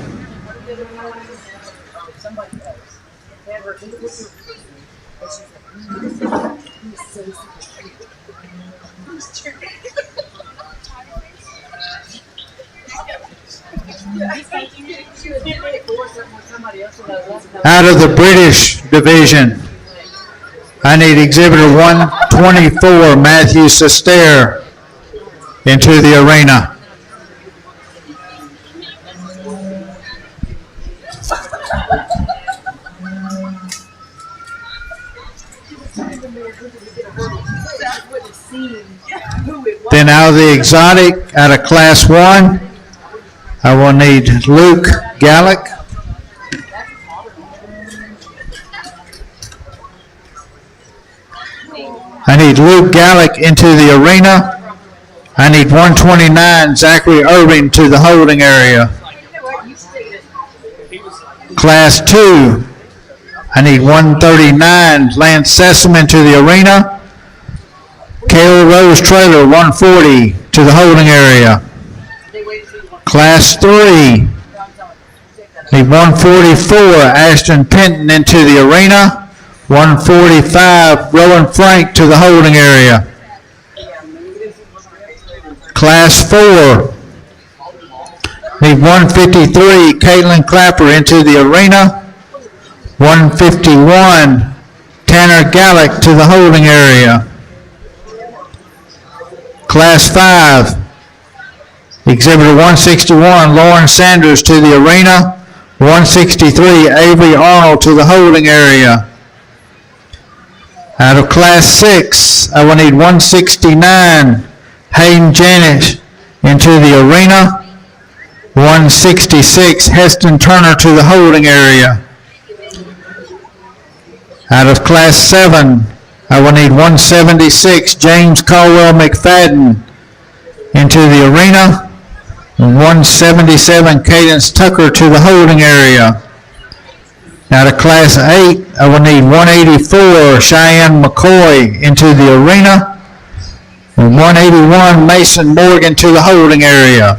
Out of the British division, I need exhibitor 124, Matthew Sester, into the arena. Then out of the exotic, out of class 1, I will need Luke Gallick. I need Luke Gallick into the arena. I need 129, Zachary Irving, to the holding area. Class 2, I need 139, Lance Sessom to the arena. Kale Rose Trailer, 140, to the holding area. Class 3, need 144, Ashton Penton into the arena. 145, Rowan Frank to the holding area. Class 4, need 153, Caitlin Clapper into the arena. 151, Tanner Gallick to the holding area. Class 5, Exhibitor 161, Lauren Sanders to the arena. 163, Avery Arnold to the holding area. Out of Class 6, I will need 169, Hayden Janish into the arena. 166, Heston Turner to the holding area. Out of Class 7, I will need 176, James Caldwell McFadden into the arena. 177, Cadence Tucker to the holding area. Out of Class 8, I will need 184, Cheyenne McCoy into the arena. And 181, Mason Morgan to the holding area.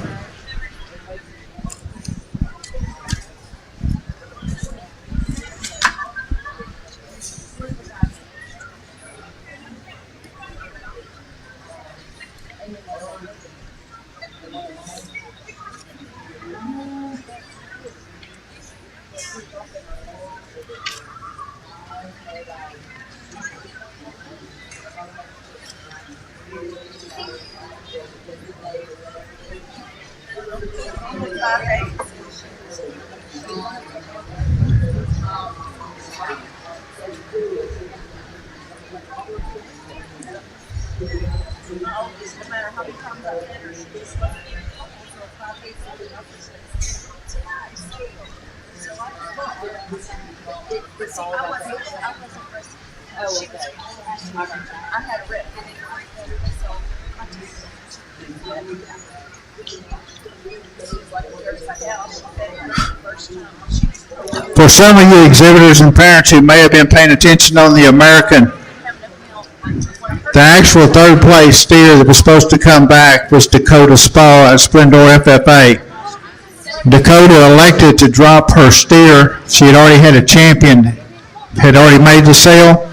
For some of you exhibitors and parents who may have been paying attention on the American, the actual third place steer that was supposed to come back was Dakota Spa at Splendor FFA. Dakota elected to drop her steer. She had already had a champion, had already made the sale,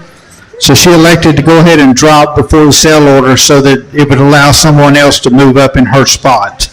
so she elected to go ahead and drop before the sale order so that it would allow someone else to move up in her spot.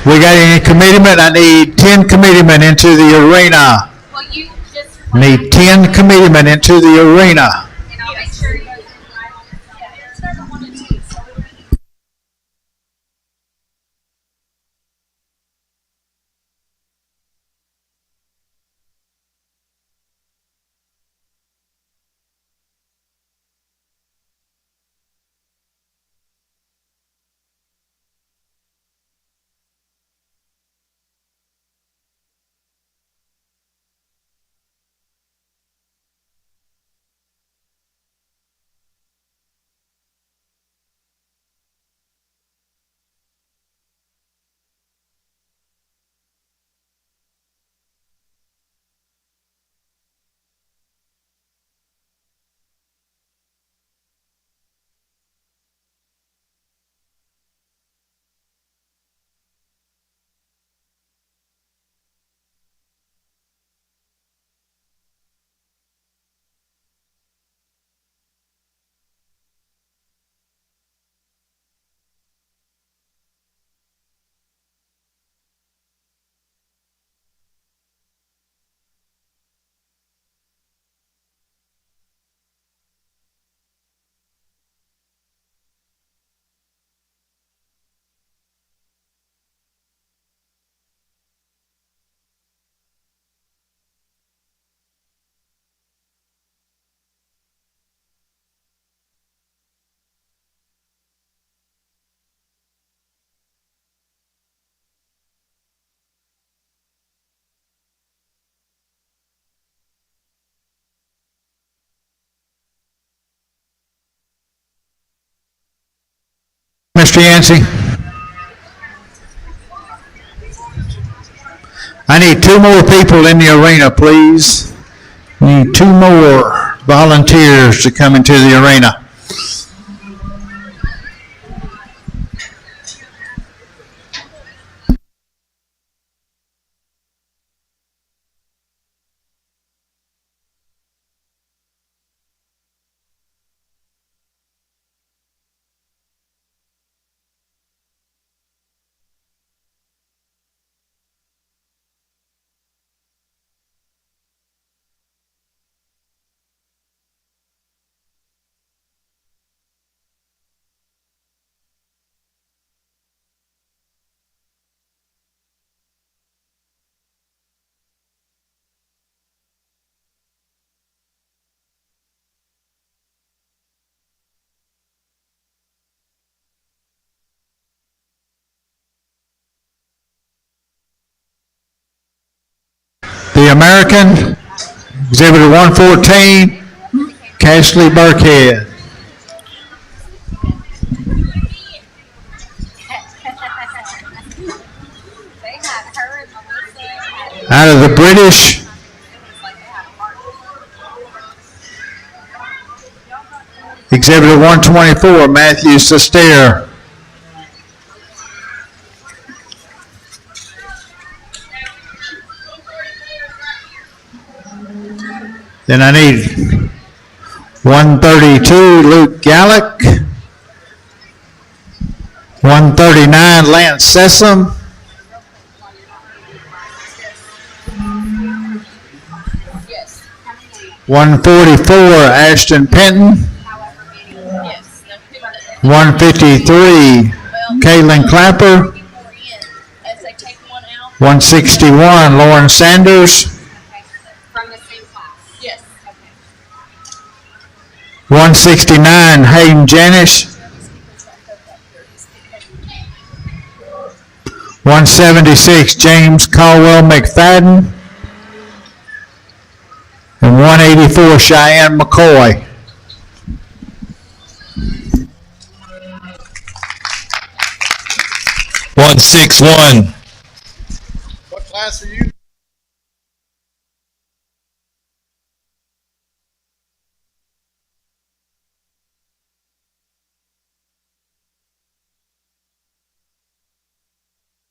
We got any commitment? I need 10 commitment into the arena. Well, you just Need 10 commitment into the arena. and I'll make sure you. Mr. Yancey? I need 2 more people in the arena, please. Need 2 more volunteers to come into the arena. The American, Exhibitor 114, Cashley Burkhead. They had her and Melissa. Out of the British, It was like they had a party. Exhibitor 124, Matthew Sester. Then I need 132, Luke Gallick. 139, Lance Sessom. Yes. 144, Ashton Penton. Yes. 153, Caitlin Clapper. As they take one out 161, Lauren Sanders. from the same class. Yes. Okay. 169, Hayden Janish. 176, James Caldwell McFadden. And 184, Cheyenne McCoy. One 6-1. What class are you?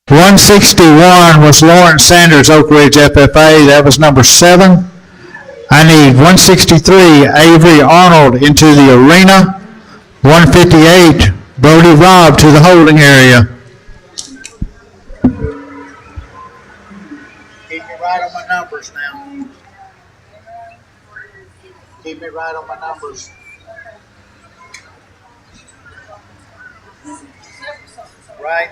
$161 was Lawrence Sanders, Oak Ridge FFA. That was number 7. I need 163, Avery Arnold into the arena. 158, Brody Robb to the holding area. keep me right on my numbers. Right?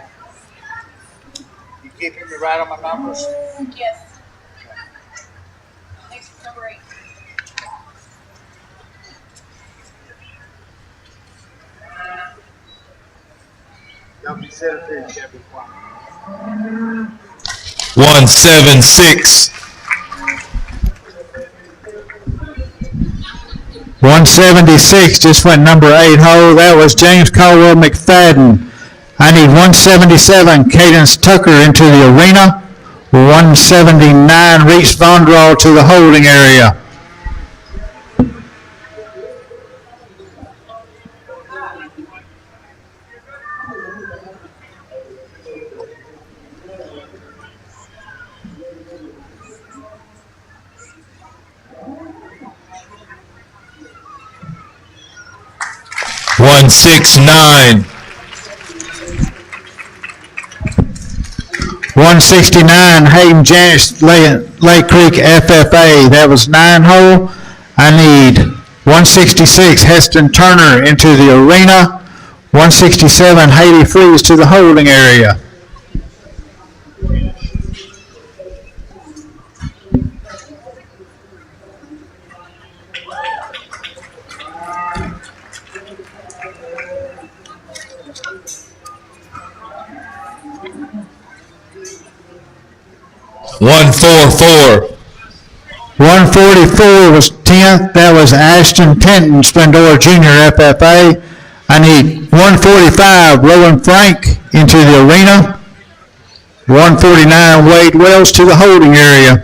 You keeping me right on my numbers? Yes. Next, number 8. Y'all consider this, Chevy. 176. 176 just went number 8 hole. That was James Caldwell McFadden. I need 177 Cadence Tucker into the arena. 179 Reese Vondraw to the holding area. One 169. 169 Hayden Janice Lake Creek FFA. That was 9 hole. I need 166 Heston Turner into the arena. 167 Haiti Freeze to the holding area. One 144 was 10th. That was Ashton Penton, Splendora Jr. FFA. I need 145 Roland Frank into the arena. 149 Wade Wells to the holding area.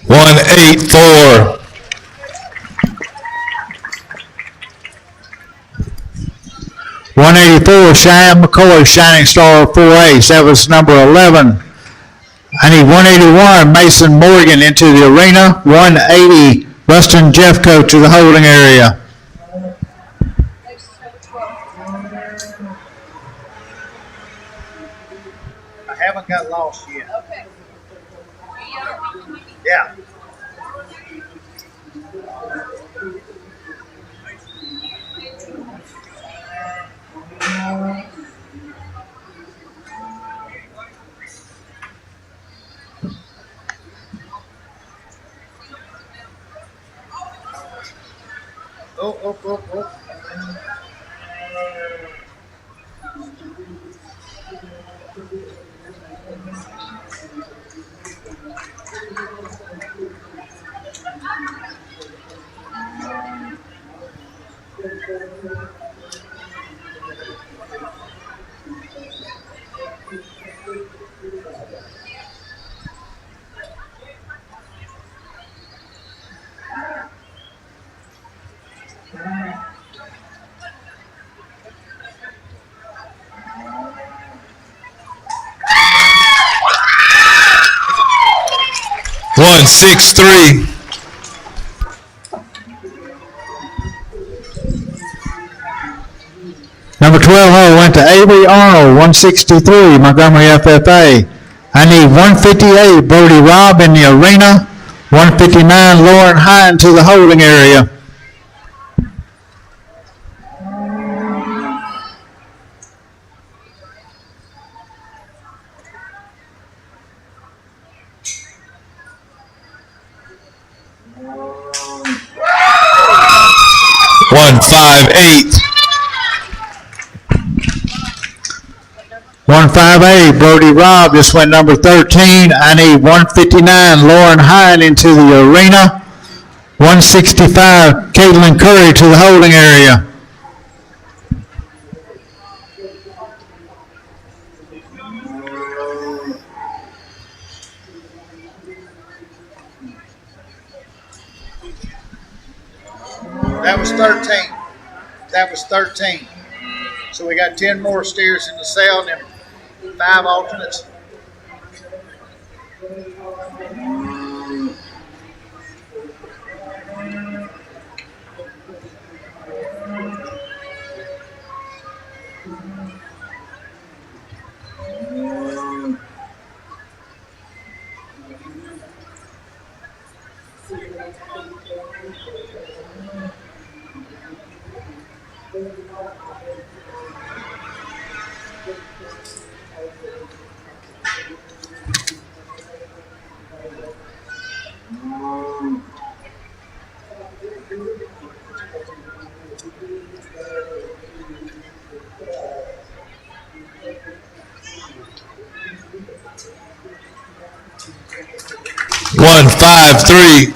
One 184. 184 Cheyenne McCoy, Shining Star 4Ace. That was number 11. I need 181 Mason Morgan into the arena. 180 Rustin Jeffco to the holding area. Next, number 12. I haven't got lost yet. Okay. Yeah. Oh. 163. Number 12 hole went to Avery Arnold, 163 Montgomery FFA. I need 158 Brody Robb in the arena. 159 Lauren Hine to the holding area. One 158. 158 Brody Robb just went number 13. I need 159 Lauren Hine into the arena. 165 Caitlin Curry to the holding area. That was 13. That was 13. So we got 10 more steers in the cell and then 5 alternates. One, 5, 3.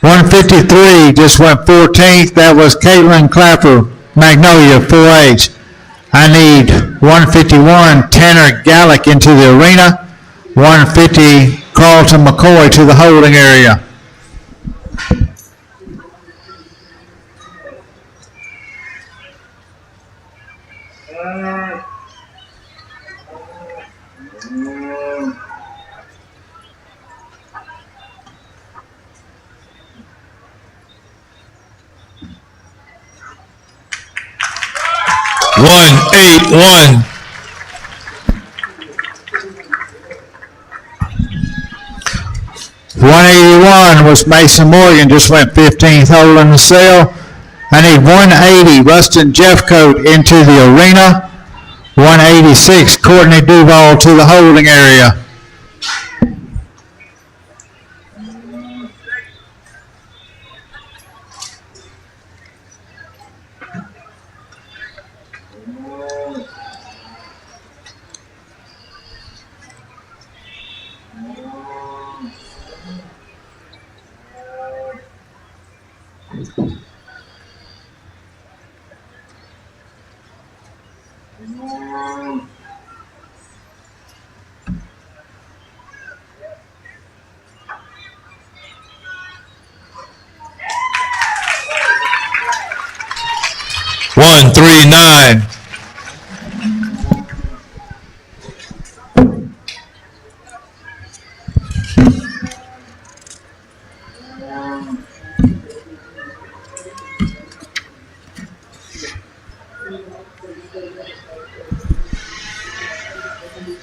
$153 just went 14th. That was Caitlin Clapper, Magnolia, 4H. I need 151 Tanner Gallick into the arena. 150 Carlton McCoy to the holding area. One, 8, 1. $181 was Mason Morgan, just went 15th hole in the cell. I need 180 Rustin Jeffcoat into the arena. 186 Courtney Duval to the holding area. One, 3, 9.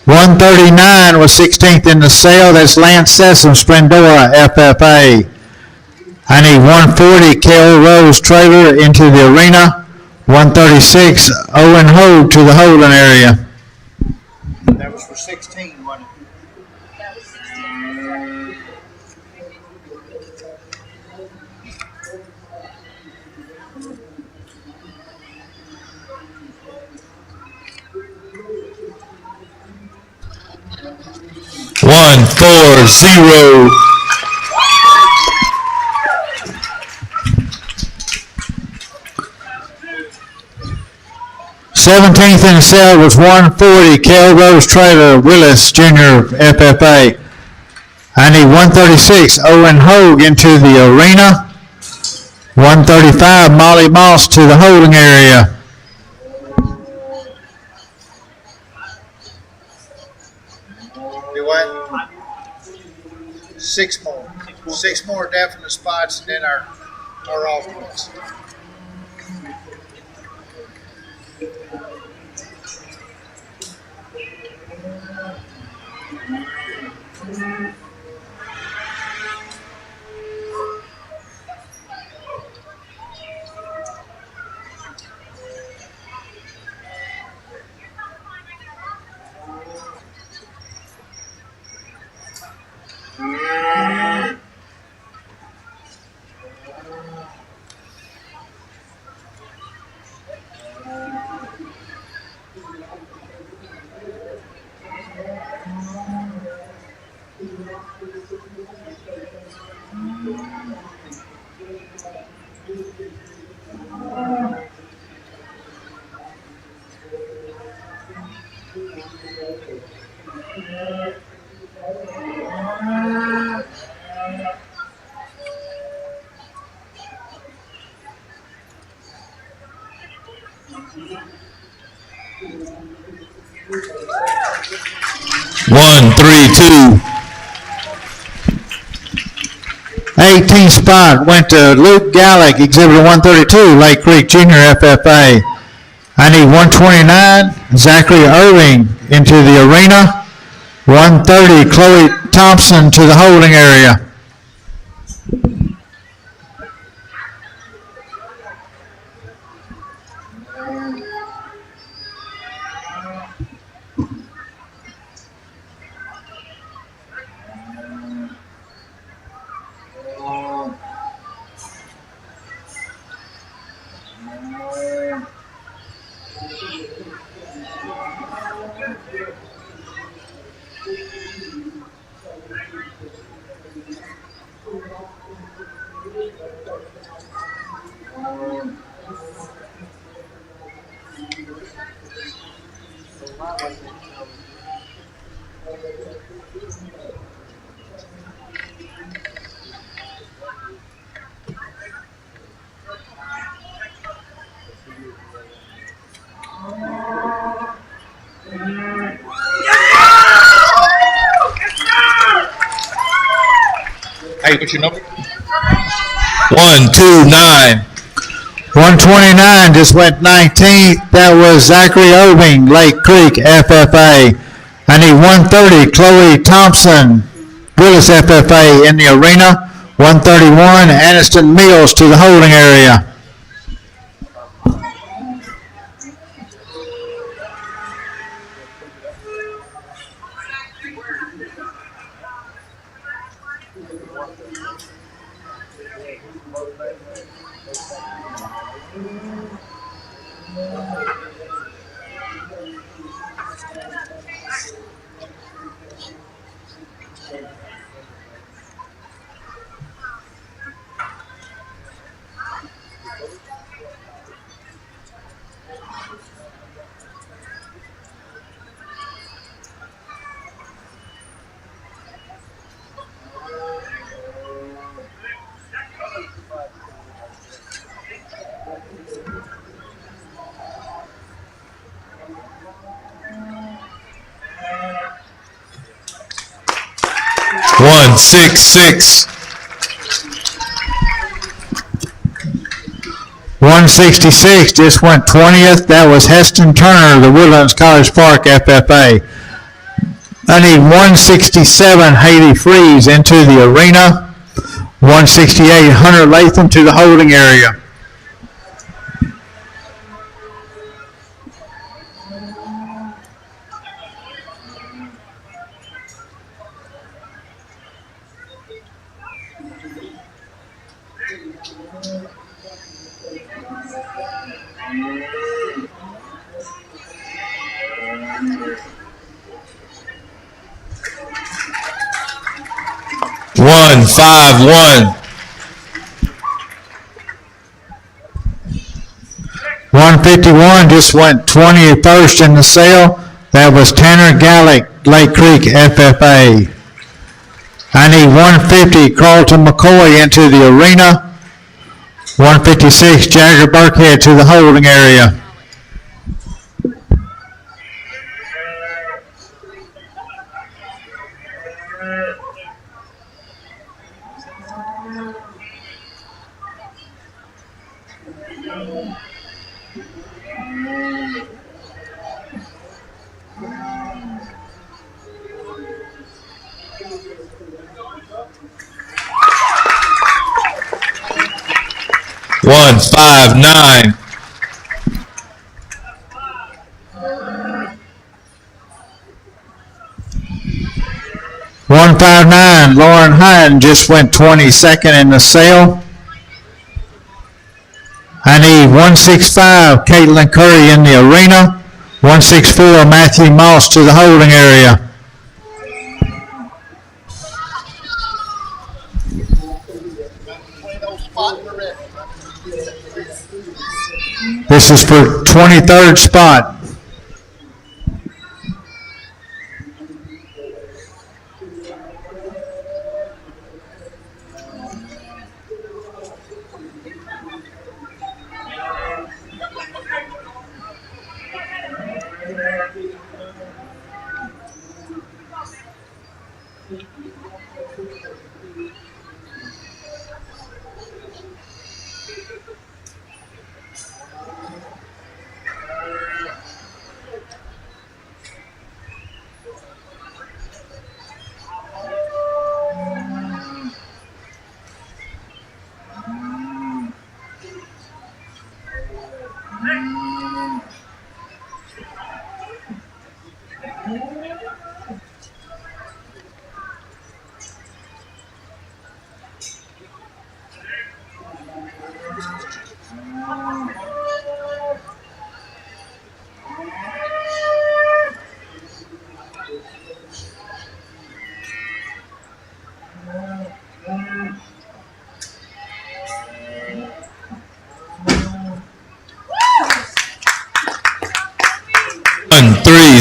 $139 was 16th in the sale. That's Lance Sessom, Splendora, FFA. I need 140 Kel Rose Trailer into the arena. 136 Owen Hogue to the holding area. That was for 16, wasn't it? That was 16. One, 4, 0. $17th in the sale was 140 Kel Rose Trailer, Willis Jr., FFA. I need 136 Owen Hogue into the arena. 135 Molly Moss to the holding area. Do what? 6 more. 6 more definite spots and then our alternates. 132. 18th spot went to Luke Gallick, Exhibitor 132, Lake Creek Junior FFA. I need 129, Zachary Irving into the arena. 130, Chloe Thompson to the holding area. Hey, what's your number? 129. 129 just went 19th. That was Zachary Irving, Lake Creek FFA. I need 130, Chloe Thompson, Willis FFA in the arena. 131, Aniston Mills to the holding area. One, 6, 166 just went 20th. That was Heston Turner, the Woodlands College Park FFA. I need 167, Haley Freeze into the arena. 168, Hunter Latham to the holding area. One, 5, 1. 151 just went 21st in the sale. That was Tanner Gallick, Lake Creek FFA. I need 150, Carlton McCoy into the arena. 156, Jagger Burkhead to the holding area. One, 5, 9. 159, Lauren Hine just went 22nd in the sale. I need 165, Caitlin Curry in the arena. 164, Matthew Moss to the holding area. This is for 23rd spot.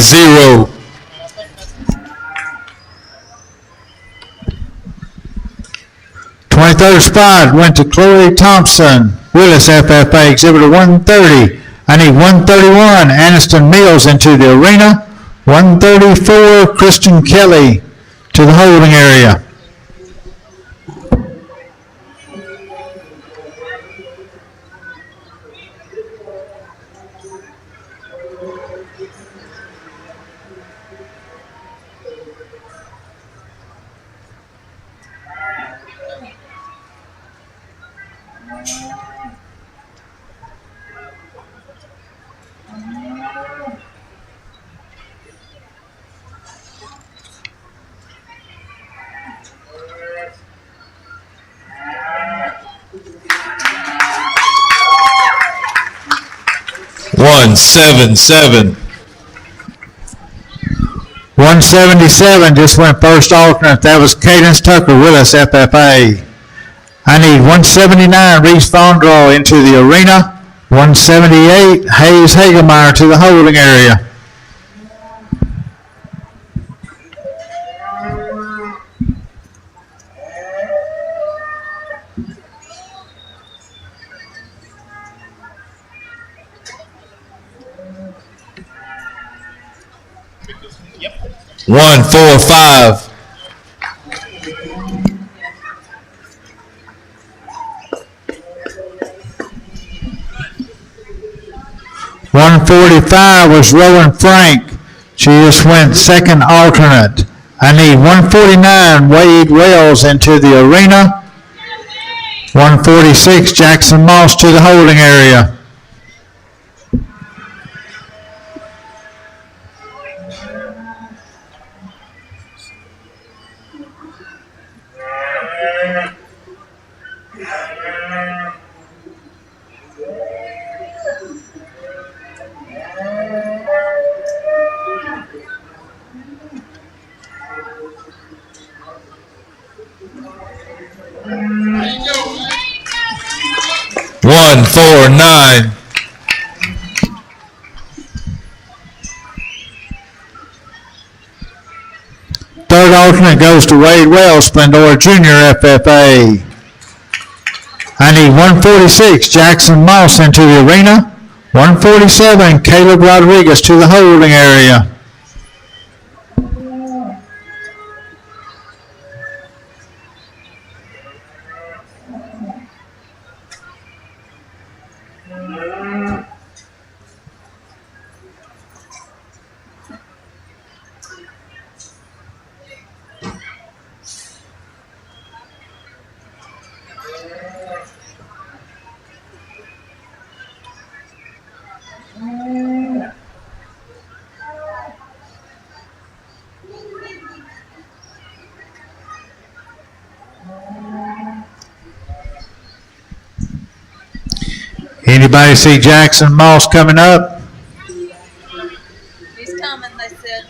0. 23rd spot went to Chloe Thompson, Willis FFA, Exhibitor 130. I need 131, Aniston Mills into the arena. 134, Kristen Kelly to the holding area. One 7-7. 177 just went first alternate. That was Cadence Tucker, Willis FFA. I need 179, Reese Vondraw into the arena. 178, Hayes Hagemeyer to the holding area. One 4-5. 145 was Rowan Frank. She just went second alternate. I need 149, Wade Wells into the arena. 146, Jackson Moss to the holding area. One 4-9. Third alternate goes to Wade Wells, Splendora Junior FFA. I need 146, Jackson Moss into the arena. 147, Caleb Rodriguez to the holding area. Anybody see Jackson Moss coming up? He's coming, they said.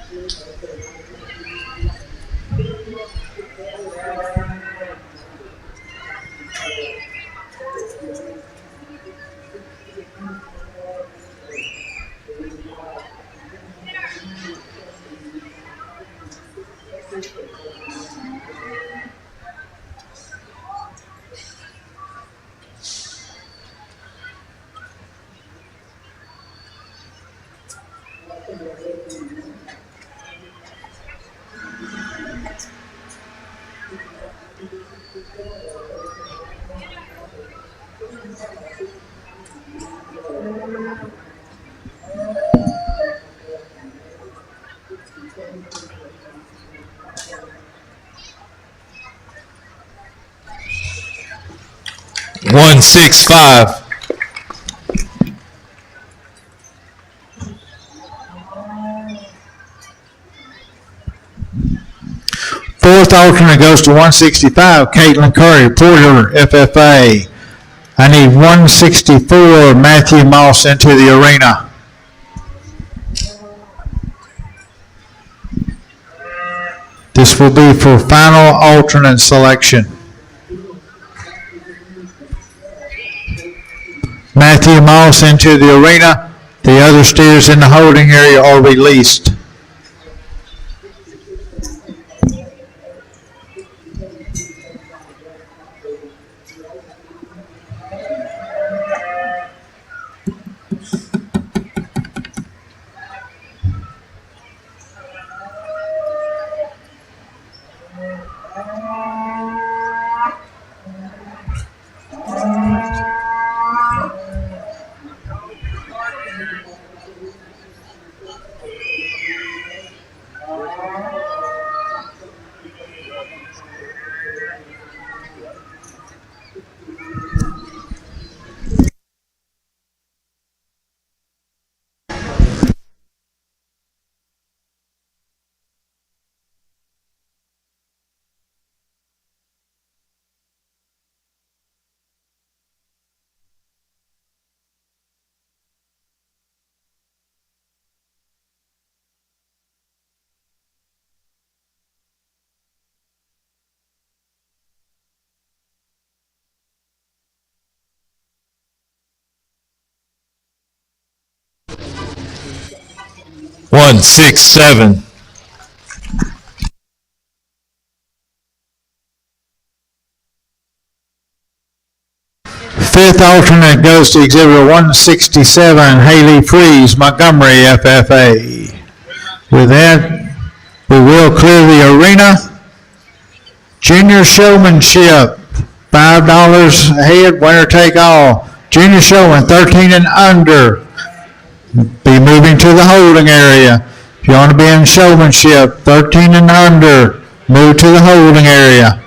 One 6-5. Fourth alternate goes to 165, Caitlin Curry, Porter FFA. I need 164, Matthew Moss into the arena. This will be for final alternate selection. Matthew Moss into the arena. The other steers in the holding area are released. One, 6, 7. Fifth alternate goes to exhibitor 167, Haley Freeze, Montgomery FFA. With that, we will clear the arena. Junior Showmanship, $5 a head, winner take all. Junior Showman, 13 and under, be moving to the holding area. If you want to be in Showmanship, 13 and under, move to the holding area.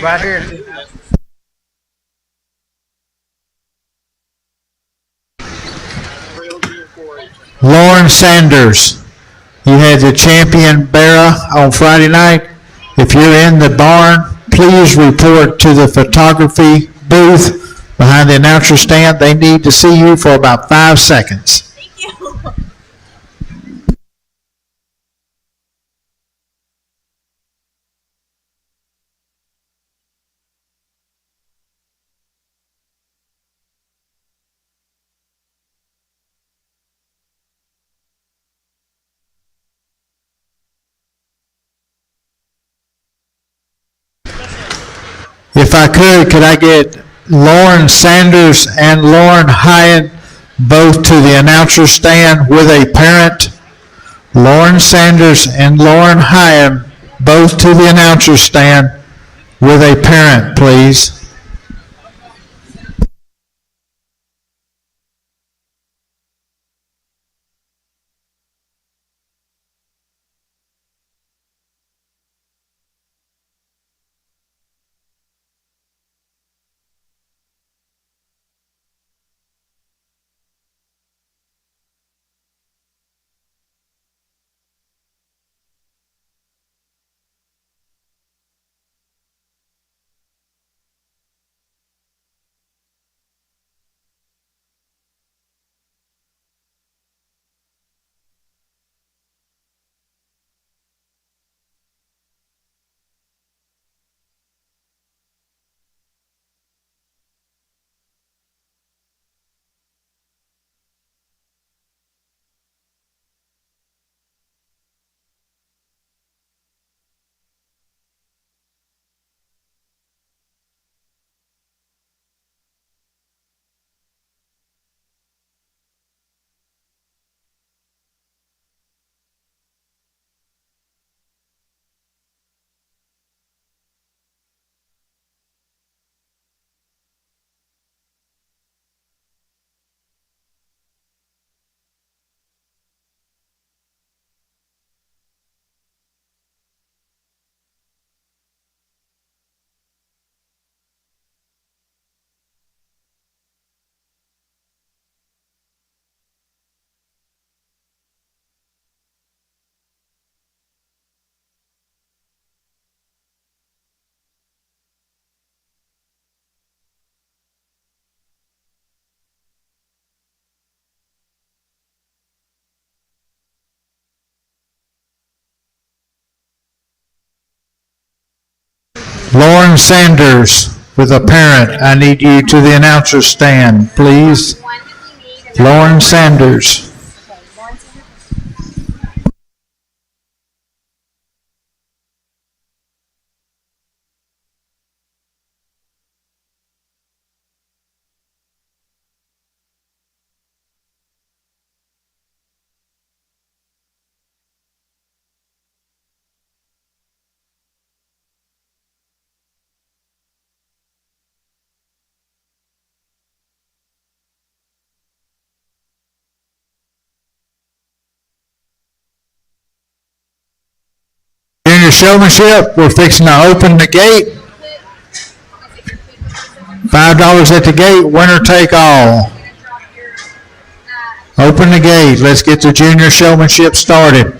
Right here. Lauren Sanders, you had the champion Barra on Friday night. If you're in the barn, please report to the photography booth behind the announcer stand. They need to see you for about 5 seconds. Thank you. If I could I get Lauren Sanders and Lauren Hyatt both to the announcer stand with a parent? Lauren Sanders and Lauren Hyatt both to the announcer stand with a parent, please. Lauren Sanders with a parent, I need you to the announcer stand, please. Lauren Sanders. Junior Showmanship, we're fixing to open the gate. $5 at the gate, winner take all. Open the gate, let's get the Junior Showmanship started.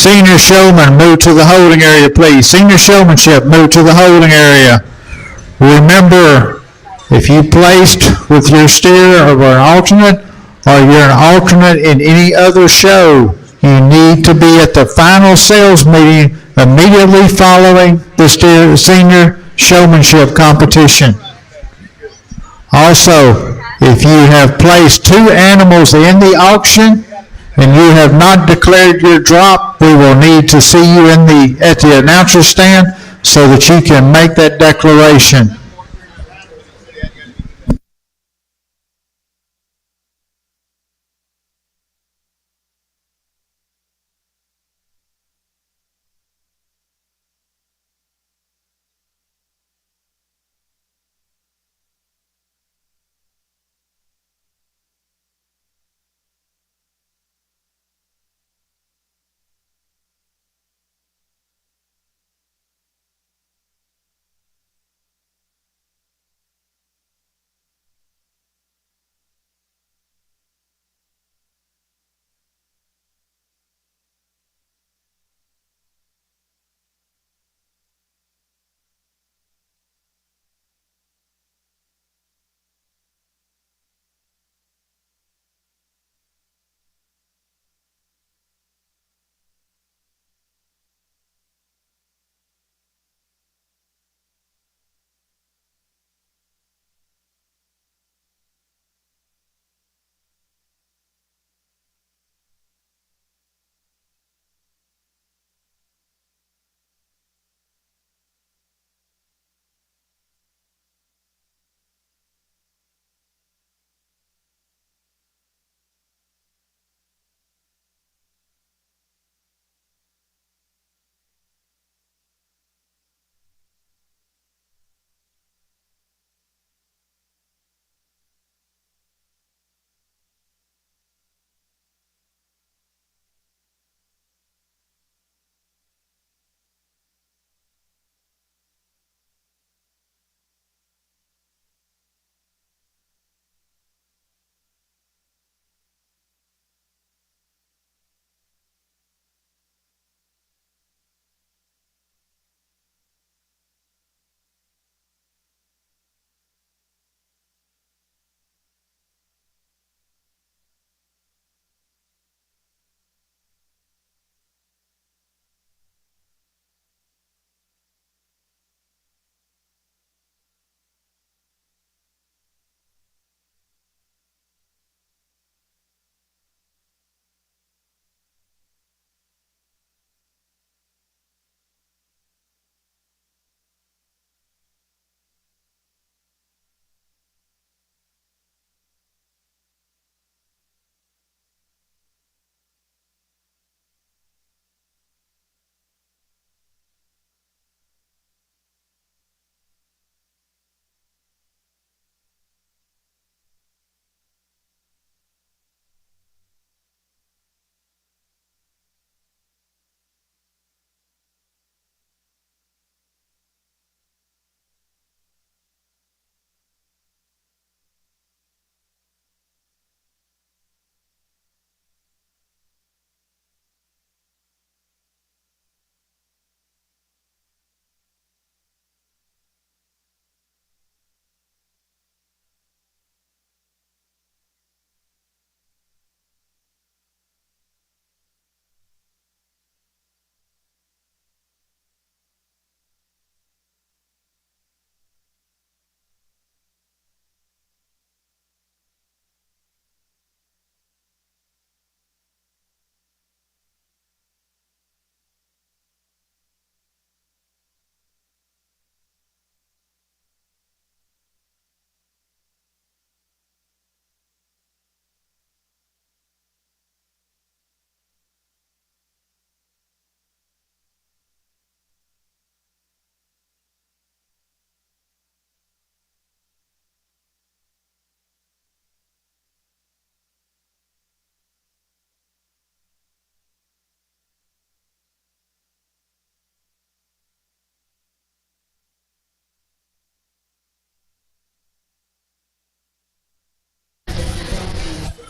Senior showman, move to the holding area, please. Senior showmanship, move to the holding area. Remember, if you placed with your steer or an alternate, or you're an alternate in any other show, you need to be at the final sales meeting immediately following the senior showmanship competition. Also, if you have placed 2 animals in the auction and you have not declared your drop, we will need to see you at the announcer stand so that you can make that declaration.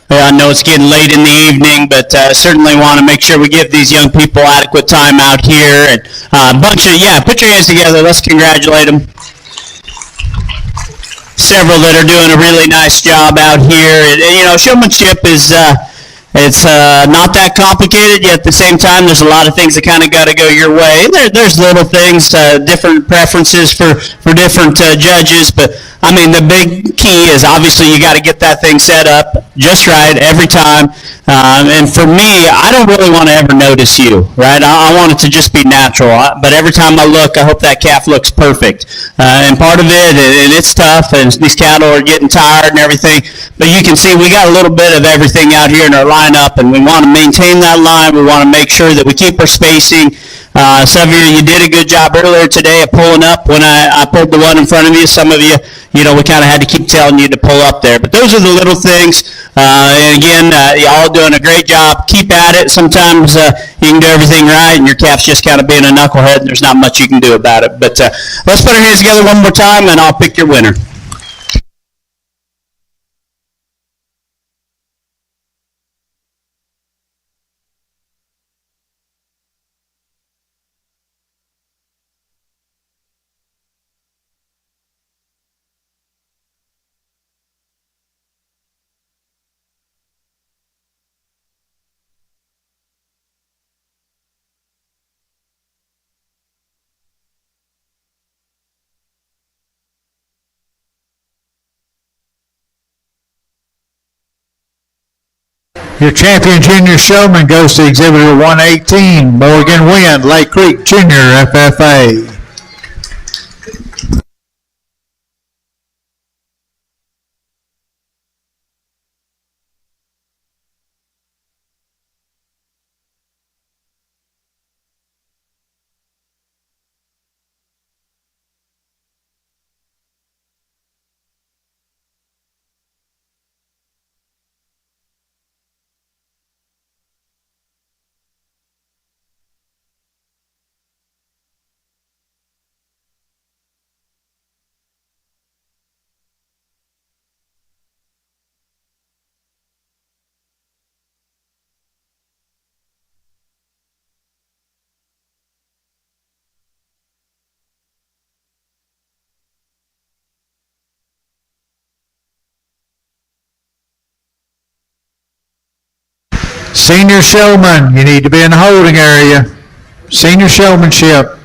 I know it's getting late in the evening, but certainly want to make sure we give these young people adequate time out here. And put your hands together. Let's congratulate them. Several that are doing a really nice job out here. And showmanship is it's not that complicated, yet at the same time, there's a lot of things that kind of got to go your way. There's little things, different preferences for different judges, but I mean, the big key is obviously you got to get that thing set up just right every time. And for me, I don't really want to ever notice you, right? I want it to just be natural. But every time I look, I hope that calf looks perfect. And part of it, and it's tough, and these cattle are getting tired and everything. But you can see we got a little bit of everything out here in our lineup, and we want to maintain that line. We want to make sure that we keep our spacing. Some of you did a good job earlier today of pulling up when I pulled the one in front of you. Some of you, we kind of had to keep telling you to pull up there. But those are the little things. And again, y'all doing a great job. Keep at it. Sometimes you can do everything right, and your calf's just kind of being a knucklehead, and there's not much you can do about it. But let's put our hands together one more time, and I'll pick your winner. Your champion junior showman goes to exhibitor 118, Morgan Wind, Lake Creek Junior FFA. Senior showman, you need to be in the holding area. Senior showmanship.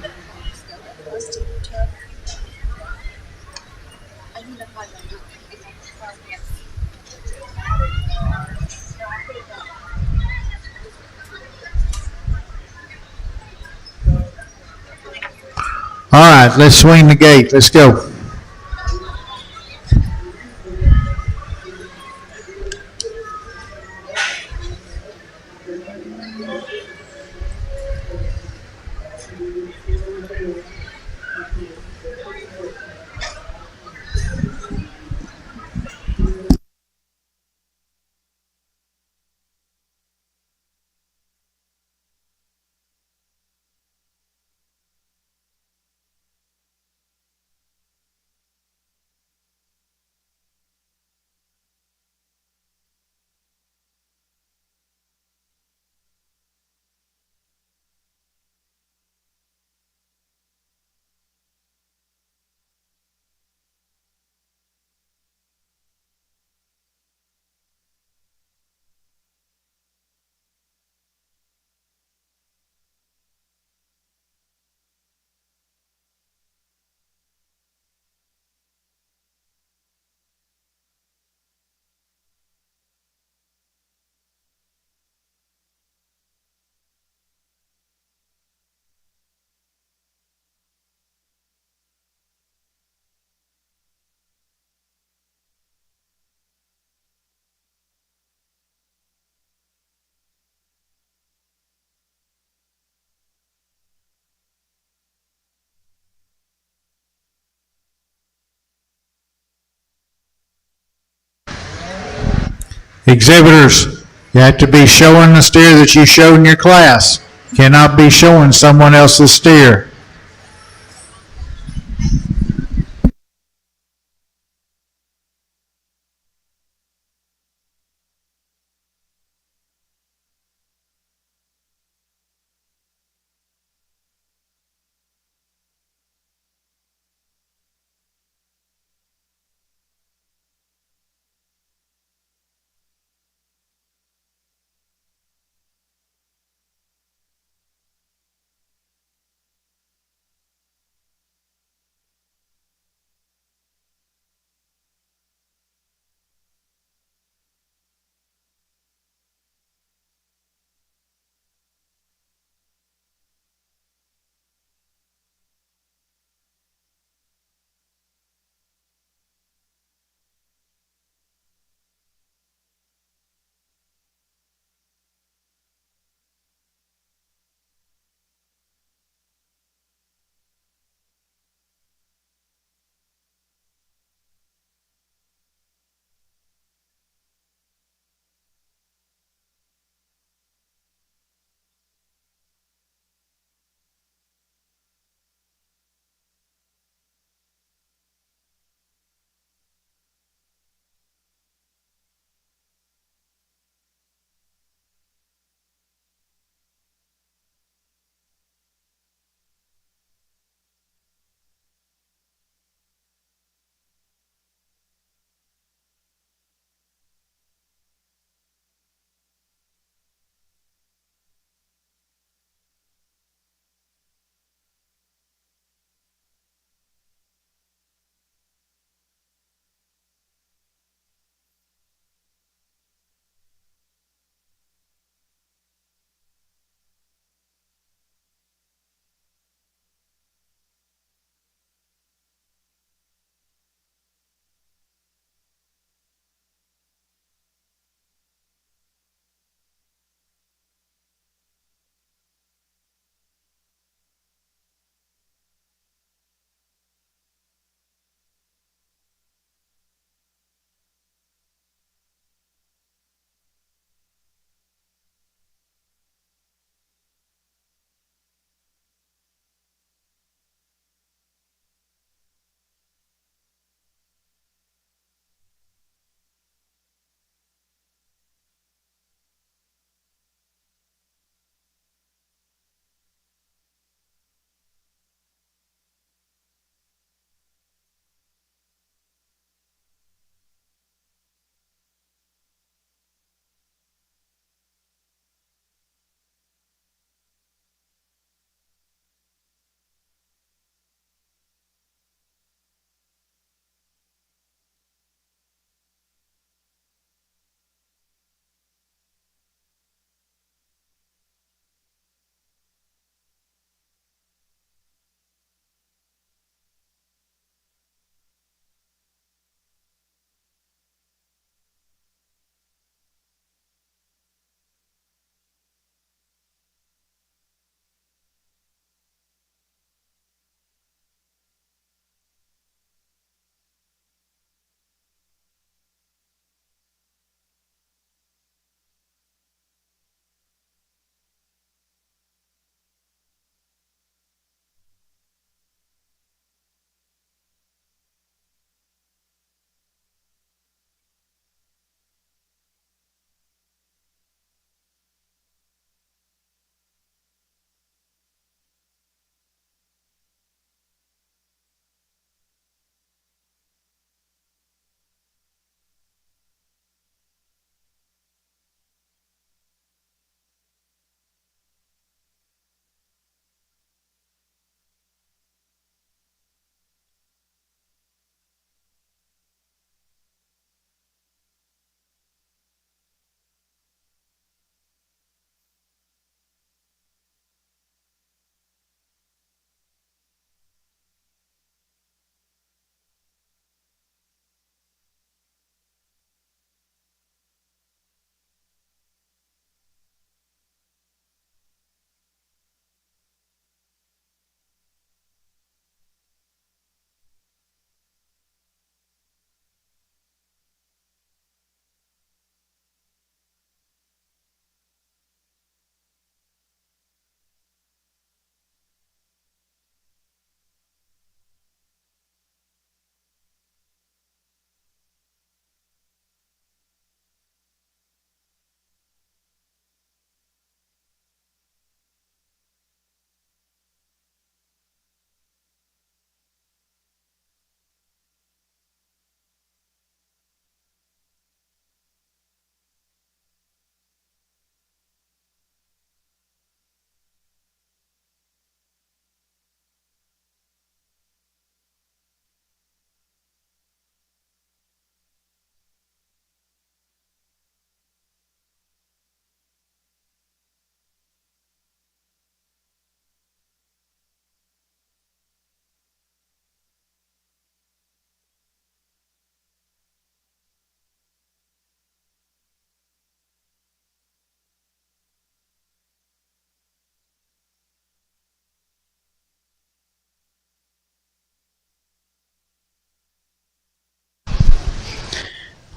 All right, let's swing the gate. Let's go. Exhibitors, you have to be showing the steer that you showed in your class. You cannot be showing someone else's steer.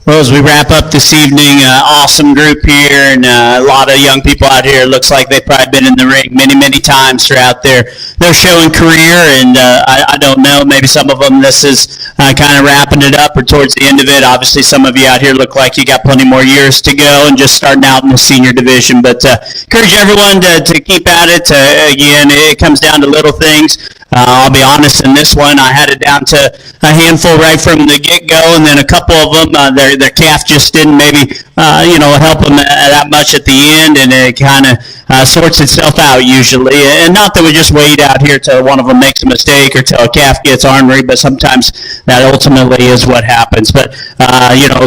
Well, as we wrap up this evening, awesome group here and a lot of young people out here. It looks like they've probably been in the ring many, many times throughout their showing career. And I don't know, maybe some of them, this is kind of wrapping it up or towards the end of it. Obviously, some of you out here look like you got plenty more years to go and just starting out in the senior division. But encourage everyone to keep at it. Again, it comes down to little things. I'll be honest, in this one, I had it down to a handful right from the get-go, and then a couple of them, their calf just didn't maybe, help them that much at the end, and it kind of sorts itself out usually. And not that we just wait out here till one of them makes a mistake or till a calf gets ornery, but sometimes that ultimately is what happens. But,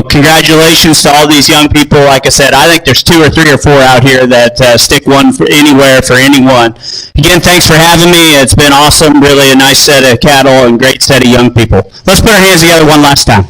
congratulations to all these young people. Like I said, I think there's 2 or 3 or 4 out here that stick one for anywhere for anyone. Again, thanks for having me. It's been awesome. Really a nice set of cattle and great set of young people. Let's put our hands together one last time.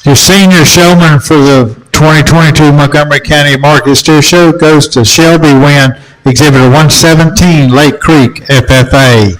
Your senior showman for the 2022 Montgomery County Market Steer Show goes to Shelby Wynn, Exhibitor 117, Lake Creek, FFA.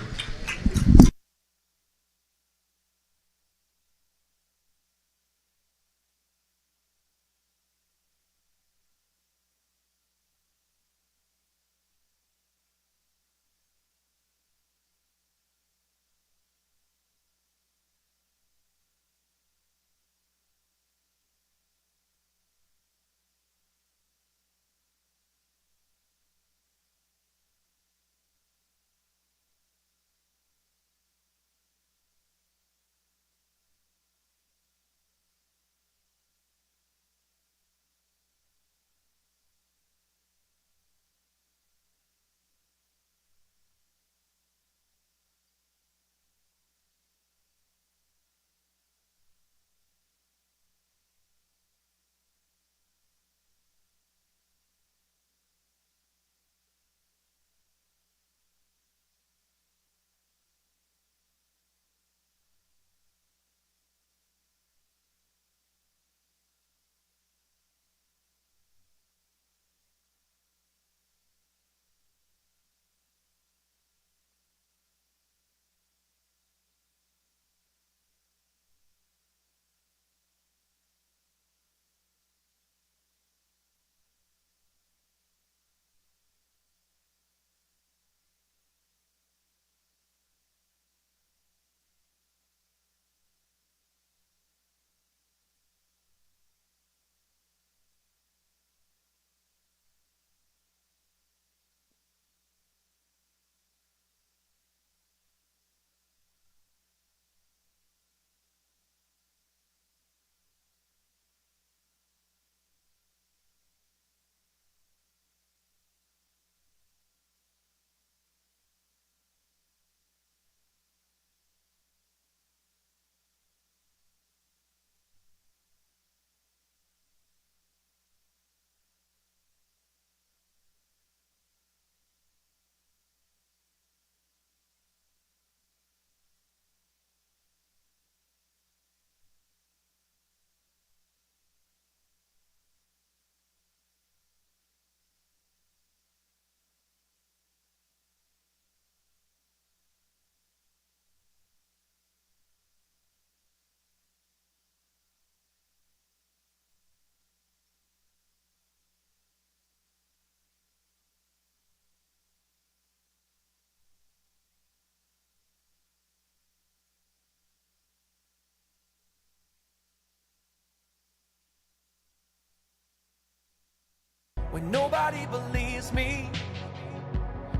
When nobody believes me,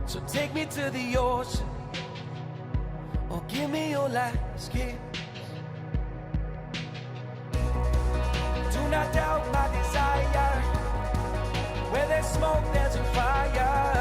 so take me to the ocean or give me your last kiss. Do not doubt my desire. Where there's smoke, there's a fire.